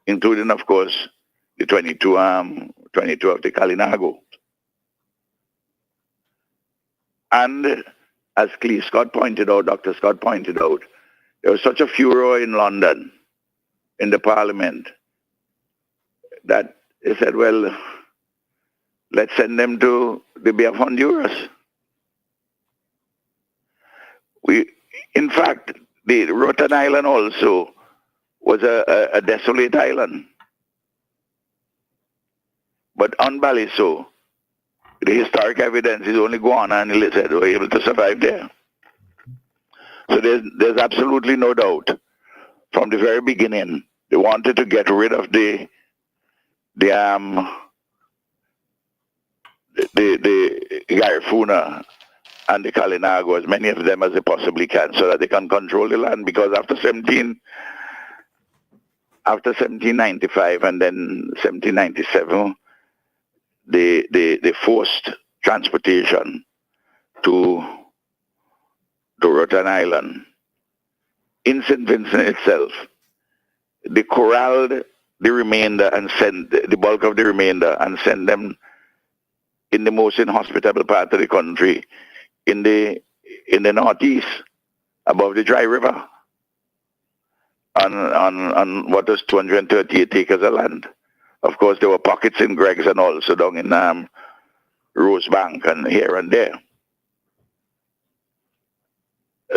including, of course, the 22 of the Kalinago. And as Dr. Scott pointed out, there was such a furor in London, in the Parliament, that they said, well, let's send them to the Bay of Honduras. In fact, the Rotan Island also was a desolate island. But on Baliso, the historic evidence is only Guana and Lizard were able to survive there. So there's absolutely no doubt from the very beginning they wanted to get rid of the Garifuna and the Kalinago, as many of them as they possibly can, so that they can control the land. Because after 1795 and then 1797, they forced transportation to Rotan Island. In St. Vincent itself, they corralled the remainder and sent the bulk of the remainder and sent them in the most inhospitable part of the country, in the northeast, above the Dry River, on what was 238 acres of land. Of course, there were pockets in Greg's and also down in Rosebank and here and there.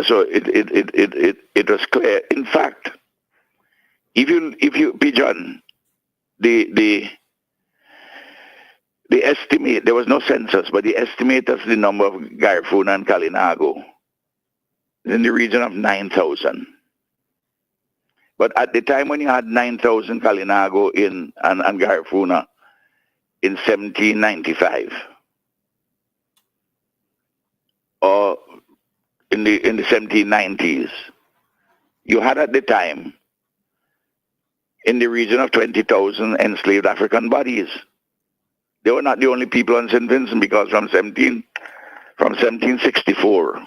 So it was clear. In fact, if you Pigeon, the estimate, there was no census, but the estimate of the number of Garifuna and Kalinago is in the region of 9,000. But at the time when you had 9,000 Kalinago and Garifuna in 1795, or in the 1790s, you had at the time in the region of 20,000 enslaved African bodies. They were not the only people on St. Vincent, because from 1764,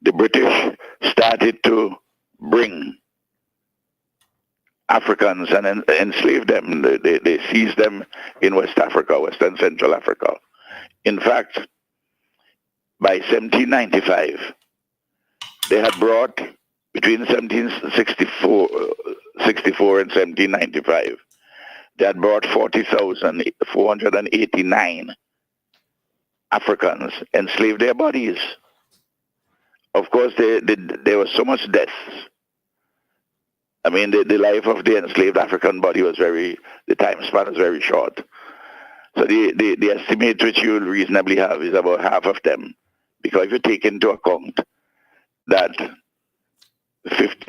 the British started to bring Africans and enslave them. They seized them in West Africa, West and Central Africa. In fact, by 1795, they had brought, between 1764 and 1795, they had brought 40,489 Africans, enslaved their bodies. Of course, there was so much death. I mean, the life of the enslaved African body was the time span was very short. So the estimate which you will reasonably have is about half of them. Because if you take into account that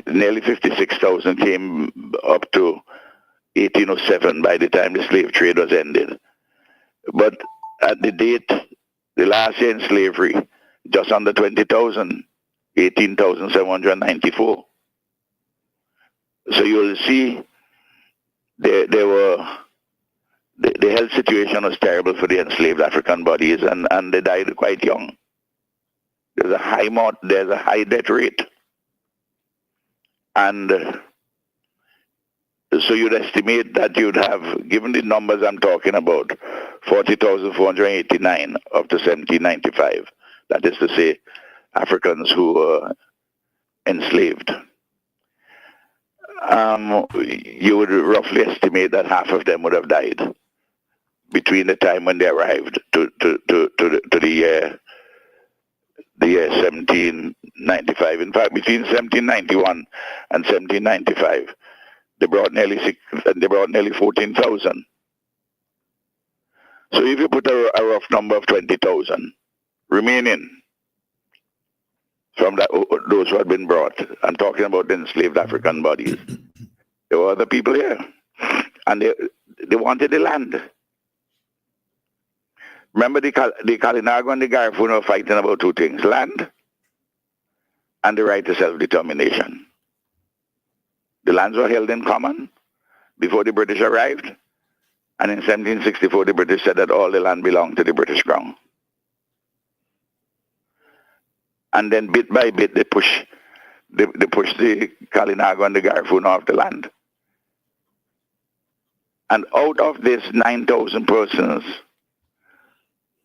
nearly 56,000 came up to 1807 by the time the slave trade was ended. But at the date, the last year in slavery, just under 20,000, 18,794. So you'll see the health situation was terrible for the enslaved African bodies, and they died quite young. There's a high death rate. And so you'd estimate that you'd have, given the numbers I'm talking about, 40,489 up to 1795. That is to say, Africans who were enslaved. You would roughly estimate that half of them would have died between the time when they arrived to the year 1795. In fact, between 1791 and 1795, they brought nearly 14,000. So if you put a rough number of 20,000 remaining from those who had been brought, I'm talking about the enslaved African bodies, there were other people here, and they wanted the land. Remember, the Kalinago and the Garifuna were fighting about two things: land and the right to self-determination. The lands were held in common before the British arrived, and in 1764 the British said that all the land belonged to the British Crown. And then bit by bit they pushed the Kalinago and the Garifuna off the land. And out of this 9,000 persons,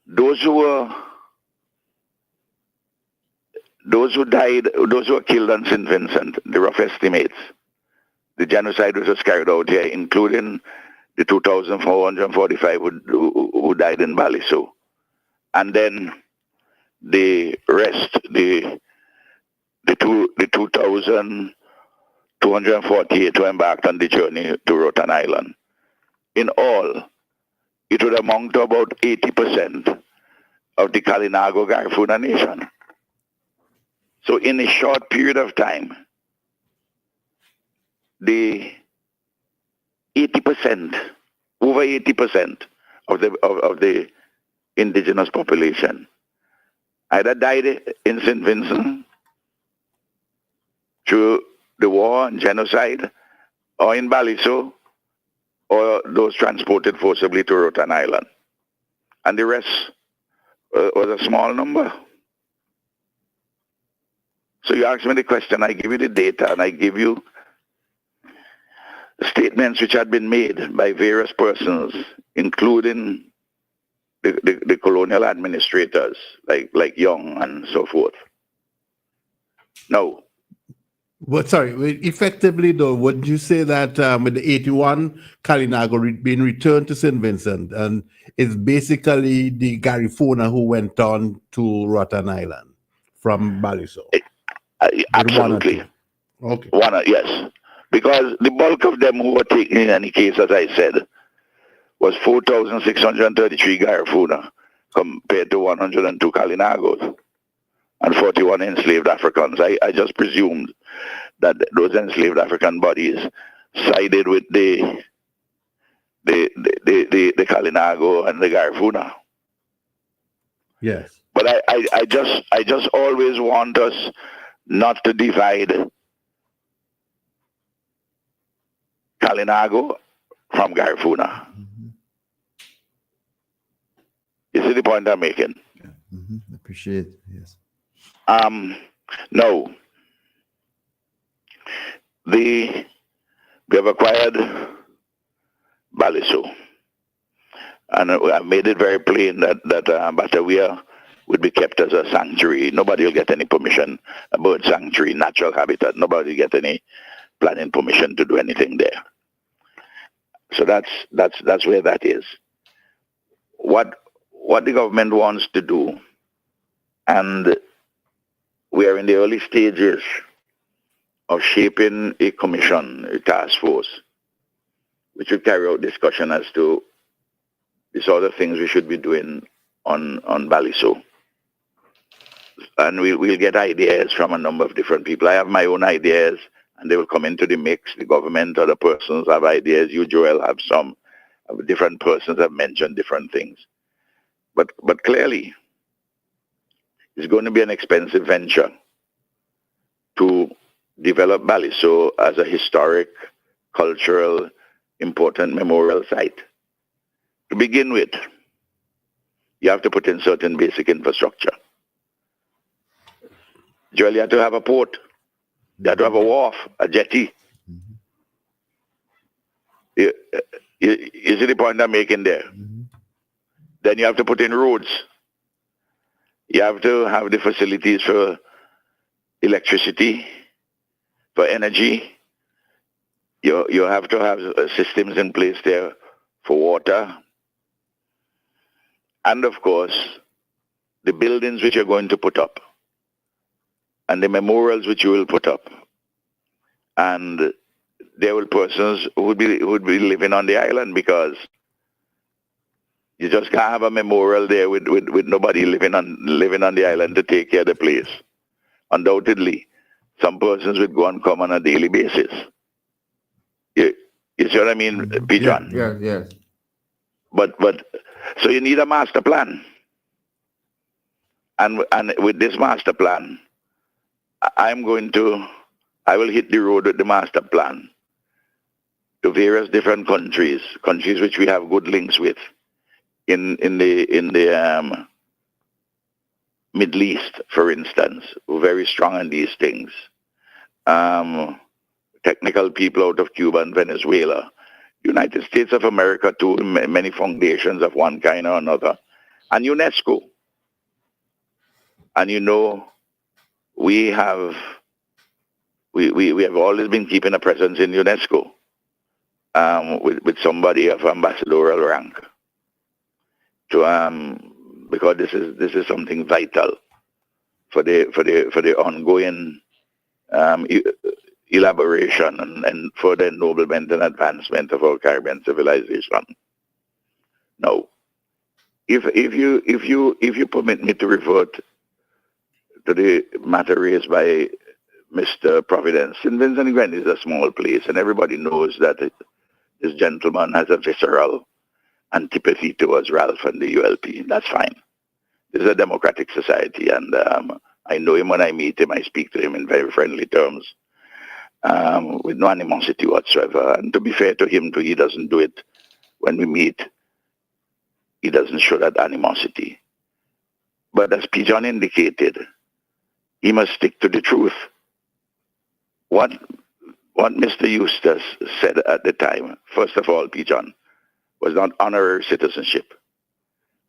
those who died, those who were killed on St. Vincent, the rough estimates, the genocide which was carried out here, including the 2,445 who died in Baliso. And then the rest, the 2,248 who embarked on the journey to Rotan Island. In all, it would amount to about 80% of the Kalinago Garifuna Nation. So in a short period of time, the 80%, over 80% of the indigenous population either died in St. Vincent through the war and genocide, or in Baliso, or those transported forcibly to Rotan Island. And the rest was a small number. So you ask me the question, I give you the data, and I give you statements which had been made by various persons, including the colonial administrators, like Young and so forth. Now, But sorry, effectively though, would you say that with the 81 Kalinago being returned to St. Vincent, and it's basically the Garifuna who went on to Rotan Island from Baliso? absolutely. Okay. Yes. Because the bulk of them who were taken in any case, as I said, was 4,633 Garifuna compared to 102 Kalinagos and 41 enslaved Africans. I just presumed that those enslaved African bodies sided with the Kalinago and the Garifuna. Yes. But I just always want us not to divide Kalinago from Garifuna. You see the point I'm making? Appreciate it, yes. No. We have acquired Baliso. And I made it very plain that Batavia would be kept as a sanctuary. Nobody will get any permission, a bird sanctuary, natural habitat. Nobody will get any planning permission to do anything there. So that's where that is. What the government wants to do, and we are in the early stages of shaping a commission, a task force, which will carry out discussion as to the sort of things we should be doing on Baliso. And we'll get ideas from a number of different people. I have my own ideas, and they will come into the mix. The government, other persons have ideas. You, Joel, have some. Different persons have mentioned different things. But clearly, it's going to be an expensive venture to develop Baliso as a historic, cultural, important memorial site. To begin with, you have to put in certain basic infrastructure. Joel, you have to have a port. You have to have a wharf, a jetty. You see the point I'm making there? Then you have to put in roads. You have to have the facilities for electricity, for energy. You have to have systems in place there for water. And of course, the buildings which you're going to put up and the memorials which you will put up. And there will persons who would be living on the island, because you just can't have a memorial there with nobody living on the island to take care of the place. Undoubtedly, some persons would go and come on a daily basis. You see what I mean, Pijon? Yes. But so you need a master plan. And with this master plan, I will hit the road with the master plan to various different countries which we have good links with in the Middle East, for instance, who are very strong in these things. Technical people out of Cuba and Venezuela, United States of America too, many foundations of one kind or another, and UNESCO. And we have always been keeping a presence in UNESCO. with somebody of ambassadorial rank to because this is something vital for the ongoing elaboration and further ennoblement and advancement of our Caribbean civilization. Now, if you permit me to revert to the matter raised by Mr. Providence, St. Vincent Glen is a small place, and everybody knows that this gentleman has a visceral antipathy towards Ralph and the ULP. That's fine. This is a democratic society, and I know him when I meet him. I speak to him in very friendly terms, with no animosity whatsoever. And to be fair to him, too, he doesn't do it when we meet. He doesn't show that animosity. But as Pigeon indicated, he must stick to the truth. What Mr. Eustace said at the time, first of all, Pigeon, was not honorary citizenship.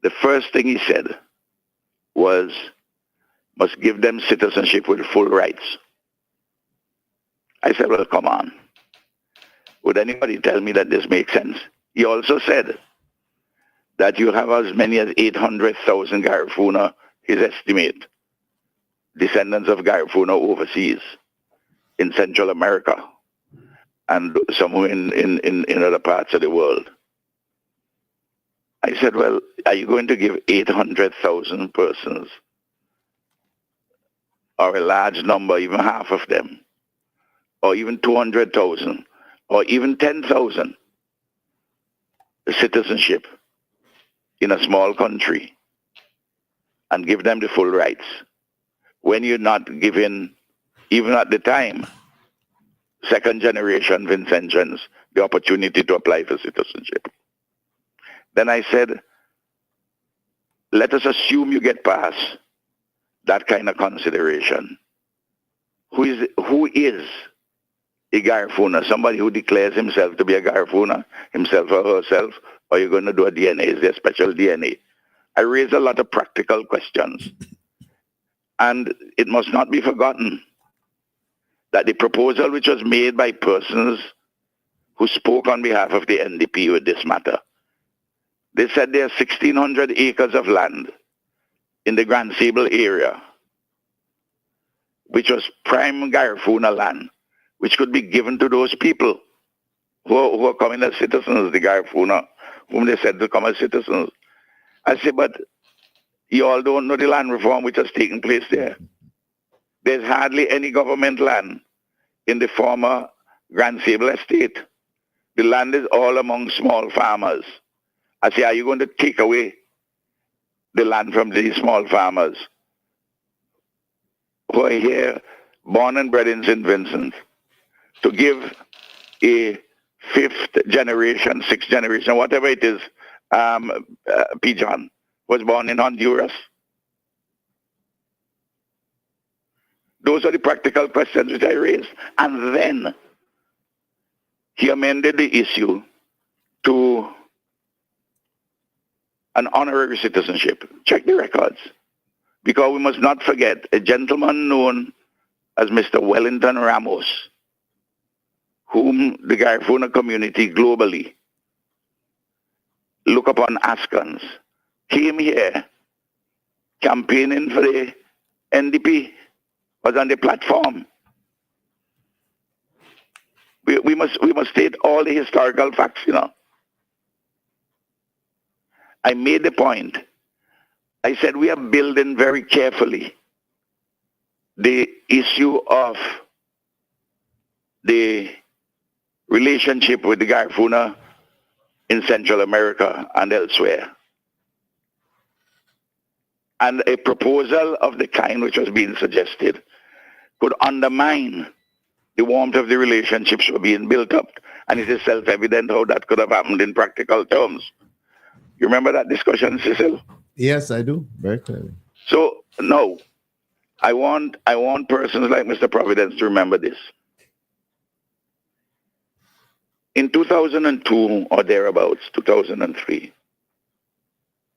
The first thing he said was, must give them citizenship with full rights. I said, well, come on. Would anybody tell me that this makes sense? He also said that you have as many as 800,000 Garifuna, his estimate, descendants of Garifuna overseas in Central America and somewhere in other parts of the world. I said, well, are you going to give 800,000 persons, or a large number, even half of them, or even 200,000, or even 10,000 citizenship in a small country and give them the full rights when you're not giving, even at the time, second generation Vincentians the opportunity to apply for citizenship? Then I said, let us assume you get past that kind of consideration. Who is a Garifuna? Somebody who declares himself to be a Garifuna, himself or herself, or you're going to do a DNA? Is there a special DNA? I raised a lot of practical questions. And it must not be forgotten that the proposal which was made by persons who spoke on behalf of the NDP with this matter, they said there are 1,600 acres of land in the Grand Sable area, which was prime Garifuna land, which could be given to those people who are coming as citizens, the Garifuna, whom they said to come as citizens. I said, but you all don't know the land reform which has taken place there. There's hardly any government land in the former Grand Sable estate. The land is all among small farmers. I say, are you going to take away the land from these small farmers who are here, born and bred in St. Vincent, to give a fifth generation, sixth generation, whatever it is, Pigeon was born in Honduras? Those are the practical questions which I raised. And then he amended the issue to an honorary citizenship. Check the records. Because we must not forget a gentleman known as Mr. Wellington Ramos, whom the Garifuna community globally look upon askance, came here campaigning for the NDP, was on the platform. We must state all the historical facts, you know. I made the point. I said we are building very carefully the issue of the relationship with the Garifuna in Central America and elsewhere. And a proposal of the kind which was being suggested could undermine the warmth of the relationships were being built up. And it is self-evident how that could have happened in practical terms. You remember that discussion, Cecil? Yes, I do, very clearly. So, no, I want persons like Mr. Providence to remember this. In 2002 or thereabouts, 2003,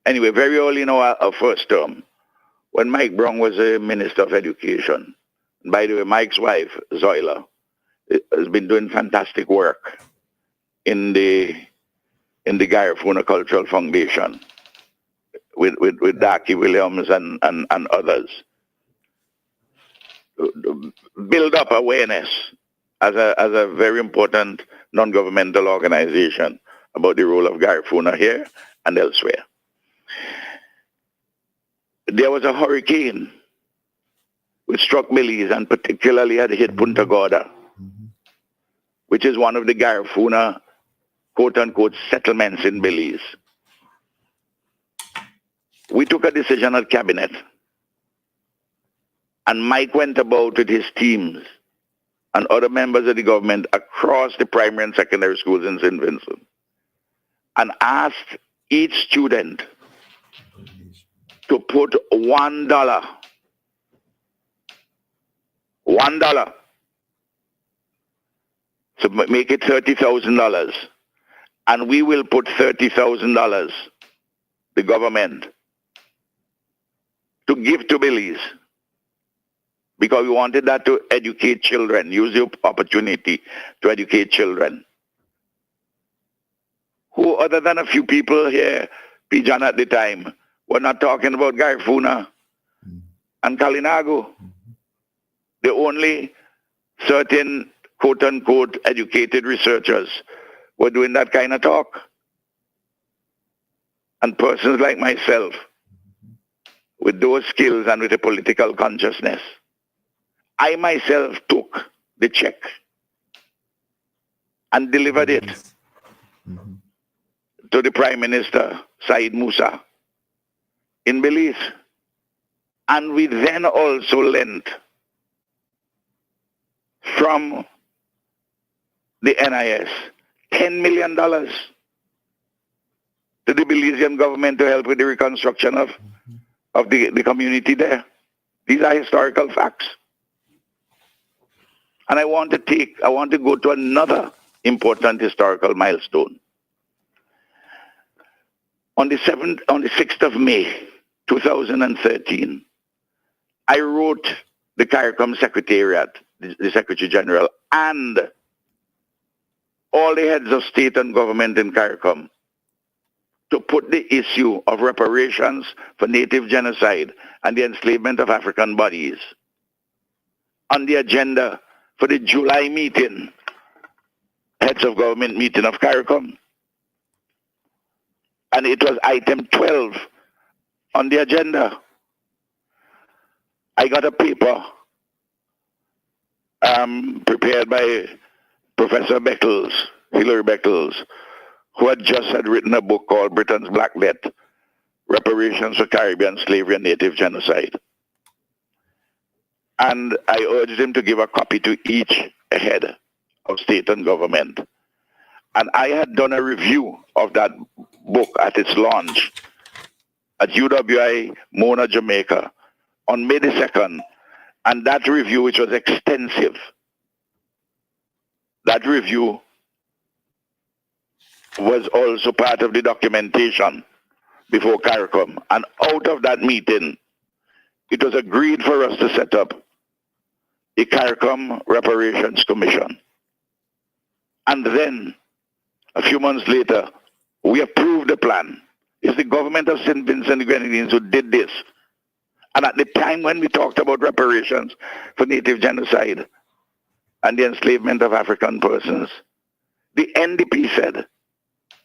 anyway, very early in our first term, when Mike Brown was a Minister of Education, by the way, Mike's wife, Zoila, has been doing fantastic work in the Garifuna Cultural Foundation with Darky Williams and others. Build up awareness as a very important non-governmental organization about the role of Garifuna here and elsewhere. There was a hurricane which struck Belize and particularly had hit Punta Gorda, which is one of the Garifuna quote-unquote settlements in Belize. We took a decision at cabinet, and Mike went about with his teams and other members of the government across the primary and secondary schools in St. Vincent and asked each student to put $1 to make it $30,000, and we will put $30,000, the government, to give to Belize, because we wanted that to educate children, use the opportunity to educate children. Who, other than a few people here, Pijan at the time, were not talking about Garifuna and Kalinago. The only certain quote-unquote educated researchers were doing that kind of talk. And persons like myself, with those skills and with a political consciousness, I myself took the check and delivered it to the Prime Minister, Said Musa, in Belize. And we then also lent from the NIS $10 million to the Belizean government to help with the reconstruction of the community there. These are historical facts. And I want to go to another important historical milestone. On the 6th of May, 2013, I wrote the CARICOM Secretariat, the Secretary General, and all the heads of state and government in CARICOM to put the issue of reparations for native genocide and the enslavement of African bodies on the agenda for the July meeting, heads of government meeting of CARICOM. And it was item 12 on the agenda. I got a paper prepared by Professor Beckles, Hilary Beckles, who had written a book called Britain's Black Death, Reparations for Caribbean Slavery and Native Genocide. And I urged him to give a copy to each head of state and government. And I had done a review of that book at its launch at UWI Mona, Jamaica on May the 2nd. And that review, which was extensive, that review was also part of the documentation before CARICOM. And out of that meeting, it was agreed for us to set up a CARICOM Reparations Commission. And then, a few months later, we approved the plan. It's the government of St. Vincent and the Grenadines who did this. And at the time when we talked about reparations for native genocide and the enslavement of African persons, the NDP said,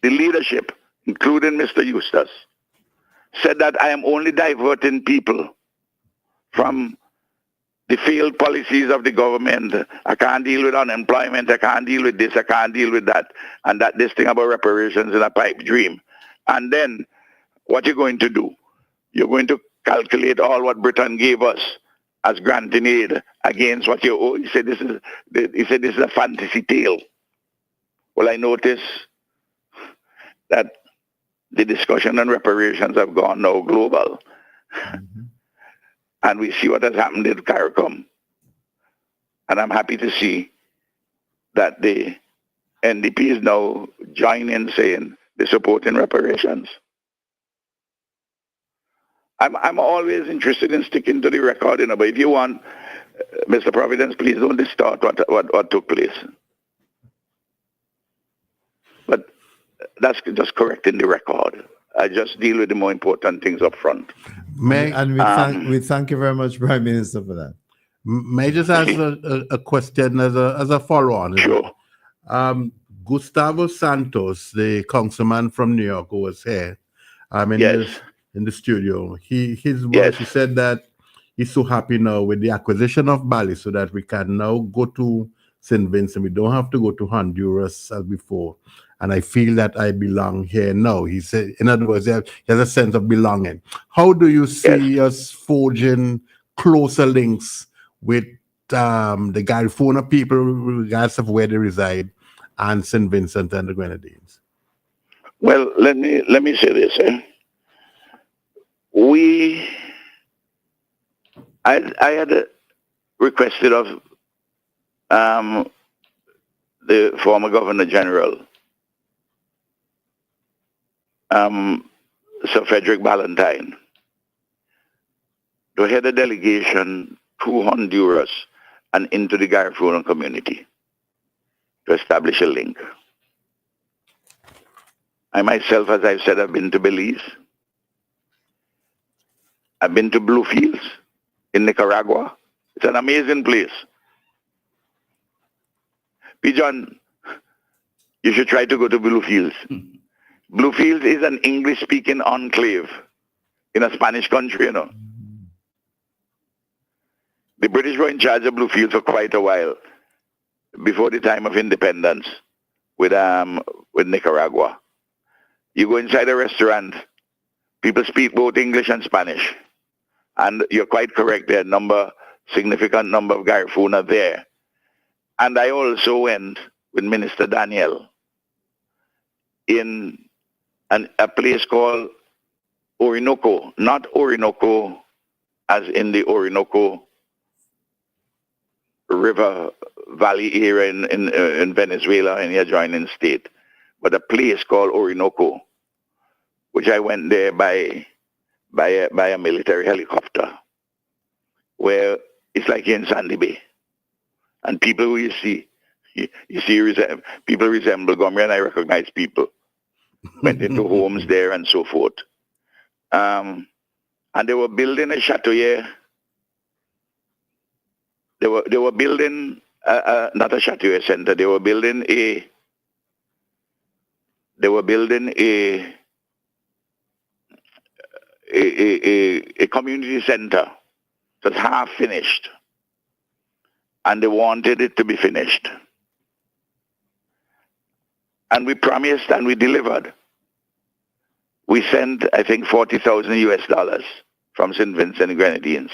the leadership, including Mr. Eustace, said that I am only diverting people from the failed policies of the government. I can't deal with unemployment, I can't deal with this, I can't deal with that. And that this thing about reparations is a pipe dream. And then, what you're going to do? You're going to calculate all what Britain gave us as granting aid against what you owe. He said this is a fantasy tale. Well, I notice that the discussion on reparations have gone now global. And we see what has happened in CARICOM. And I'm happy to see that the NDP is now joining saying they're supporting reparations. I'm always interested in sticking to the record, but if you want, Mr. Providence, please don't distort what took place. that's just correcting the record. I just deal with the more important things up front. And we thank you very much, Prime Minister, for that. May I just ask a question as a follow-on? Sure. Gustavo Santos, the councilman from New York who was here, in the studio, his words, he said that he's so happy now with the acquisition of Bali so that we can now go to St. Vincent. We don't have to go to Honduras as before. And I feel that I belong here now. He said, in other words, he has a sense of belonging. How do you see us forging closer links with the Garifuna people, regardless of where they reside, and St. Vincent and the Grenadines? Well, let me say this. I had requested of the former Governor General, Sir Frederick Ballantyne, to head a delegation to Honduras and into the Garifuna community to establish a link. I myself, as I've said, I've been to Belize. I've been to Bluefields in Nicaragua. It's an amazing place. Pigeon, you should try to go to Bluefields. Bluefields is an English-speaking enclave in a Spanish country, you know. The British were in charge of Bluefields for quite a while, before the time of independence, with Nicaragua. You go inside a restaurant, people speak both English and Spanish. And you're quite correct, there are significant number of Garifuna there. And I also went with Minister Daniel in a place called Orinoco, not Orinoco as in the Orinoco River Valley area in Venezuela in the adjoining state, but a place called Orinoco, which I went there by a military helicopter, where it's like you're in Sandy Bay. And people who you see people resemble Gomery, and I recognize people. Went into homes there and so forth. And they were building a chateau here. They were building not a chateau center. They were building a community center. It was half finished, and they wanted it to be finished. And we promised and we delivered. We sent, I think, $40,000 US from St. Vincent and Grenadines,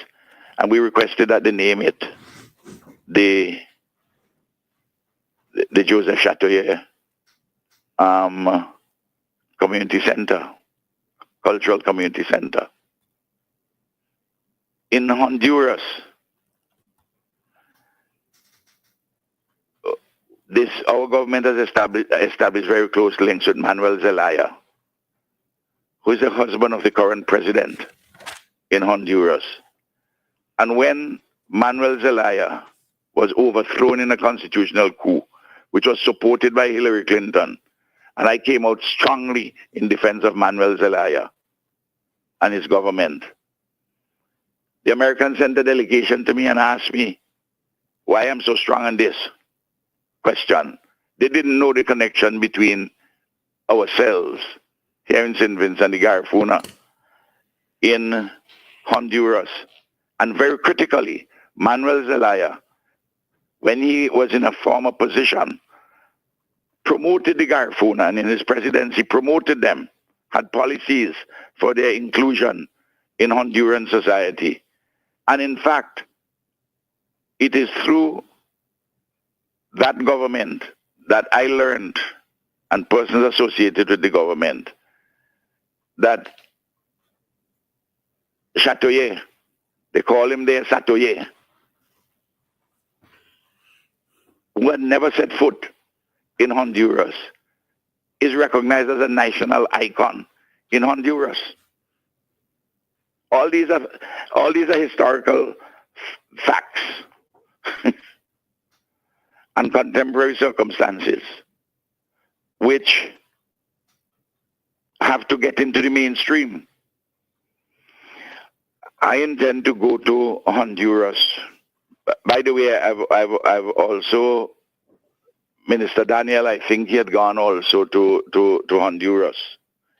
and we requested that they name it the Joseph Chateauyer Community Center, Cultural Community Center. In Honduras, our government has established very close links with Manuel Zelaya, who is the husband of the current president in Honduras. And when Manuel Zelaya was overthrown in a constitutional coup, which was supported by Hillary Clinton, and I came out strongly in defense of Manuel Zelaya and his government, the Americans sent a delegation to me and asked me why I'm so strong on this question. They didn't know the connection between ourselves here in St. Vincent and the Garifuna in Honduras. And very critically, Manuel Zelaya, when he was in a former position, promoted the Garifuna, and in his presidency promoted them, had policies for their inclusion in Honduran society. And in fact, it is through that government that I learned, and persons associated with the government, that Chateauyer, they call him there Chateauyer, who had never set foot in Honduras, is recognized as a national icon in Honduras. All these are historical facts and contemporary circumstances which have to get into the mainstream. I intend to go to Honduras. By the way, I've also, Minister Daniel, I think he had gone also to Honduras.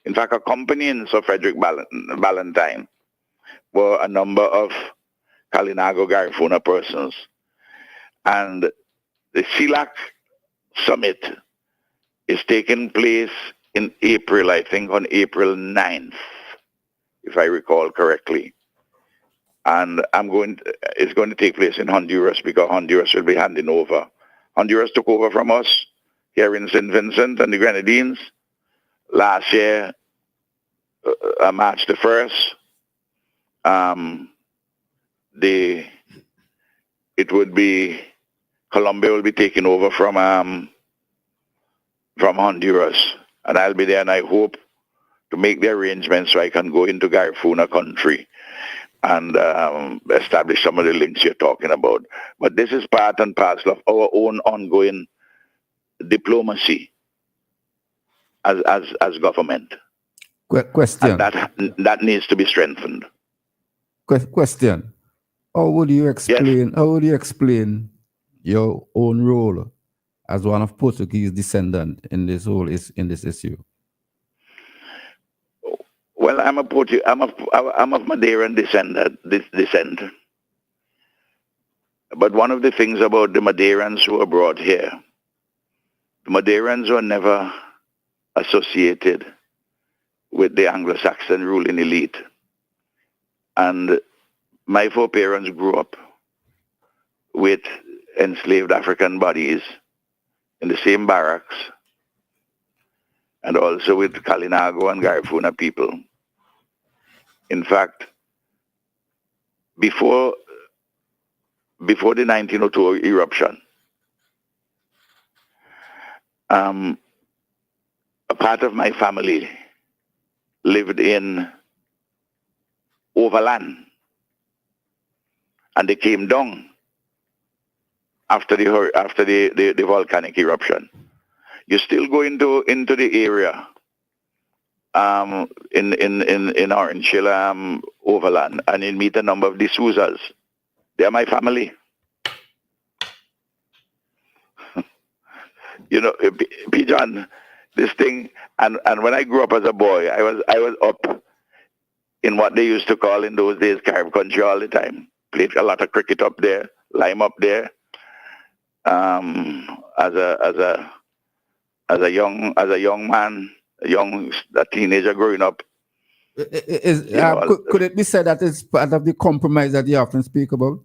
In fact, accompanying Sir Frederick Ballantyne were a number of Kalinago Garifuna persons. And the CELAC summit is taking place in April, I think on April 9th, if I recall correctly. And it's going to take place in Honduras because Honduras will be handing over. Honduras took over from us here in St. Vincent and the Grenadines last year, March the 1st. It would be, Colombia will be taking over from Honduras. And I'll be there, and I hope to make the arrangements so I can go into Garifuna country and establish some of the links you're talking about. But this is part and parcel of our own ongoing diplomacy as government. Question. And that needs to be strengthened. Question. How would you explain? Yes. How would you explain your own role as one of Portuguese descendant in this issue? Well, I'm of Madeiran descent. But one of the things about the Madeirans who are brought here, the Madeirans were never associated with the Anglo-Saxon ruling elite. And my foreparents grew up with enslaved African bodies in the same barracks, and also with Kalinago and Garifuna people. In fact, before the 1902 eruption, a part of my family lived in Overland, and they came down after the volcanic eruption. You still go into the area in Orange Hill, Overland, and you meet a number of D'Souza's. They are my family. You know, P. John, this thing, and when I grew up as a boy, I was up in what they used to call in those days Carib country all the time. Played a lot of cricket up there, lime up there. As a young man, a teenager growing up. Could it be said that it's part of the compromise that you often speak about?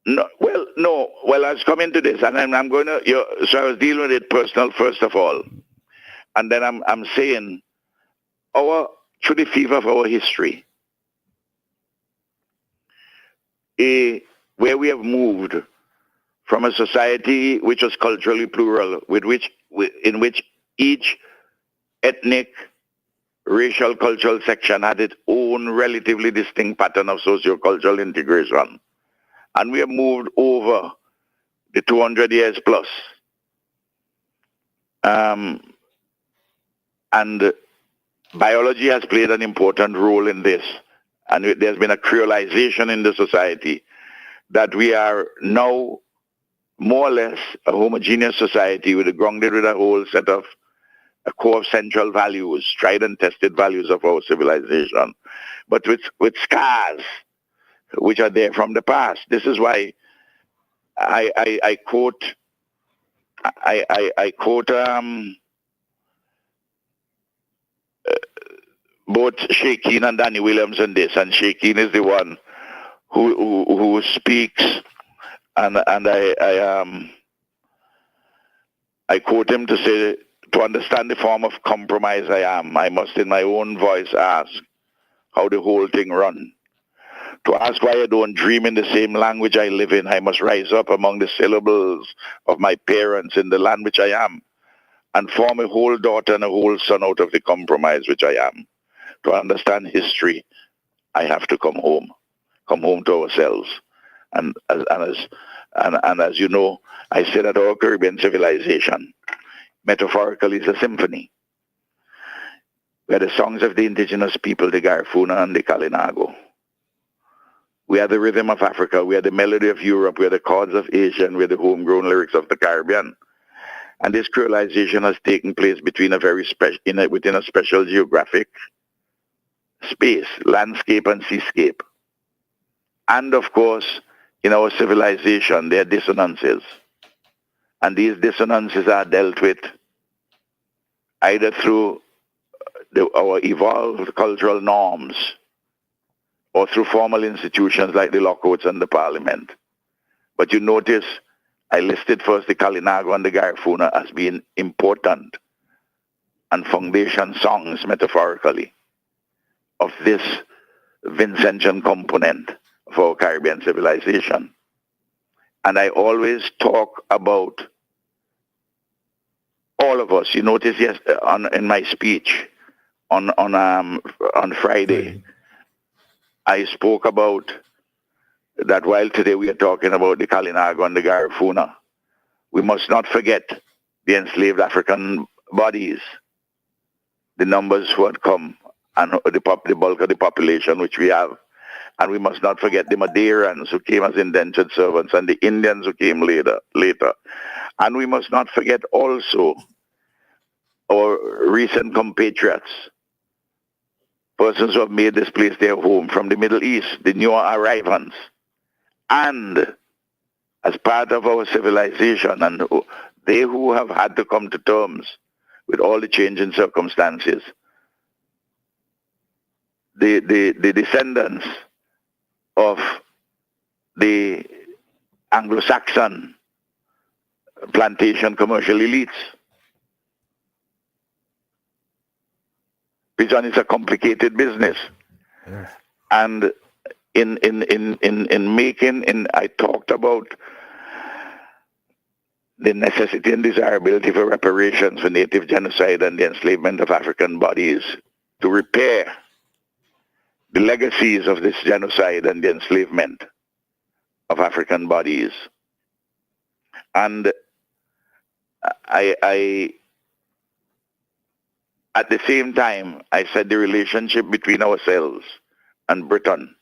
No. Well, I was coming to this, and I'm going to. So I was dealing with it personal first of all, and then I'm saying, through the fever of our history, where we have moved from a society which was culturally plural, in which each ethnic, racial, cultural section had its own relatively distinct pattern of socio-cultural integration. And we have moved over the 200 years plus. And biology has played an important role in this. And there's been a creolization in the society that we are now more or less a homogeneous society grounded with a whole set of a core of central values, tried and tested values of our civilization, but with scars which are there from the past. This is why I quote both Shakeen and Danny Williams in this, and Shakeen is the one who speaks, and I quote him to say, to understand the form of compromise I am, I must in my own voice ask how the whole thing run. To ask why I don't dream in the same language I live in, I must rise up among the syllables of my parents in the land which I am, and form a whole daughter and a whole son out of the compromise which I am. To understand history, I have to come home to ourselves. And as you know, I say that our Caribbean civilization, metaphorically, is a symphony. We are the songs of the indigenous people, the Garifuna and the Kalinago. We are the rhythm of Africa. We are the melody of Europe. We are the chords of Asia. And we are the homegrown lyrics of the Caribbean. And this creolization has taken place between within a special geographic space, landscape and seascape. And of course, in our civilization, there are dissonances. And these dissonances are dealt with either through our evolved cultural norms or through formal institutions like the lockouts and the parliament. But you notice I listed first the Kalinago and the Garifuna as being important and foundation songs, metaphorically, of this Vincentian component of our Caribbean civilization. And I always talk about all of us. You notice in my speech on Friday, I spoke about that while today we are talking about the Kalinago and the Garifuna, we must not forget the enslaved African bodies, the numbers who had come, and the bulk of the population which we have. And we must not forget the Madeirans who came as indentured servants and the Indians who came later. And we must not forget also our recent compatriots, persons who have made this place their home from the Middle East, the newer arrivants. And as part of our civilization, and they who have had to come to terms with all the changing circumstances, the descendants of the Anglo-Saxon plantation commercial elites. Pigeon is a complicated business. Yes. And I talked about the necessity and desirability for reparations for native genocide and the enslavement of African bodies to repair the legacies of this genocide and the enslavement of African bodies. And I at the same time, I said the relationship between ourselves and Britain,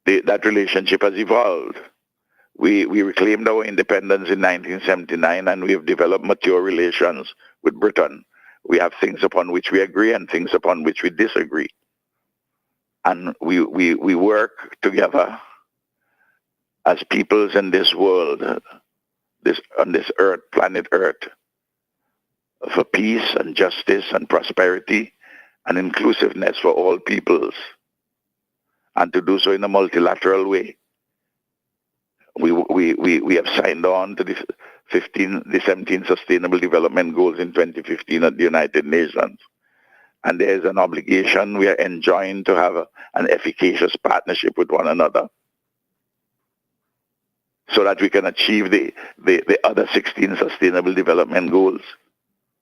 that relationship has evolved. We reclaimed our independence in 1979, and we have developed mature relations with Britain. We have things upon which we agree and things upon which we disagree. And we work together as peoples in this world, on this earth, planet Earth, for peace and justice and prosperity and inclusiveness for all peoples, and to do so in a multilateral way. We have signed on to the 17 Sustainable Development Goals in 2015 at the United Nations. And there is an obligation we are enjoined to have an efficacious partnership with one another so that we can achieve the other 16 Sustainable Development Goals,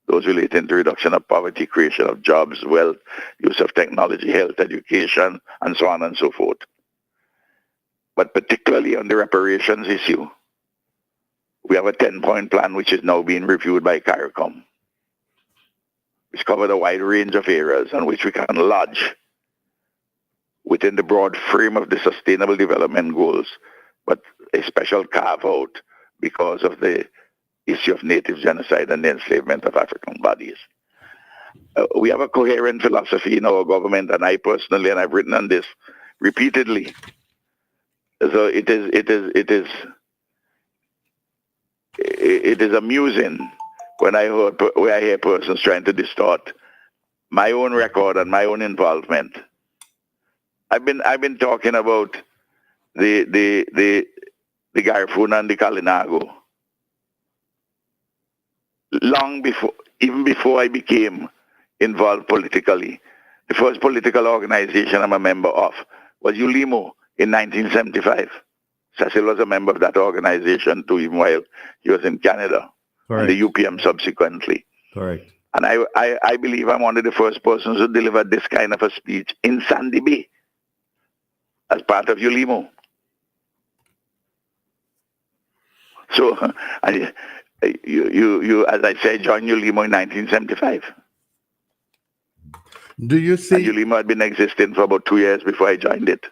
those relating to reduction of poverty, creation of jobs, wealth, use of technology, health, education, and so on and so forth. But particularly on the reparations issue, we have a 10-point plan which is now being reviewed by CARICOM, which covers a wide range of areas and which we can lodge within the broad frame of the Sustainable Development Goals, but a special carve-out because of the issue of native genocide and the enslavement of African bodies. We have a coherent philosophy in our government, and I personally, and I've written on this repeatedly. So it is amusing when I hear persons trying to distort my own record and my own involvement. I've been talking about the Garifuna and the Kalinago long before, even before I became involved politically. The first political organization I'm a member of was ULIMO in 1975. Cecil was a member of that organization too, even while he was in Canada. Correct. And the UPM subsequently. Correct. And I believe I'm one of the first persons who delivered this kind of a speech in Sandy Bay as part of ULIMO. So, you as I said, joined ULIMO in 1975. Do you see? And Julima had been existing for about 2 years before I joined it.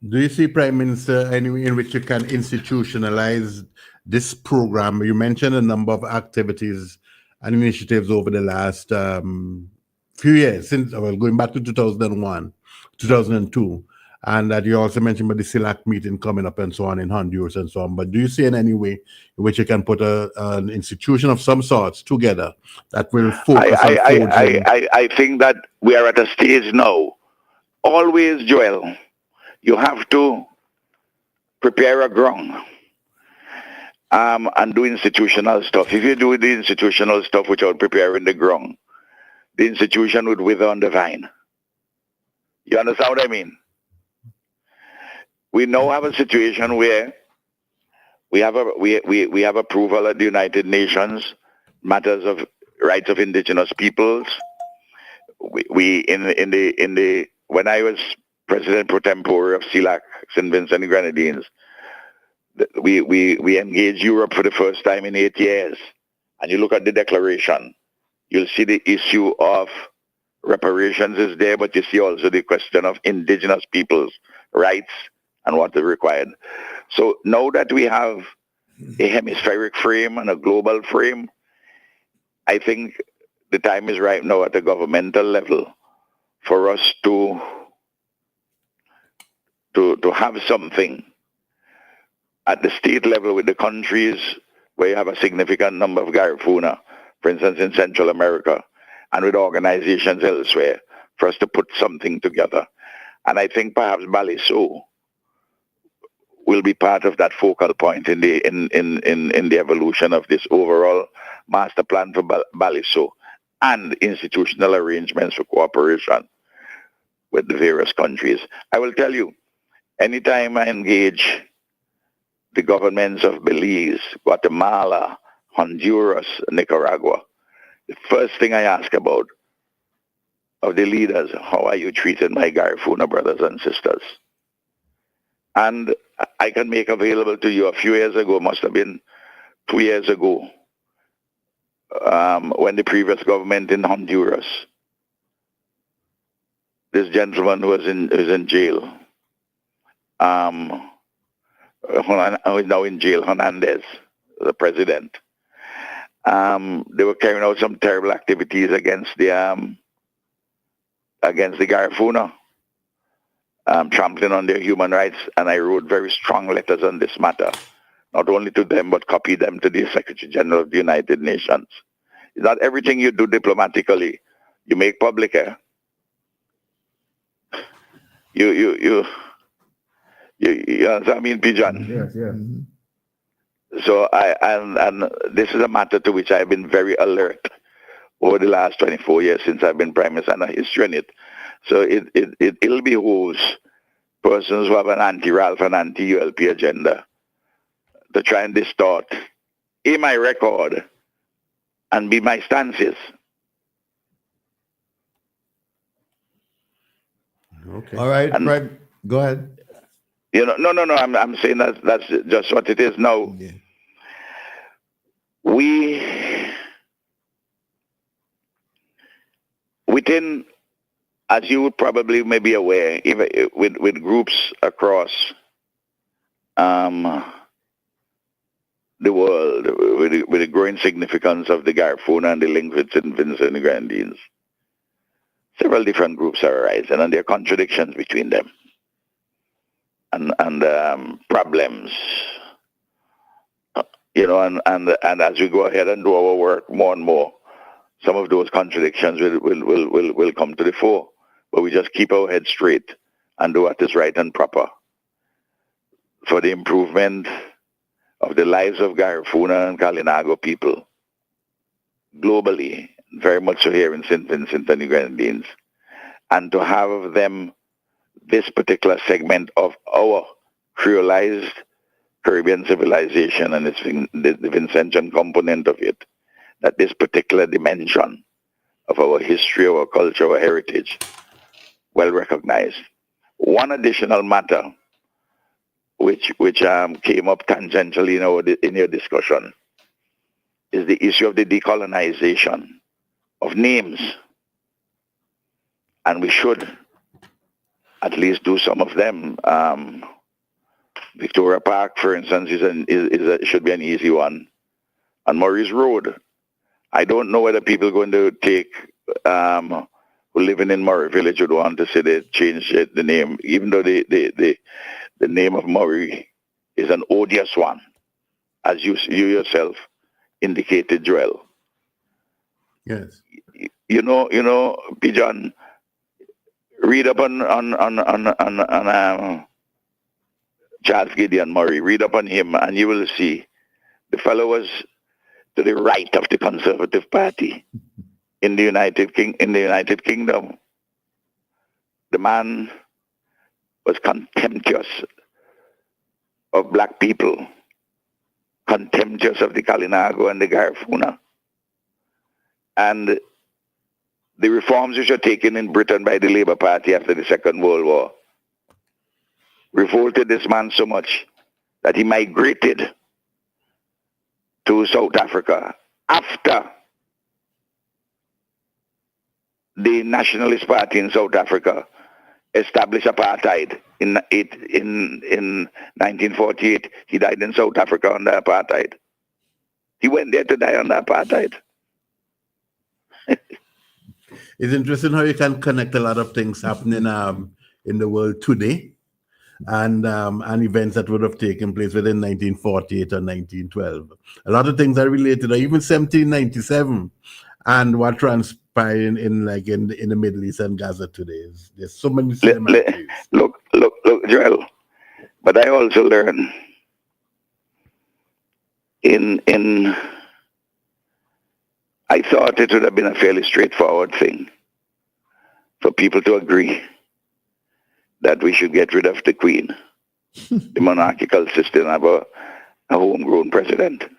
Do you see, Prime Minister, any way in which you can institutionalize this program? You mentioned a number of activities and initiatives over the last few years, since going back to 2001, 2002, and that you also mentioned about the CELAC meeting coming up and so on in Honduras and so on. But do you see in any way in which you can put an institution of some sorts together that will focus on forging? I think that we are at a stage now. Always, Joel, you have to prepare a ground and do institutional stuff. If you do the institutional stuff without preparing the ground, the institution would wither on the vine. You understand what I mean? We now have a situation where we have approval at the United Nations, matters of rights of indigenous peoples. When I was President pro tempore of CELAC, St. Vincent and Grenadines, we engaged Europe for the first time in 8 years. And you look at the declaration, you'll see the issue of reparations is there, but you see also the question of indigenous peoples' rights and what is required. So now that we have a hemispheric frame and a global frame, I think the time is right now at the governmental level for us to have something at the state level with the countries where you have a significant number of Garifuna, for instance in Central America, and with organizations elsewhere, for us to put something together. And I think perhaps Baliso will be part of that focal point in the evolution of this overall master plan for Baliso and institutional arrangements for cooperation with the various countries. I will tell you, anytime I engage the governments of Belize, Guatemala, Honduras, Nicaragua, the first thing I ask about of the leaders, how are you treating my Garifuna brothers and sisters? And I can make available to you a few years ago, must have been 2 years ago, when the previous government in Honduras, this gentleman who was in jail, who is now in jail, Hernandez, the president. They were carrying out some terrible activities against the Garifuna, trampling on their human rights, and I wrote very strong letters on this matter, not only to them, but copied them to the Secretary General of the United Nations. It's not everything you do diplomatically, you make public, eh? You understand what I mean, Pigeon? Yes, yes. So and this is a matter to which I've been very alert over the last 24 years since I've been Prime Minister, and a history in it. So it'll behoove persons who have an anti-RALF and anti-ULP agenda to try and distort my record and be my stances. Okay. All right, right. Go ahead. You know, no. I'm saying that's just what it is now. Yeah. Within, as you would probably may be aware, even with groups across the world, with the growing significance of the Garifuna and the link with St. Vincent and the Grenadines, several different groups are arising, and there are contradictions between them, and problems. You know, and as we go ahead and do our work more and more, some of those contradictions will come to the fore. But we just keep our heads straight and do what is right and proper for the improvement of the lives of Garifuna and Kalinago people globally, very much so here in St. Vincent and the Grenadines, and to have them, this particular segment of our creolized Caribbean civilization and the Vincentian component of it, that this particular dimension of our history, our culture, our heritage, well recognized. One additional matter which came up tangentially in your discussion is the issue of the decolonization of names, and we should at least do some of them. Victoria Park, for instance, should be an easy one. On Murray's Road, I don't know whether people are going to take who living in Murray Village would want to say they change the name, even though the name of Murray is an odious one, as you yourself indicated, Joel. Yes. You know, Pigeon. Read up on Charles Gideon Murray. Read up on him, and you will see the fellow was to the right of the Conservative Party in the United Kingdom. The man was contemptuous of black people, contemptuous of the Kalinago and the Garifuna, and the reforms which were taken in Britain by the Labour Party after the Second World War revolted this man so much that he migrated to South Africa after the Nationalist Party in South Africa established apartheid in 1948. He died in South Africa under apartheid. He went there to die under apartheid. It's interesting how you can connect a lot of things happening in the world today and events that would have taken place within 1948 or 1912. A lot of things are related, or even 1797 and what transpired in the Middle East and Gaza today. There's so many similarities. Look, Joel. But I also learned I thought it would have been a fairly straightforward thing for people to agree that we should get rid of the Queen, the monarchical system, have a homegrown president,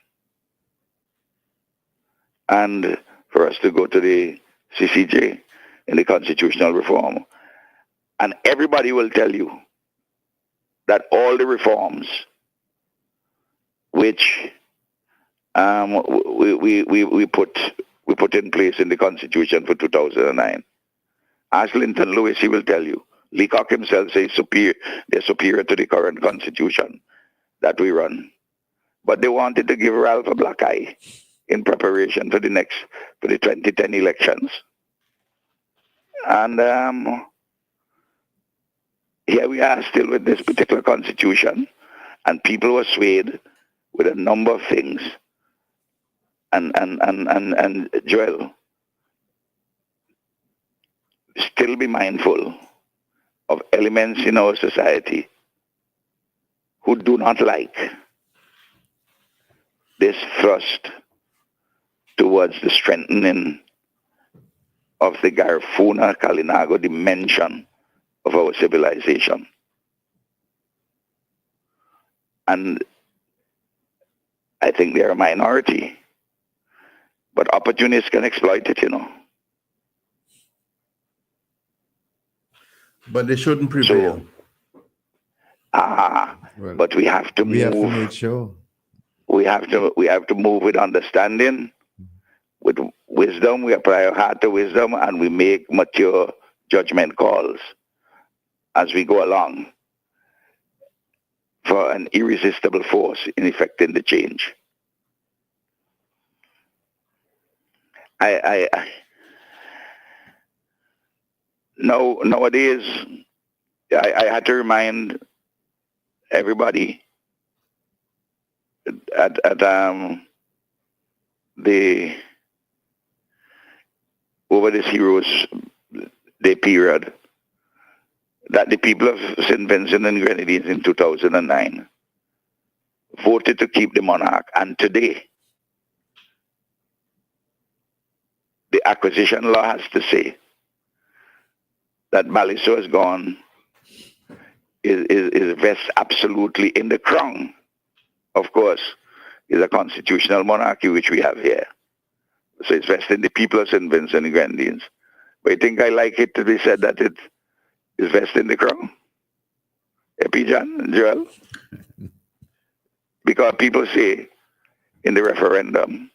and for us to go to the CCJ in the constitutional reform. And everybody will tell you that all the reforms which we put in place in the Constitution for 2009. Ask Linton Lewis, he will tell you. Leacock himself says they're superior to the current Constitution that we run. But they wanted to give Ralph a black eye in preparation for the 2010 elections. And here we are still with this particular Constitution, and people were swayed with a number of things. And Joel, still be mindful of elements in our society who do not like this thrust towards the strengthening of the Garifuna Kalinago dimension of our civilization. And I think they're a minority. But opportunists can exploit it, But they shouldn't prevail. But we have to move. We have to make sure. We have to move with understanding, with wisdom. We apply our heart to wisdom, and we make mature judgment calls as we go along for an irresistible force in effecting the change. Nowadays, I had to remind everybody at over this Heroes Day period that the people of St. Vincent and Grenadines in 2009 voted to keep the monarch, and today the acquisition law has to say that Baliso is gone, is vests absolutely in the crown. Of course, is a constitutional monarchy which we have here. So it's vested in the people of St. Vincent and Grenadines. But I think I like it to be said that it is vested in the crown. Epijan and Joel? Because people say in the referendum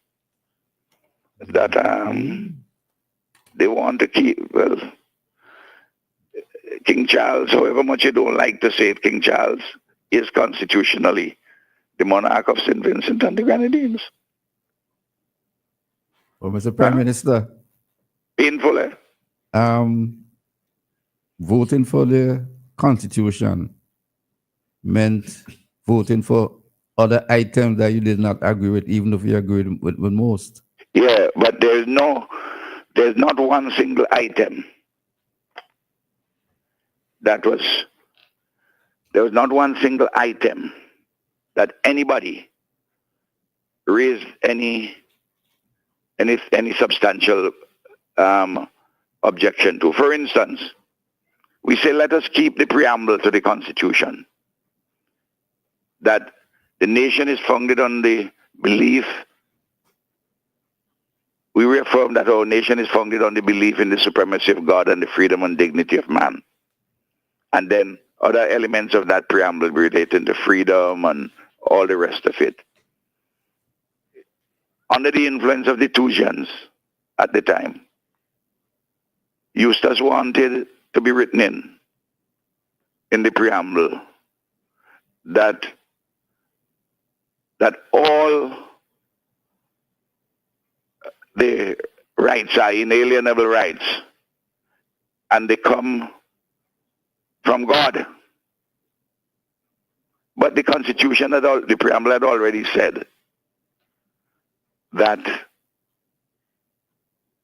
that they want to keep, well, King Charles, however much you don't like to say it, King Charles is constitutionally the monarch of St. Vincent and the Grenadines. Well, Mr. Prime Minister, Painful, eh? Voting for the Constitution meant voting for other items that you did not agree with, even if you agreed with most. Yeah, but there's not one single item there was not one single item that anybody raised any substantial objection to. For instance, we say let us keep the preamble to the Constitution that the nation is founded on the belief. We reaffirm that our nation is founded on the belief in the supremacy of God and the freedom and dignity of man. And then other elements of that preamble relating to freedom and all the rest of it. Under the influence of the Tusians at the time, Eustace wanted to be written in the preamble that all the rights are inalienable rights and they come from God. But the Constitution, the preamble had already said that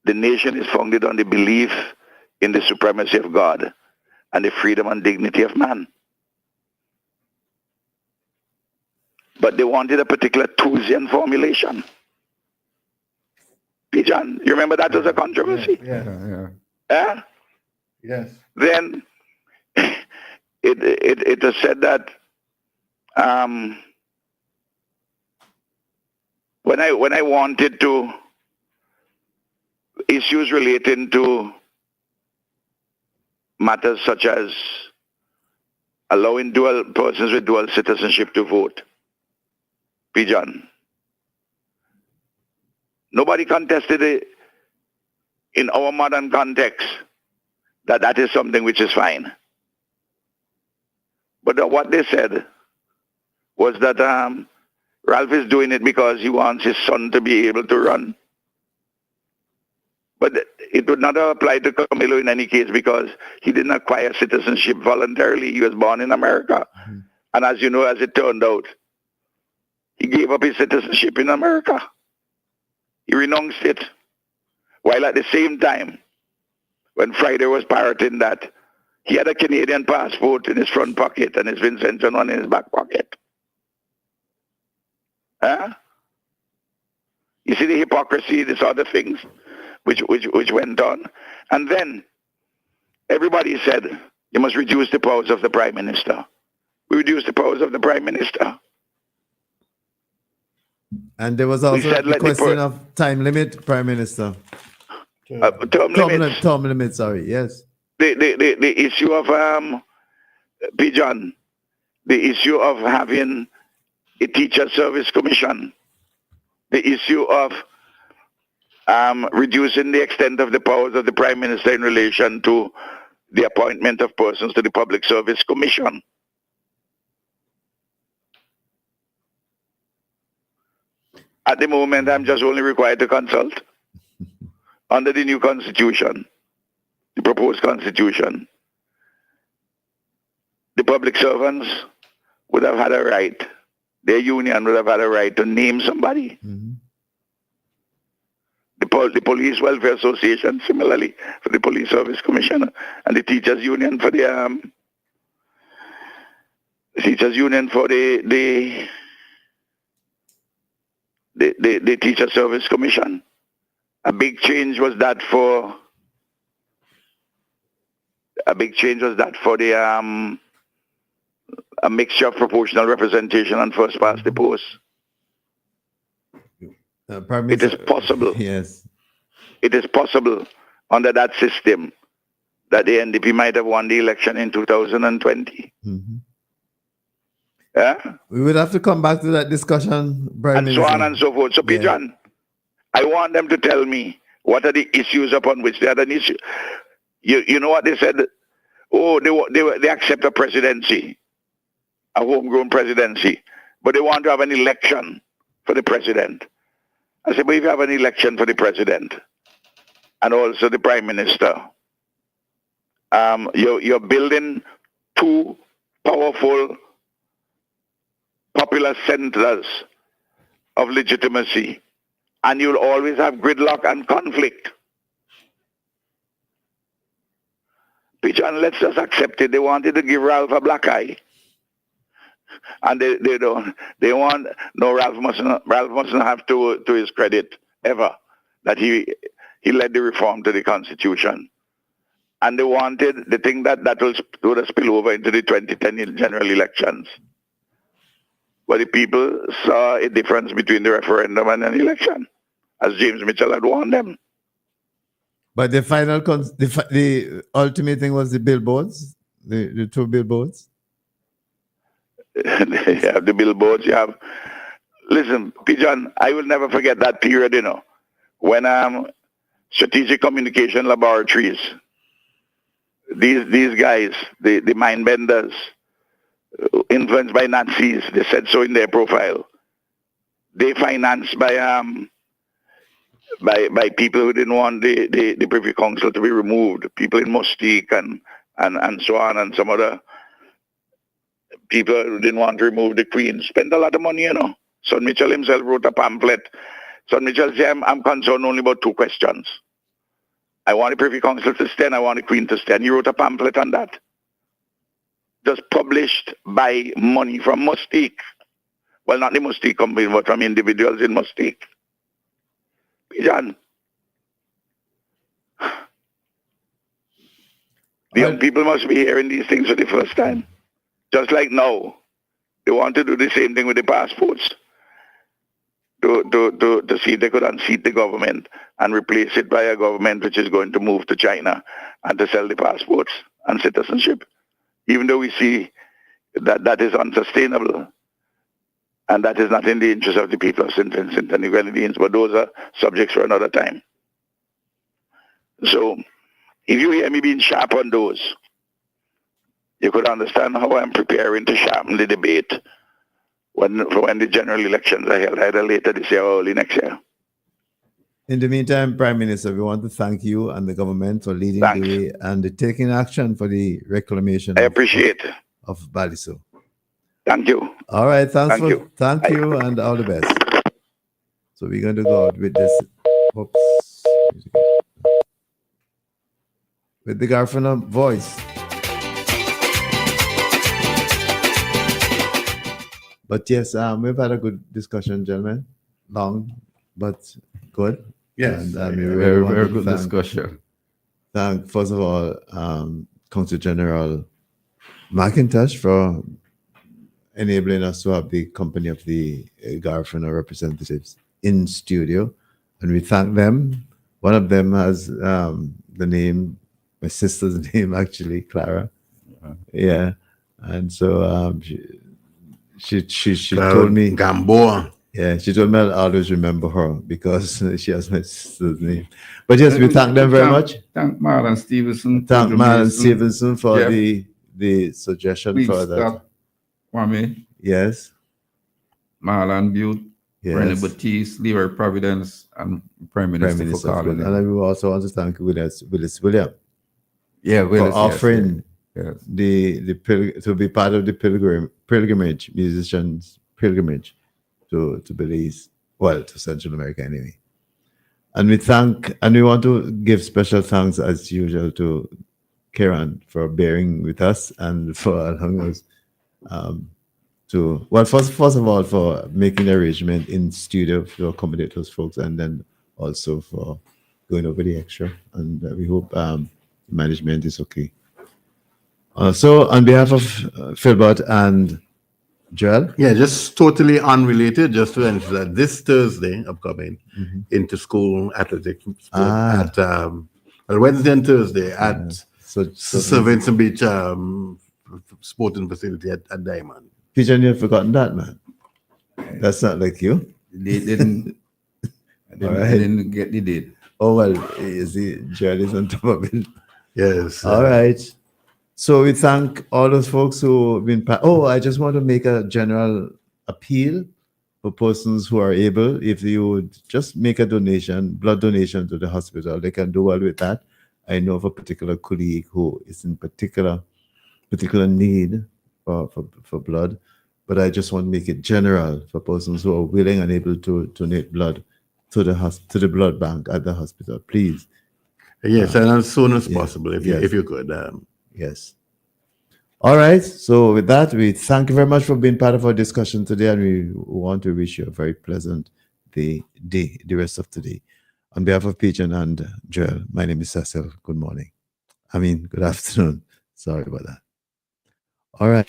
the nation is founded on the belief in the supremacy of God and the freedom and dignity of man. But they wanted a particular Tusian formulation. Pijan, you remember that was a controversy? Yeah. Eh? Yes. Then it was said that when I wanted to issues relating to matters such as allowing persons with dual citizenship to vote, Pijan, nobody contested it in our modern context that is something which is fine. But what they said was that Ralph is doing it because he wants his son to be able to run. But it would not apply to Camilo in any case because he didn't acquire citizenship voluntarily. He was born in America. Mm-hmm. And as you know, as it turned out, he gave up his citizenship in America. He renounced it. While at the same time, when Friday was parroting that, he had a Canadian passport in his front pocket and his Vincentian one in his back pocket. Huh? You see the hypocrisy, these other things which went on. And then everybody said, you must reduce the powers of the Prime Minister. We reduced the powers of the Prime Minister. And there was also the question of time limit, Prime Minister. Term limits. Term limit, sorry, yes. The issue of Pijan, the issue of having a teacher service commission, the issue of reducing the extent of the powers of the Prime Minister in relation to the appointment of persons to the Public Service Commission. At the moment, I'm just only required to consult. Under the new constitution, the proposed constitution, the public servants would have had a right, their union would have had a right to name somebody. Mm-hmm. The Police Welfare Association, similarly, for the Police Service Commissioner, and the Teachers Union for the Teacher Service Commission. A big change was that for the a mixture of proportional representation and first past the post. It is possible. Yes. It is possible under that system that the NDP might have won the election in 2020. Mm-hmm. Yeah? We would have to come back to that discussion, Prime Minister. So on and so forth. So, Pijan, I want them to tell me What are the issues upon which they had an issue? You know what they said? Oh, they accept a presidency, a homegrown presidency, but they want to have an election for the president. I said, but if you have an election for the president and also the prime minister, you're building two powerful popular centers of legitimacy, and you'll always have gridlock and conflict. Pigeon, let's just accept it. They wanted to give Ralph a black eye. And they don't. They want, no, Ralph mustn't have to his credit ever that he led the reform to the Constitution. And they think that will spill over into the 2010 general elections. But the people saw a difference between the referendum and an election, as James Mitchell had warned them. But the final, the ultimate thing was the billboards, the two billboards. You have the billboards. You have. Listen, Pigeon, I will never forget that period. When strategic communication laboratories, these guys, the mind benders, influenced by Nazis, they said so in their profile. They financed by people who didn't want the Privy Council to be removed, people in Mustique and so on, and some other people who didn't want to remove the Queen. Spent a lot of money, Son Mitchell himself wrote a pamphlet. Son Mitchell said, I'm concerned only about two questions. I want the Privy Council to stand, I want the Queen to stand. He wrote a pamphlet on that. Just published by money from Mustique. Well, not the Mustique company, but from individuals in Mustique. Pigeon. The young people must be hearing these things for the first time. Just like now, they want to do the same thing with the passports. To see if they could unseat the government and replace it by a government which is going to move to China and to sell the passports and citizenship. Even though we see that is unsustainable and that is not in the interest of the people of St. Vincent and the Grenadines, but those are subjects for another time. So, if you hear me being sharp on those, you could understand how I'm preparing to sharpen the debate when the general elections are held, either later this year or early next year. In the meantime, Prime Minister, we want to thank you and the government for leading the way and taking action for the reclamation. I appreciate of Baliso. Thank you. All right, thank you, and all the best. So we're going to go out with this. Oops. With the Garfuna voice. But yes, we've had a good discussion, gentlemen. Long, but good. Yes, and very good discussion. Thank, first of all, Consul General McIntosh for enabling us to have the company of the Garfuna representatives in studio. And we thank them. One of them has the name, my sister's name actually, Clara. Yeah. And so she told me Gamboa. Yeah, she told me I'll always remember her because she has my sister's name. But yes, we thank them very much. Thank Marlon Stevenson. Thank Marlon Stevenson for Jeff, the suggestion please for that. stop for me. Yes. Marlon Butte, Yes. René Batiste, Leroy Providence, and Prime Minister for calling. And I will also want to thank Willis William. Yeah, Willis, for offering yes. to be part of the pilgrimage, musicians pilgrimage to Belize, well, to Central America anyway. And we want to give special thanks as usual to Kieran for bearing with us and for allowing us first of all, for making the arrangement in studio to accommodate those folks, and then also for going over the extra. And we hope management is okay. So on behalf of Philbert and Joel? Yeah, just totally unrelated, just to enter that this Thursday upcoming, into school athletics at Wednesday and Thursday at Sir Vincent Beach sporting facility at Diamond. Pigeon, you've forgotten that, man. That's not like you. They didn't. I didn't get the date. Oh, well, you see, Jared is on top of it. Yes. All right. So we thank all those folks who have been. I just want to make a general appeal for persons who are able. If you would just make a donation, blood donation to the hospital, they can do well with that. I know of a particular colleague who is in particular need for blood, but I just want to make it general for persons who are willing and able to donate blood to the blood bank at the hospital. Please. Yes, and as soon as possible, if yes. you could. Yes. All right. So with that, we thank you very much for being part of our discussion today, and we want to wish you a very pleasant the rest of today. On behalf of Pigeon and Joel, my name is Cecil. Good morning. Good afternoon. Sorry about that. All right.